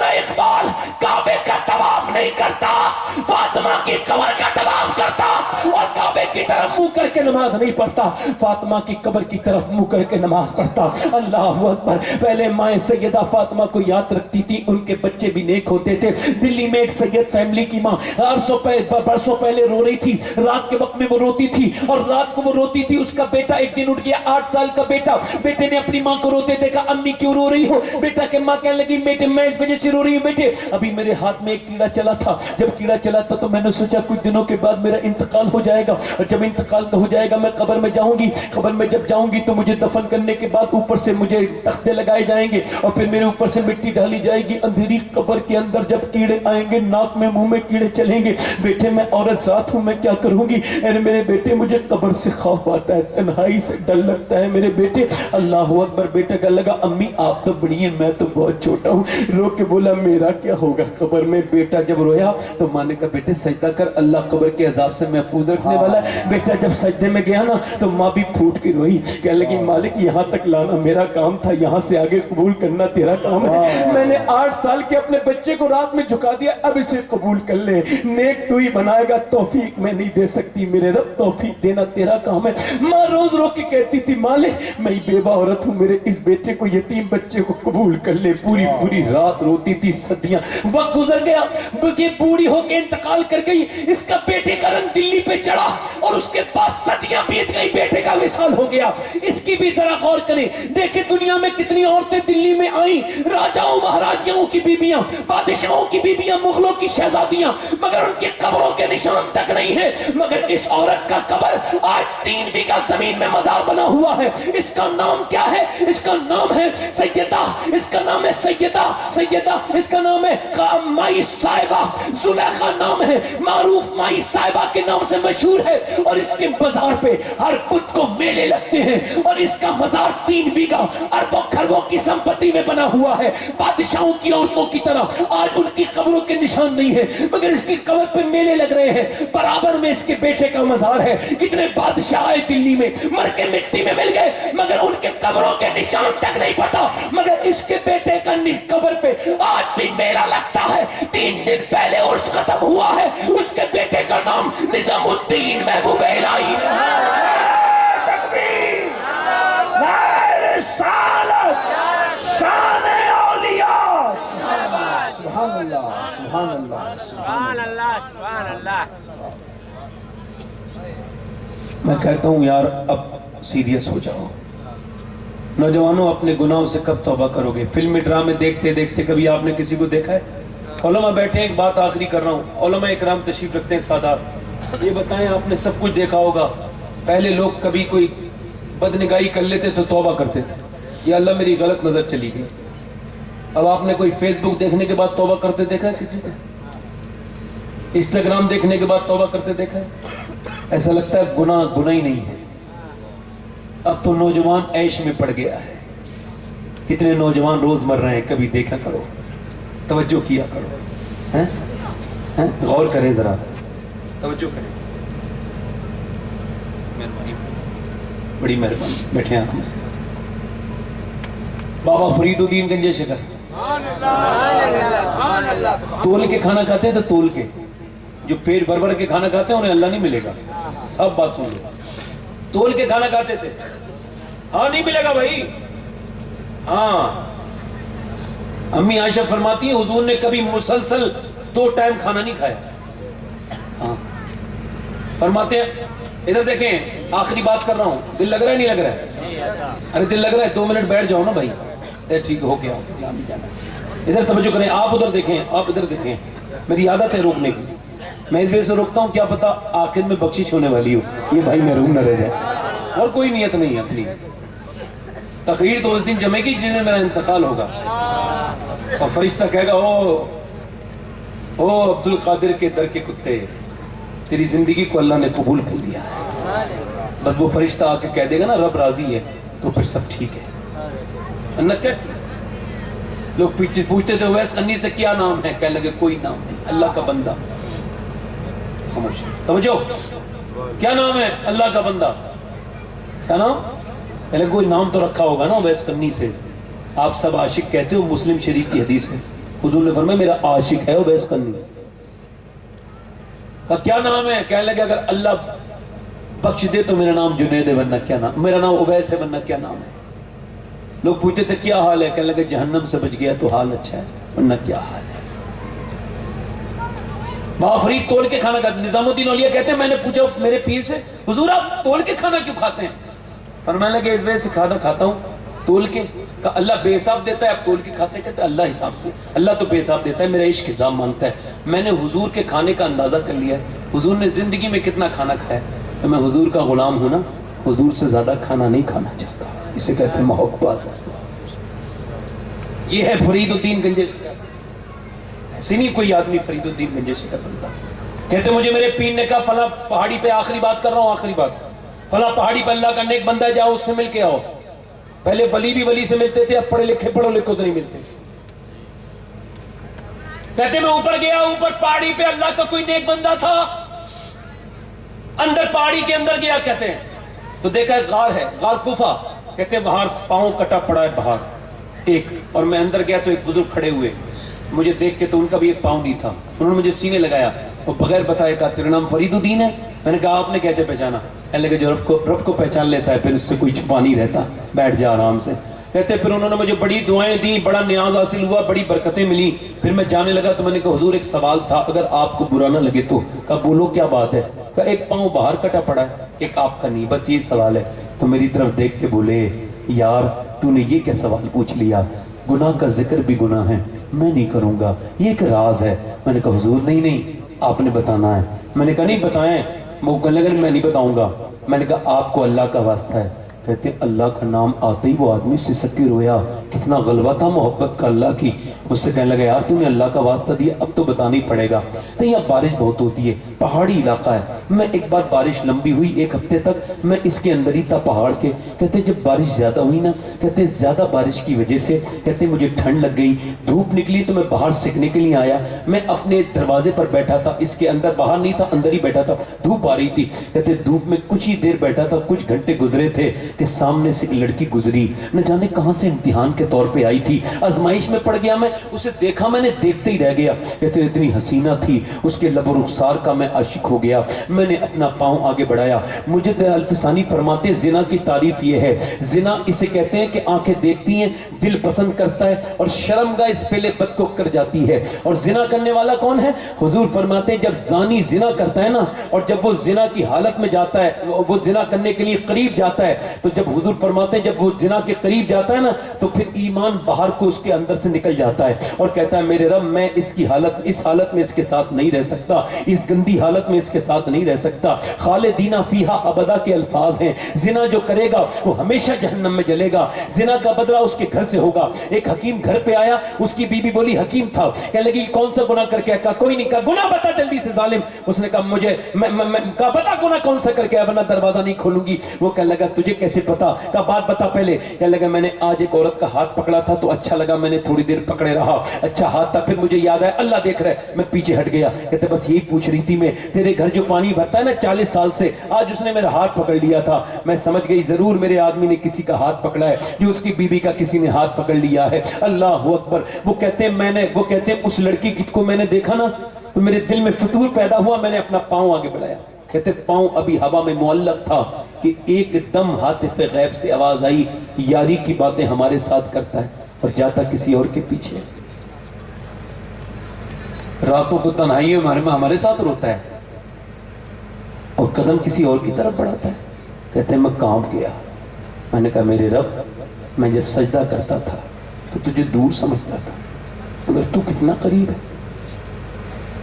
اقبال کعبے کا طواف نہیں کرتا، فاطمہ کی قبر کا طواف کرتا اور کعبے کی طرف منہ کر کے نماز نہیں پڑھتا، فاطمہ کی قبر کی طرف منہ کر کے نماز پڑھتا. اللہ اکبر. پہلے مائیں سیدہ فاطمہ کو یاد رکھتی تھی، ان کے بچے بھی نیک ہوتے تھے. دلی میں ایک سید فیملی کی ماں برسوں پہلے رو رہی تھی، رات کے وقت میں وہ روتی تھی اور رات کو وہ روتی تھی. اس کا بیٹا ایک دن اٹھ گیا، 8 سال کا بیٹا. بیٹے نے اپنی ماں کو روتے دیکھا، امی کیوں رو رہی ہو؟ بیٹا کے ماں کہنے لگی بیٹے میں اس وجہ سے رو رہی ہوں بیٹے ابھی میرے ہاتھ میں ایک کیڑا چلا تھا. جب کیڑا چلا تھا تو میں نے سوچا کچھ دنوں کے بعد میرا انتقال ہو جائے گا. جب انتقال تو ہو جائے گا میں قبر میں جاؤں گی, قبر میں جب جاؤں گی تو مجھے دفن کرنے کے بعد اوپر سے مجھے تختے لگائے جائیں گے اور پھر میرے اوپر سے مٹی ڈالی جائے گی. اندھیری قبر کے اندر جب کیڑے آئیں گے, ناک میں منہ میں کیڑے چلیں گے, بیٹے میں عورت ذات ہوں, میں کیا کروں گی؟ اے میرے بیٹے مجھے قبر سے خوف آتا ہے, تنہائی سے ڈر لگتا ہے میرے بیٹے. اللہ اکبر. بیٹا کہنے لگا امی آپ تو بڑی ہیں, میں تو بہت چھوٹا ہوں. رو کے بولا میرا کیا ہوگا قبر میں. بیٹا جب رویا تو ماں نے کہا بیٹے سجدہ کر, اللہ قبر کے عذاب سے محفوظ رکھنے والا ہے. بیٹا جب سجدے میں گیا نا تو ماں بھی پھوٹ کے روئی, کہنے لگی مالک یہاں تک لانا میرا کام تھا, یہاں سے آگے قبول کرنا تیرا کام ہے. میں نے 8 سال کے اپنے بچے کو رات میں جھکا دیا, اب اسے قبول کر لے, نیک تو ہی بنائے گا, توفیق میں نہیں دے سکتی میرے رب, توفیق دینا تیرا کام ہے. ماں روز رو کے کہتی تھی مالک میں بیوہ عورت ہوں, میرے اس بیٹے کو, یتیم بچے کو قبول کر لے. پوری پوری رات روتی تھی, صدیاں. وقت گزر گیا, یہ بوڑھی ہو کے انتقال کر گئی, اس کا بیٹے کا رنگ دلی پہ چڑھا اور اس کے پاس صدیاں بیت گئی, بیٹے کا وصال ہو گیا. اس کی بھی ذرا غور کریں, دیکھیں دنیا میں کتنی عورتیں دلی میں آئیں, راجاؤں مہاراجیوں کی بیویاں, بادشاہوں کی بیویاں, مغلوں کی شہزادیاں, مگر ان کی قبروں کے نشان تک نہیں ہے. مگر اس عورت کا قبر آج 3 بیگھہ زمین میں مزار بنا ہوا ہے. اس کا نام کیا ہے؟ اس کا نام ہے سیدہ, اس کا نام ہے سیدہ, اس کا نام ہے مائی صاحبہ, زلیخا نام ہے, معروف مائی صاحبہ کے نام سے مشہور ہے. اور اس کے مزار پہ ہر بدھ کو میلے لگتے ہیں, اور اس کا مزار 3 بیگھہ اربوں خربوں کی سمپتی میں بنا ہوا ہے. بادشاہوں کی عورتوں کی طرح آج ان کی قبروں کے نشان نہیں ہے, مگر اس کی قبر پہ میلے لگ رہے ہیں. برابر میں اس کے بیٹے کا مزار ہے. کتنے بادشاہ آئے دلی میں, مر کے مٹی میں مل گئے, مگر ان کے قبروں کے نشان تک نہیں پتا. مگر اس کے بیٹے کا قبر پہ آج بھی میلہ لگتا ہے. 3 دن پہلے عرس ختم ہوا ہے. اس کے بیٹے کا نام نظام الدین محبوب الہی ہے. تکبیر, نعرہ رسالت, شان اولیاء. سبحان اللہ, سبحان اللہ, سبحان اللہ, سبحان اللہ. میں کہتا ہوں یار اب سیریس ہو جاؤ. نوجوانوں اپنے گناہوں سے کب توبہ کرو گے؟ فلمی ڈرامے دیکھتے دیکھتے کبھی آپ نے کسی کو دیکھا ہے؟ علماء بیٹھے ہیں, ایک بات آخری کر رہا ہوں, علماء اکرام تشریف رکھتے ہیں سادات, یہ بتائیں آپ نے سب کچھ دیکھا ہوگا, پہلے لوگ کبھی کوئی بدنگاہی کر لیتے تو توبہ کرتے تھے, یا اللہ میری غلط نظر چلی گئی. اب آپ نے کوئی فیس بک دیکھنے کے بعد توبہ کرتے دیکھا ہے کسی کو؟ انسٹاگرام دیکھنے کے بعد توبہ کرتے دیکھا ہے؟ ایسا لگتا ہے گناہ گناہ ہی نہیں ہے. اب تو نوجوان عیش میں پڑ گیا ہے. کتنے نوجوان روز مر رہے ہیں, کبھی دیکھا کرو, توجہ کیا کرو, غور کریں ذرا, توجہ کریں. مہربانی, بڑی مہربانی. بیٹھے آپ میں سے بابا فرید الدین گنجے شکر, تول کے کھانا کھاتے ہیں تو تول کے, جو پیٹ بھر بھر کے کھانا کھاتے ہیں انہیں اللہ نہیں ملے گا. سب بات سن لو, تول کے کھانا کھاتے تھے, ہاں نہیں ملے گا بھائی. ہاں, امی عائشہ فرماتی ہیں حضور نے کبھی مسلسل 2 ٹائم کھانا نہیں کھایا. ہاں فرماتے ہیں, ادھر دیکھیں آخری بات کر رہا ہوں, دل لگ رہا ہے نہیں لگ رہا ہے؟ ارے دل لگ رہا ہے, 2 منٹ بیٹھ جاؤ نا بھائی. ٹھیک ہو گیا, ادھر توجہ کریں, آپ ادھر دیکھیں, آپ ادھر دیکھیں. میری عادت ہے روکنے کی, میں اس وجہ سے روکتا ہوں, کیا پتا آخر میں بخشش ہونے والی ہو, یہ بھائی محروم نہ رہ جائے. اور کوئی نیت نہیں ہے اپنی. تقریر تو اس دن جمعے گی جس دن میرا انتقال ہوگا, اور فرشتہ کہے گا او عبد القادر کے در کے کتے, تیری زندگی کو اللہ نے قبول کر لیا. بس وہ فرشتہ آ کے کہہ دے گا نا رب راضی ہے, تو پھر سب ٹھیک ہے. لوگ پوچھتے تھے ویس انی سے کیا نام ہے, کہنے لگے کوئی نام نہیں, اللہ کا بندہ. خاموش, توجہ, کیا نام ہے؟ اللہ کا بندہ. کیا نام؟ پہلے کوئی نام تو رکھا ہوگا نا ویس کنی سے. آپ سب عاشق کہتے ہو, مسلم شریف کی حدیث ہے, حضور نے فرمایا میرا عاشق ہے ویس کنی. کیا نام ہے؟ کہنے لگے اگر اللہ بخش دے تو میرا نام جنید ہے, ورنہ کیا نام, میرا نام اویس ہے ورنہ کیا نام ہے. لوگ پوچھتے تھے کیا حال ہے, کہنے لگے جہنم سے بچ گیا تو حال اچھا ہے, ورنہ کیا حال ہے. بابا فرید تول کے کھانا کھاتے. نظام الدین اولیاء کہتے ہیں میں نے پوچھا میرے پیر سے, حضور آپ تول کے کھانا کیوں کھاتے ہیں؟ فرمانے لگے اس وجہ سے کھانا کھاتا ہوں تول کے, کہ اللہ بے حساب دیتا ہے, آپ تول کے کھاتے. کہتے ہیں اللہ حساب سے, اللہ تو بے حساب دیتا ہے, میرا عشق حساب مانگتا ہے. میں نے حضور کے کھانے کا اندازہ کر لیا ہے, حضور نے زندگی میں کتنا کھانا کھایا. تو میں حضور کا غلام ہوں نا, حضور سے زیادہ کھانا نہیں کھانا چاہتا. اسے کہتے ہیں محبت. یہ ہے فرید الدین گنجش. ایسے نہیں کوئی آدمی فرید الدین گنجش کا بنتا. کہتے مجھے میرے پیر نے کہا فلاں پہاڑی پہ, آخری بات کر رہا ہوں, آخری بات, فلاں پہاڑی پہ اللہ کا نیک بندہ ہے, جاؤ اس سے مل کے آؤ. پہلے ولی بھی ولی سے ملتے تھے, اب پڑھے لکھے پڑھو لکھو تو نہیں ملتے. کہتے میں اوپر گیا, اوپر پہاڑی پہ اللہ کا کوئی نیک بندہ تھا, اندر پہاڑی کے اندر گیا کہتے ہیں تو دیکھا ایک غار ہے, غار کوفہ. کہتے ہیں باہر پاؤں کٹا پڑا ہے باہر ایک, اور میں اندر گیا تو ایک بزرگ کھڑے ہوئے, مجھے دیکھ کے تو ان کا بھی ایک پاؤں نہیں تھا. انہوں نے مجھے سینے لگایا اور بغیر بتائے کہا تیرا نام فرید الدین ہے؟ میں نے کہا آپ نے کیسے پہچانا؟ کہنے لگے جو رب کو پہچان لیتا ہے پھر اس سے کوئی چھپا نہیں رہتا, بیٹھ جا آرام سے. کہتے پھر انہوں نے مجھے بڑی دعائیں دی, بڑا نیاز حاصل ہوا, بڑی برکتیں ملی. پھر میں جانے لگا تو میں نے کہا حضور ایک سوال تھا, اگر آپ کو برا نہ لگے تو. کہا بولو کیا بات ہے؟ کہا ایک پاؤں باہر کٹا پڑا ہے, ایک آپ کا نہیں, بس یہ سوال ہے. تو میری طرف دیکھ کے بولے یار تو نے یہ کیا سوال پوچھ لیا, گناہ کا ذکر بھی گناہ ہے, میں نہیں کروں گا, یہ ایک راز ہے. میں نے کہا حضور نہیں آپ نے بتانا ہے. میں نے کہا نہیں بتائیں. وہ کہنے لگا میں نہیں بتاؤں گا. میں نے کہا آپ کو اللہ کا واسطہ ہے. کہتے اللہ کا نام آتے ہی وہ آدمی سسک کے رویا, کتنا غلبہ تھا محبت کا اللہ کی. مجھ سے کہنے لگا یار تم نے اللہ کا واسطہ دیا, اب تو بتانا ہی پڑے گا. تو یہاں بارش بہت ہوتی ہے, پہاڑی علاقہ ہے. میں ایک بار بارش لمبی ہوئی, ایک ہفتے تک میں اس کے اندر ہی تھا پہاڑ کے. کہتے جب بارش زیادہ ہوئی نا, کہتے زیادہ بارش کی وجہ سے کہتے مجھے ٹھنڈ لگ گئی, دھوپ نکلی تو میں باہر سیکنے کے لیے آیا. میں اپنے دروازے پر بیٹھا تھا, اس کے اندر, باہر نہیں تھا اندر ہی بیٹھا تھا. دھوپ آ رہی تھی. کہتے دھوپ میں کچھ ہی دیر بیٹھا تھا, کچھ گھنٹے گزرے تھے کہ سامنے سے ایک لڑکی گزری, نہ جانے کہاں سے امتحان کے طور پہ آئی تھی, آزمائش میں پڑ گیا. میں اسے دیکھا, میں نے دیکھتے ہی رہ گیا. کہتے اتنی حسینہ تھی, اس کے لب و رخسار کا میں عاشق ہو گیا. میں نے اپنا پاؤں آگے بڑھایا. مجھے الفسانی فرماتے زنا کی تعریف یہ ہے, زنا اسے کہتے ہیں کہ آنکھیں دیکھتی ہیں, دل پسند کرتا ہے اور شرمگاہ اس پہلے بد کو کر جاتی ہے. اور زنا کرنے والا کون ہے؟ حضور فرماتے ہیں جب زانی زنا کرتا ہے نا, اور جب وہ زنا کی حالت میں جاتا ہے, وہ زنا کرنے کے لیے قریب جاتا ہے, تو جب حضور فرماتے ہیں جب وہ زنا کے قریب جاتا ہے نا تو پھر ایمان باہر کو اس کے اندر سے نکل جاتا ہے اور کہتا ہے میرے رب میں اس حالت میں اس کے ساتھ نہیں رہ سکتا, اس گندی حالت میں اس کے ساتھ نہیں رہ سکتا. خالدین فیہا ابدا کے الفاظ ہیں. زنا جو کرے گا وہ ہمیشہ جہنم میں جلے گا. زنا کا بدلہ اس کے گھر سے ہوگا. ایک حکیم گھر پہ آیا, اس کی بیوی بولی حکیم تھا, کہنے لگی کون سا گناہ کر کے؟ کہا کوئی نہیں. کہا گناہ بتا جلدی سے ظالم. اس نے کہا مجھے کہا بتا گناہ کون سا کر کے, ورنہ دروازہ نہیں کھولوں گی. وہ کہنے لگا تجھے کیسے پتا؟ کہا بات بتا پہلے. کہنے لگا میں نے آج ایک عورت کا ہاتھ پکڑا تھا تو اچھا لگا, میں نے تھوڑی دیر پکڑے رہا, اچھا ہاتھ تھا, پھر مجھے یاد آیا اللہ دیکھ رہا ہے, میں پیچھے ہٹ گیا. کہتے بس یہی پوچھ رہی تھی میں, تیرے گھر جو پانی بھرتا ہے نا 40 سال سے, آج اس نے میرا ہاتھ پکڑ لیا تھا. میں سمجھ گئی ضرور میرے آدمی نے کسی کا ہاتھ پکڑا ہے, جو اس کی بیوی کا کسی نے ہاتھ پکڑ لیا ہے. اللہ اکبر. وہ کہتے ہیں اس لڑکی کو میں نے دیکھا نا تو میرے دل میں فطور پیدا ہوا, میں نے اپنا پاؤں آگے بڑھایا. کہتے پاؤں ابھی ہوا میں معلق تھا کہ ایک دم ہاتف غیب سے آواز آئی, یاری کی باتیں ہمارے ساتھ کرتا ہے اور جاتا کسی اور کے پیچھے. راتوں کو تنہائیوں میں ہمارے ساتھ روتا ہے اور قدم کسی اور کی طرف بڑھاتا ہے. کہتے ہیں میں کانپ گیا. میں نے کہا میرے رب, میں جب سجدہ کرتا تھا تو تجھے دور سمجھتا تھا, مگر تو کتنا قریب ہے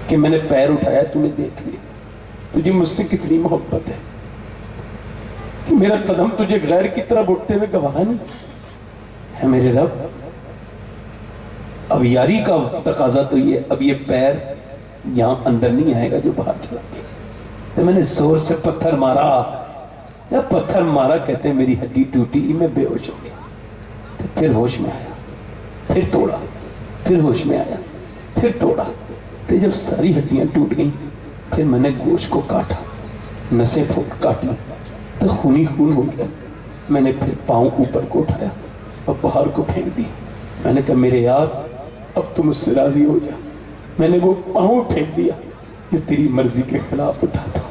کہ میں نے پیر اٹھایا تو نے دیکھ لیا. تجھے مجھ سے کتنی محبت ہے کہ میرا قدم تجھے غیر کی طرف اٹھتے ہوئے گواہ نہیں ہے. میرے رب اب یاری کا تقاضا تو یہ, اب یہ پیر یہاں اندر نہیں آئے گا جو باہر چلا گیا. تو میں نے زور سے پتھر مارا. جب پتھر مارا کہتے ہیں میری ہڈی ٹوٹی, میں بے ہوش ہو گیا. پھر ہوش میں آیا, پھر توڑا, پھر ہوش میں آیا, پھر توڑا. تو جب ساری ہڈیاں ٹوٹ گئیں پھر میں نے گوشت کو کاٹا, نسیں پھوٹ کاٹی تو خونی خون ہو گیا. میں نے پھر پاؤں اوپر کو اٹھایا اور باہر کو پھینک دی. میں نے کہا میرے یار اب تم اس سے راضی ہو جا. میں نے وہ پاؤں پھینک دیا جو تیری مرضی کے خلاف اٹھا تھا.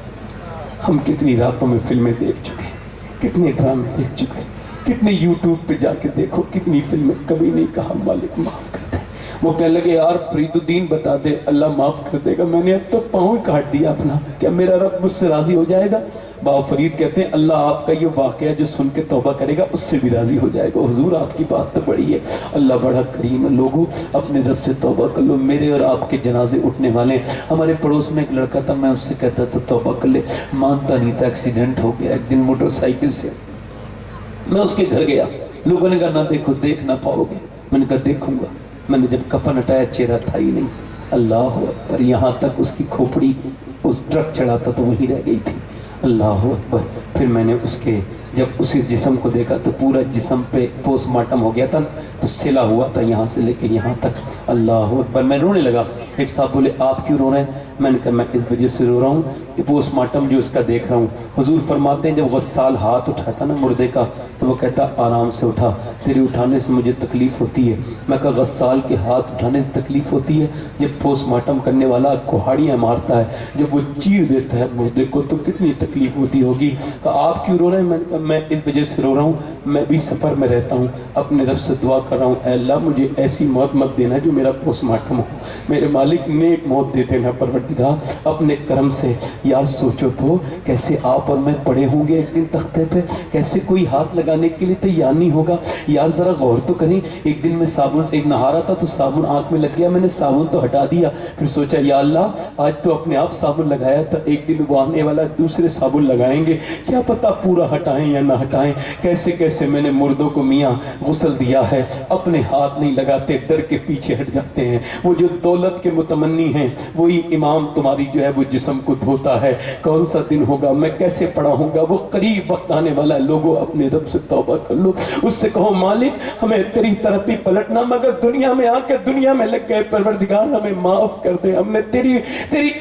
ہم کتنی راتوں میں فلمیں دیکھ چکے, کتنے ڈرامے دیکھ چکے, کتنے یوٹیوب پہ جا کے دیکھو, کتنی فلمیں. کبھی نہیں کہا مالک معاف کر دے, وہ کہنے لگے یار فرید الدین بتا دے اللہ معاف کر دے گا، میں نے اب تو پاؤں کاٹ دیا اپنا، کیا میرا رب مجھ سے راضی ہو جائے گا؟ بابا فرید کہتے ہیں اللہ آپ کا یہ واقعہ جو سن کے توبہ کرے گا اس سے بھی راضی ہو جائے گا۔ حضور آپ کی بات تو بڑی ہے، اللہ بڑا کریم ہے، لوگوں اپنے رب سے توبہ کر لو۔ میرے اور آپ کے جنازے اٹھنے والے، ہمارے پڑوس میں ایک لڑکا تھا، میں اس سے کہتا تھا توبہ کر لے، مانتا نہیں تھا، ایکسیڈنٹ ہو گیا ایک دن موٹر سائیکل سے۔ میں اس کے گھر گیا، لوگوں نے کہا نہ دیکھو، دیکھ نہ پاؤ گے، میں نے کہا دیکھوں گا۔ میں نے جب کفن ہٹایا چہرہ تھا ہی نہیں، اللہ اکبر، یہاں تک اس کی کھوپڑی اس ٹرک چڑھاتا تو وہیں رہ گئی تھی، اللہ اکبر۔ پھر میں نے اس کے جب اسی جسم کو دیکھا تو پورا جسم پہ پوسٹ مارٹم ہو گیا تھا تو سلا ہوا تھا یہاں سے لے کے یہاں تک، اللہ اکبر۔ میں رونے لگا، ایک صاحب بولے آپ کیوں رو رہے ہیں؟ میں نے کہا میں اس وجہ سے رو رہا ہوں کہ پوسٹ مارٹم جو اس کا دیکھ رہا ہوں، حضور فرماتے ہیں جب غسال ہاتھ اٹھاتا نا مردے کا تو وہ کہتا آرام سے اٹھا، تیرے اٹھانے سے مجھے تکلیف ہوتی ہے۔ میں کہا غسال کے ہاتھ اٹھانے سے تکلیف ہوتی ہے؟ جب پوسٹ مارٹم کرنے والا کوہاڑیاں مارتا ہے، جب وہ چیر دیتا ہے مردے کو تو کتنی تکلیف ہوتی ہوگی۔ کہا آپ کیوں رو رہے ہیں؟ میں نے کہا میں اس وجہ سے رو رہا ہوں، میں بھی سفر میں رہتا ہوں، اپنے رب سے دعا کر رہا ہوں، اے اللہ مجھے ایسی موت مت دینا جو میرا پوسٹ مارٹم ہو، میرے مالک نیک موت دے دینا پروردگار اپنے کرم سے۔ یار سوچو تو کیسے آپ اور میں پڑے ہوں گے ایک دن تختے پہ، کیسے کوئی ہاتھ لگانے کے لیے تیار نہیں ہوگا۔ یار ذرا غور تو کریں، ایک دن میں صابن ایک نہا رہا تھا تو صابن آنکھ میں لگ گیا، میں نے صابن تو ہٹا دیا، پھر سوچا یا اللہ آج تو اپنے آپ صابن لگایا تھا، ایک دن وہ آنے والا دوسرے صابن لگائیں گے، کیا پتہ پورا ہٹائیں یا نہ ہٹائیں۔ کیسے کیسے میں نے مردوں کو میاں غسل دیا ہے، اپنے ہاتھ نہیں لگاتے، ڈر کے پیچھے ہٹ جاتے ہیں۔ وہ جو دولت کے متمنی ہیں وہی امام تمہاری جو ہے وہ جسم کو دھوتا ہے، کون سا دن ہوگا، میں کیسے پڑا ہوں گا، وہ قریب وقت آنے والا ہے۔ لوگوں اپنے رب سے توبہ کر لو، اس سے کہو مالک ہمیں تیری طرف ہی پلٹنا، مگر دنیا میں آ کے دنیا میں لگ گئے، پروردگار ہمیں معاف کر دے، ہم نے تیری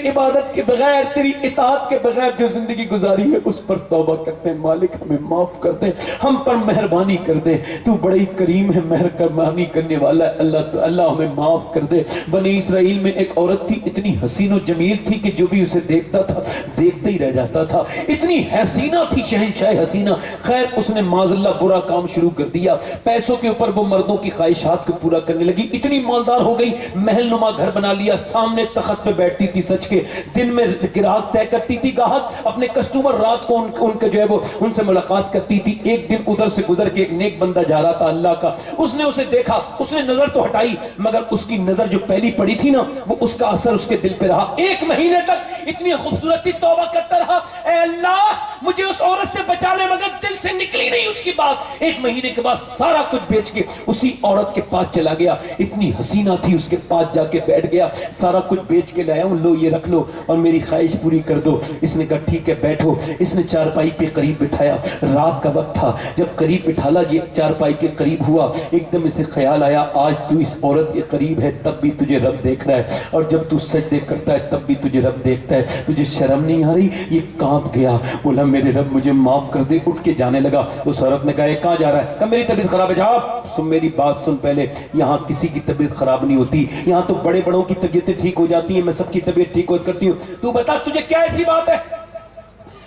عبادت کے بغیر، تیری اطاعت کے بغیر جو زندگی گزاری ہے اس پر توبہ کرتے ہیں، مالک ہمیں معاف کر دے، ہم پر مہربانی کر دے، تو بڑی کریم ہے، مہربانی کرنے والا ہے، اللہ ہمیں معاف کر دے۔ بنی اسرائیل میں ایک عورت تھی، اتنی حسین و جمیل تھی کہ جو بھی اسے دیکھتا تھا دیکھتے ہی رہ جاتا تھا، اتنی حسینہ تھی، شہنشاہ حسینہ۔ خیر اس نے معاذ اللہ برا کام شروع کر دیا، پیسوں کے اوپر وہ مردوں کی خواہشات کو پورا کرنے لگی، اتنی مالدار ہو گئی، محل نما گھر بنا لیا، سامنے تخت پہ بیٹھتی تھی سچ کے، دن میں گراہک طے کرتی تھی، گاہک اپنے کسٹمر رات کو ان کے جو ہے وہ ان سے ملاقات کرتی تھی۔ ایک دن ادھر سے گزر کے ایک نیک بندہ جا رہا تھا اللہ کا، اس نے اسے دیکھا، اس نے نظر تو ہٹائی مگر اس کی نظر جو پہلی پڑی تھی نا وہ اس کا اثر اس کے دل پہ رہا۔ ایک مہینے تک اتنی خوبصورتی توبہ کرتا رہا، اے اللہ مجھے اس عورت سے بچا لے، مگر دل سے نکلی نہیں اس کی بات۔ ایک مہینے کے بعد سارا کچھ بیچ کے اسی عورت کے پاس چلا گیا، اتنی حسینہ تھی، اس کے پاس جا کے بیٹھ گیا، سارا کچھ بیچ کے لایا ہوں، لو یہ رکھ لو اور میری خواہش پوری کر دو۔ اس نے کہا ٹھیک ہے بیٹھو، اس نے چارپائی پہ قریب بٹھایا، رات کا وقت تھا، جب قریب بٹھالا یہ چارپائی کے قریب ہوا، ایک دم اسے خیال آیا آج تو اس عورت کے قریب ہے تب بھی تجھے رب دیکھ رہا ہے، اور جب تو سجدے کرتا ہے تب بھی تجھے رب دیکھتا ہے، تجھے شرم نہیں آ رہی؟ یہ کانپ گیا، بولا میرے رب مجھے معاف کر دے، اٹھ کے جانے لگا۔ اس عورت نے کہا یہ کہاں جا رہا ہے؟ کہا میری طبیعت خراب ہے، جاؤ۔ سن میری بات سن پہلے، یہاں کسی کی طبیعت خراب نہیں ہوتی، یہاں تو بڑے بڑوں کی طبیعتیں ٹھیک ہو جاتی ہیں، میں سب کی طبیعت ٹھیک کرتی ہوں، تو بتا تجھے کیا ایسی بات ہے؟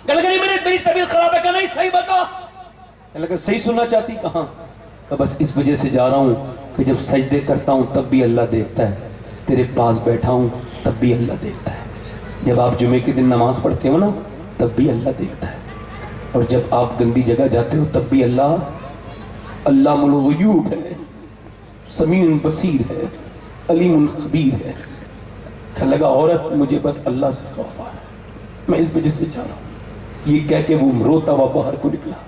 میری طبیعت خراب ہے، کہ نہیں صحیح بتا۔ لگا صحیح سننا چاہتی؟ کہاں؟ کہ بس اس وجہ سے جا رہا ہوں کہ جب سجدے کرتا ہوں تب بھی اللہ دیکھتا ہے، تیرے پاس بیٹھا ہوں تب بھی اللہ دیکھتا ہے، جب آپ جمعے کے دن نماز پڑھتے ہو نا تب بھی اللہ دیکھتا ہے، اور جب آپ گندی جگہ جاتے ہو تب بھی اللہ علام الغیوب ہے، سمیع بصیر ہے، علیم خبیر ہے۔ کہ لگا عورت مجھے بس اللہ سے خوف آ رہا ہے، میں اس وجہ سے جا رہا ہوں۔ یہ کہہ کے وہ روتا ہوا باہر کو نکلا،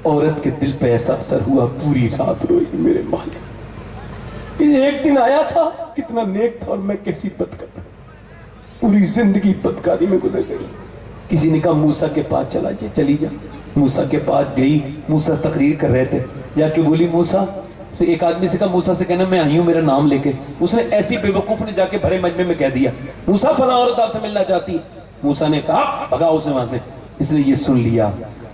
عورت کے دل پہ ایسا اثر ہوا، پوری رات روئی میرے مالک، یہ ایک دن آیا تھا کتنا نیک تھا اور میں کیسی بدکار، پوری زندگی بدکاری میں گزر گئی۔ کسی نے کہا موسیٰ کے پاس چلی جا، موسیٰ کے پاس گئی، موسیٰ تقریر کر رہے تھے، جا کے بولی موسیٰ سے، ایک آدمی سے کہا موسیٰ سے کہنا میں آئی ہوں میرا نام لے کے، اس نے ایسی بے وقوف نے جا کے بھرے مجمع میں کہہ دیا موسیٰ فلاں عورت آپ سے ملنا چاہتی ہے۔ موسیٰ نے کہا بھگاؤ اسے وہاں سے، اس نے یہ سن لیا،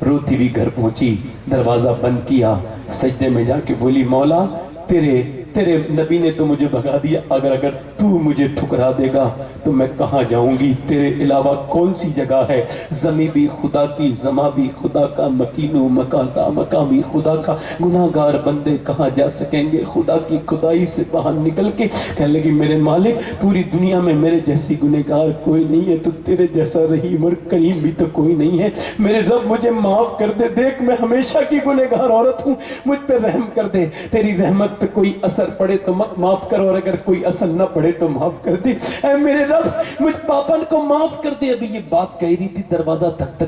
روتی ہوئی گھر پہنچی، دروازہ بند کیا، سجدے میں جا کے بولی مولا تیرے تیرے نبی نے تو مجھے بھگا دیا، اگر تو مجھے ٹھکرا دے گا تو میں کہاں جاؤں گی؟ تیرے علاوہ کون سی جگہ ہے؟ زمیں بھی خدا کی، زماں بھی خدا کا، مکین و مکاتا مقامی خدا کا، گناہ گار بندے کہاں جا سکیں گے؟ خدا کی خدائی سے باہر نکل کے کہنے لگی میرے مالک پوری دنیا میں میرے جیسی گنہگار کوئی نہیں ہے، تو تیرے جیسا رحیم اور کریم بھی تو کوئی نہیں ہے، میرے رب مجھے معاف کر دے، دیکھ میں ہمیشہ کی گنہگار عورت ہوں، مجھ پہ رحم کر دے، تیری رحمت پہ کوئی اثر پڑے تو معاف کر، اور اگر کوئی اثر نہ پڑے تو معاف کر دے، اے میرے رب مجھ پاپن کو معاف کر دے۔ ابھی یہ بات کہہ رہی تھی، دروازہ تک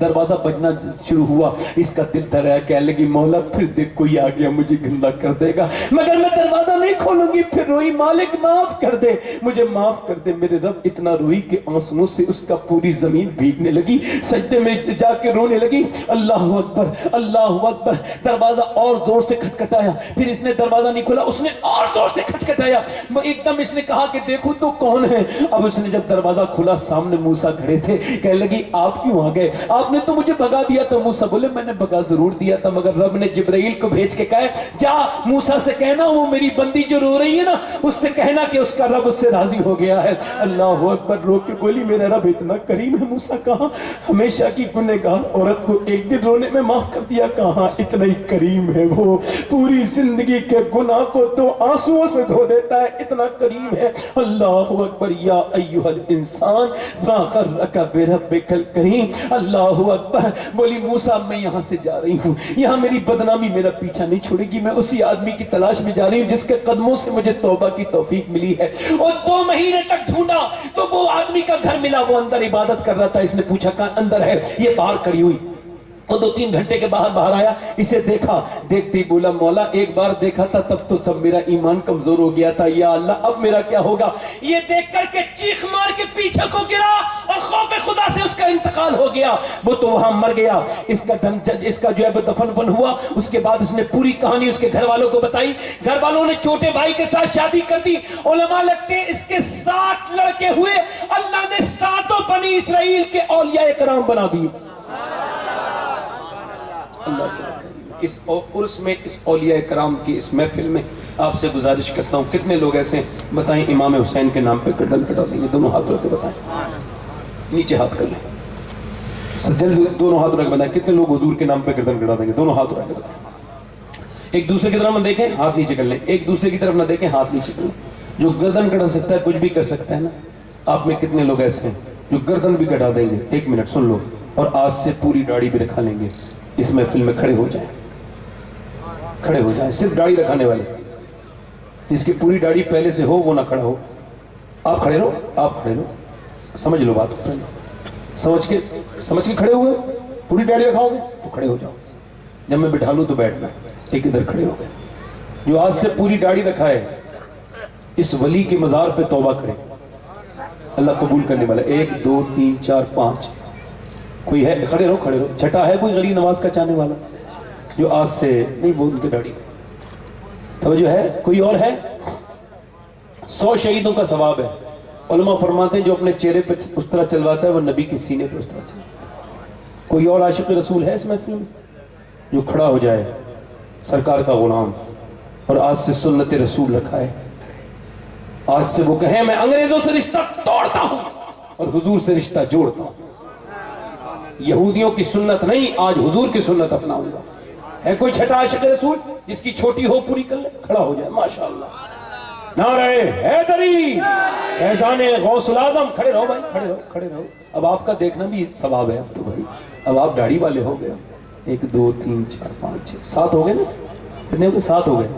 دروازہ بجنا شروع ہوا، اس کا دل دھرایا، کہنے لگی مولا پھر دیکھ کوئی آ گیا مجھے گندا کر دے گا، مگر میں دروازہ نہیں کھولوں گی۔ پھر روئی، مالک معاف کر دے، مجھے معاف کر دے۔ میرے رب اتنا روئی کہ آنسوؤں سے اس کا پوری زمین بھیگنے لگی، سجدے میں جا کے رونے لگی، اللہ اکبر اللہ اکبر۔ دروازہ اور زور سے کھٹکھٹایا، پھر اس نے دروازہ نہیں کھولا، اس نے اور زور سے کھٹکھٹایا، ایک دم اس نے کہا کہ دیکھو تو کون ہے؟ اب اس نے جب دروازہ کھولا سامنے موسیٰ کھڑے تھے، کہنے لگی آپ کیوں آ گئے؟ آپ نے تو مجھے بھگا دیا تھا۔ موسیٰ بولے میں نے بھگا ضرور دیا تھا، مگر رب نے جبرائیل کو بھیج کے کہا جا موسیٰ سے کہنا وہ میری بندی جو رو رہی ہے نا اس سے کہنا کہ اس کا رب اس سے راضی ہو گیا ہے۔ اللہ اکبر، رو کے بولی میرا رب اتنا کریم ہے۔ موسیٰ کہاں، ہمیشہ کی گنہگار عورت کو ایک دن رونے میں معاف کر دیا، کہاں اتنا ہی کریم ہے وہ، پوری زندگی کے گناہ کو تو آنسوؤں سے دھو دیتا ہے، اتنا کریم ہے۔ اللہ اکبر، یا ایھا الانسان ما غرک بربک الکریم۔ اللہ اکبر، بولی موسیٰ میں یہاں سے جا رہی ہوں، یہاں میری بدنامی میرا پیچھا نہیں چھوڑے گی، میں اسی آدمی کی تلاش میں جا رہی ہوں جس کے قدموں سے مجھے توبہ کی توفیق ملی ہے۔ اور 2 مہینے تک ڈھونڈا تو وہ آدمی کا گھر ملا، وہ اندر عبادت کر رہا تھا۔ اس نے پوچھا کہاں اندر ہے؟ یہ باہر کھڑی ہوئی، اور 2-3 گھنٹے کے باہر آیا، اسے دیکھا، دیکھتے ہی بولا مولا ایک بار دیکھا تھا تب تو سب میرا ایمان کمزور ہو گیا تھا، یا اللہ اب میرا کیا ہوگا؟ یہ دیکھ کر کے چیخ مار کے پیچھے کو گرا اور خوف خدا سے اس کا انتقال ہو گیا، وہ تو وہاں مر گیا۔ اس کا جو ہے دفن ہوا، اس کے بعد اس نے پوری کہانی اس کے گھر والوں کو بتائی، گھر والوں نے چھوٹے بھائی کے ساتھ شادی کر دی۔ علماء لگتے ہیں اس کے 7 لڑکے ہوئے، اللہ نے 7 بنی اسرائیل کے اولیاء کرام بنا دیے۔ اس عرس میں، اس اولیاء کرام کی اس محفل میں آپ سے گزارش کرتا ہوں، کتنے لوگ ایسے بتائیں امام حسین کے نام پہ گردن کٹا دیں گے؟ دونوں ہاتھ رکھ کے بتائیں، نیچے ہاتھ کر لیں، جلد دونوں ہاتھ رکھ کے بتائیں کتنے لوگ حضور کے نام پہ گردن کٹا دیں گے؟ دونوں ہاتھ رکھ کے بتائیں۔ ایک دوسرے کی طرف نہ دیکھیں، ہاتھ نیچے کر لیں، ایک دوسرے کی طرف نہ دیکھیں، ہاتھ نیچے کر لیں۔ جو گردن کٹا سکتا ہے کچھ بھی کر سکتا ہے نا، آپ میں کتنے لوگ ایسے ہیں جو گردن بھی کٹا دیں گے؟ 1 منٹ سن لو، اور آج سے پوری داڑھی بھی رکھا لیں گے، اس محفل میں کھڑے ہو جائیں، کھڑے ہو جائیں، صرف داڑھی رکھانے والے، جس کی پوری داڑھی پہلے سے ہو وہ نہ کھڑا ہو۔ آپ کھڑے رہو، آپ کھڑے رہو، سمجھ لو بات کو، سمجھ کے کھڑے ہوئے، پوری داڑھی رکھاؤ گے تو کھڑے ہو جاؤ، جب میں بٹھا لوں تو بیٹھنا، ایک ادھر کھڑے ہو گئے۔ جو آج سے پوری داڑھی رکھا ہے اس ولی کے مزار پہ توبہ کرے، اللہ قبول کرنے والا۔ 1 2 3 4 5، کوئی ہے؟ کھڑے رہو، کھڑے رہو۔ چھٹا ہے کوئی غریب نواز کا چاہنے والا جو آج سے نہیں؟ وہ ان کے داڑھی توجہ ہے؟ کوئی اور ہے؟ 100 شہیدوں کا ثواب ہے۔ علماء فرماتے ہیں جو اپنے چہرے پہ اس طرح چلواتا ہے وہ نبی کے سینے پہ اس طرح چلواتا ہے۔ کوئی اور عاشق رسول ہے اس محفل میں جو کھڑا ہو جائے سرکار کا غلام اور آج سے سنت رسول رکھا ہے؟ آج سے وہ کہیں میں انگریزوں سے رشتہ توڑتا ہوں اور حضور سے رشتہ جوڑتا ہوں، یہودیوں کی سنت نہیں، آج حضور کی سنت اپناؤں گا۔ ہے کوئی چھٹا عاشق رسول جس کی چھوٹی ہو پوری کر لے؟ کھڑا ہو جائے، ماشاءاللہ۔ نعرہ حیدری، فیضان غوث العظم۔ کھڑے رہو بھائی، کھڑے رہو، کھڑے رہو۔ اب آپ کا دیکھنا بھی ثواب ہے اب تو بھائی، اب آپ داڑھی والے ہو گئے۔ 1 2 3 4 5 6 7 ہو گئے نا؟ کتنے ہو گئے؟ 7 ہو گئے۔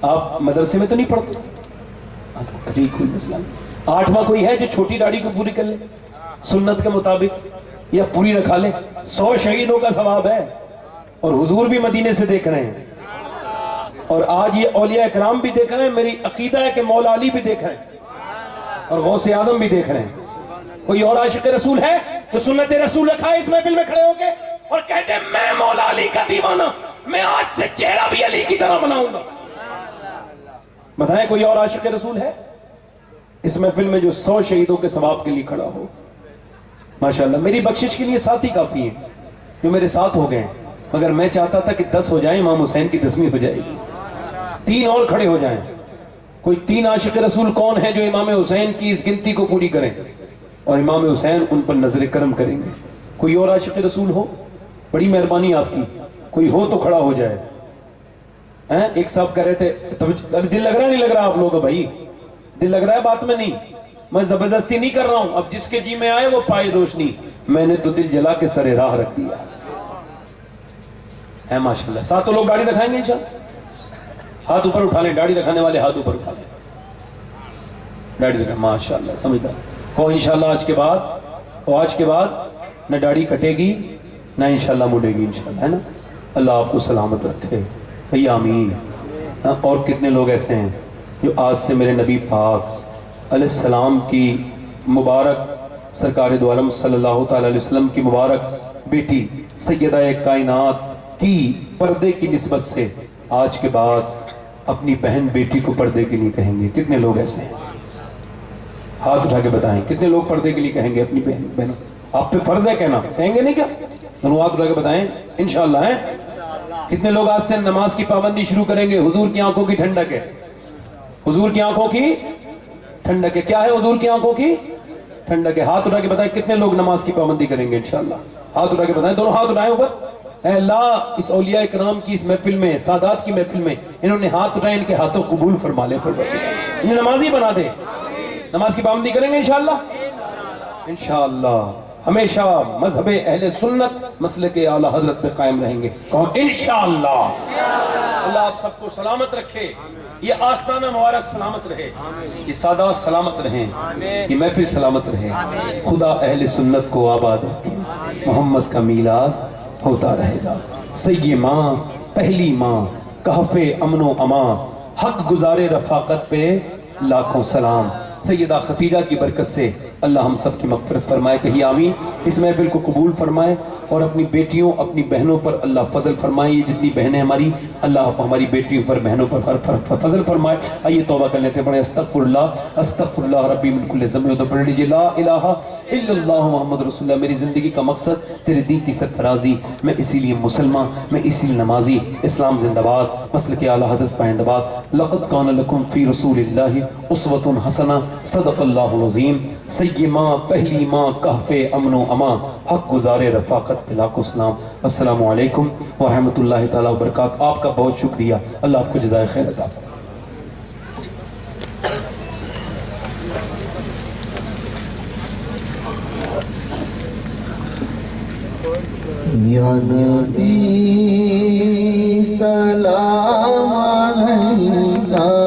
آپ مدرسے میں تو نہیں پڑھتے؟ ٹھیک، کوئی مسئلہ نہیں۔ 8واں کوئی ہے جو چھوٹی داڑھی کو پوری کر لے سنت کے مطابق، یا پوری رکھا لے؟ 100 شہیدوں کا ثواب ہے، اور حضور بھی مدینے سے دیکھ رہے ہیں، اور آج یہ اولیاء اکرام بھی دیکھ رہے ہیں۔ میری عقیدہ ہے کہ مولا علی بھی دیکھ رہے ہیں اور غوث اعظم بھی دیکھ رہے ہیں۔ کوئی اور عاشق رسول ہے جو سنت رسول رکھا ہے اس محفل میں کھڑے ہو کے اور کہتے ہیں میں مولا علی کا دیوانہ، میں آج سے چہرہ بھی علی کی طرح بناؤں گا؟ بتائیں کوئی اور عاشق رسول ہے اس محفل میں جو 100 شہیدوں کے ثواب کے لیے کھڑا ہو؟ ماشاءاللہ۔ میری بخشش کے لیے 7 ہی کافی ہیں جو میرے ساتھ ہو گئے ہیں، مگر میں چاہتا تھا کہ 10 ہو جائیں، امام حسین کی 10ویں ہو جائے گی۔ 3 اور کھڑے ہو جائیں. کوئی 3 عاشق رسول کون ہے جو امام حسین کی اس گنتی کو پوری کریں اور امام حسین ان پر نظر کرم کریں گے؟ کوئی اور عاشق رسول ہو؟ بڑی مہربانی آپ کی، کوئی ہو تو کھڑا ہو جائے. ایک صاحب کہہ رہے تھے دل لگ رہا نہیں لگ رہا آپ لوگوں کا؟ بھائی دل لگ رہا ہے بات میں؟ نہیں، میں زبردستی نہیں کر رہا ہوں. اب جس کے جی میں آئے وہ پائے روشنی. میں نے تو دل جلا کے سرے راہ رکھ دیا ہے. ماشاءاللہ. 7 لوگ داڑھی رکھائیں گے انشاءاللہ؟ ہاتھ اوپر اٹھا لیں. داڑھی رکھانے والے ہاتھ اوپر اٹھا لیں. داڑھی رکھا ماشاءاللہ. سمجھتا کو انشاءاللہ آج کے بعد نہ داڑھی کٹے گی نہ انشاءاللہ مڑے گی انشاءاللہ، ہے نا؟ اللہ آپ کو سلامت رکھے. بھئی آمین. اور کتنے لوگ ایسے ہیں جو آج سے میرے نبی پاک علیہ السلام کی مبارک سرکار دو عالم صلی اللہ تعالی علیہ وسلم کی مبارک بیٹی سیدہ کائنات کی پردے کی نسبت سے آج کے بعد اپنی بہن بیٹی کو پردے کے لیے کہیں گے؟ کتنے لوگ ایسے ہیں؟ ہاتھ اٹھا کے بتائیں کتنے لوگ پردے کے لیے کہیں گے اپنی بہنوں؟ آپ پہ فرض ہے کہنا، کہیں گے نہیں کیا؟ دونوں ہاتھ اٹھا کے بتائیں انشاءاللہ. ہے کتنے لوگ آج سے نماز کی پابندی شروع کریں گے؟ حضور کی آنکھوں کی ٹھنڈک ہے. حضور کی آنکھوں کی ٹھنڈک ہے. کیا ہے حضور کی آنکھوں کی ٹھنڈک ہے. ہاتھ اٹھا کے بتائیں کتنے لوگ نماز کی پابندی کریں گے انشاءاللہ؟ ہاتھ اٹھا کے بتائیں. دونوں ہاتھ اٹھائیں اوپر. اے اللہ اس اولیاء کرام کی اس محفل میں، سادات کی محفل میں انہوں نے ہاتھ اٹھائے، ان کے ہاتھوں قبول فرما لے. انہیں نمازی بنا دے. نماز کی پابندی کریں گے انشاءاللہ؟ انشاءاللہ. ہمیشہ مذہب اہل سنت مسلک اعلیٰ حضرت پہ قائم رہیں گے. کہو انشاءاللہ. اللہ آپ سب کو سلامت رکھے. یہ آستانہ مبارک سلامت رہے، یہ سادات سلامت رہیں، یہ محفل سلامت رہے. خدا اہل سنت کو آباد رکھے. محمد کا میلاد ہوتا رہے گا. سید ماں، پہلی ماں، کہف امن و امان، حق گزارے رفاقت پہ لاکھوں سلام. سیدہ خدیجہ کی برکت سے اللہ ہم سب کی مغفرت فرمائے. کہی آمین. اس محفل کو قبول فرمائے اور اپنی بیٹیوں اپنی بہنوں پر اللہ فضل فرمائے. یہ جتنی بہنیں ہماری، اللہ ہماری بیٹیوں پر بہنوں پر فضل فرمائے. آئیے توبہ کر لیتے ہیں. پڑھیں استغفر اللہ ربی من کل ذنب. تو پڑھ لیجیے لا الہ الا اللہ محمد رسول اللہ. میری زندگی کا مقصد تیرے دین کی سرفرازی. میں اسی لیے مسلمان، میں اسی لیے نمازی. اسلام زندہ باد، مسلک اعلیٰ حضرت پائندہ باد. لقد کان لکم فی رسول اللہ اسوۃ حسنہ. صدق اللہ العظیم. سید ماں، پہلی ماں، کہف امن و امان، حق گزارے رفاقت پہ لاکھوں سلام. السلام علیکم ورحمۃ اللہ تعالیٰ وبرکاتہ. آپ کا بہت شکریہ. اللہ آپ کو جزائے خیر عطا فرمائے. یا نبی سلام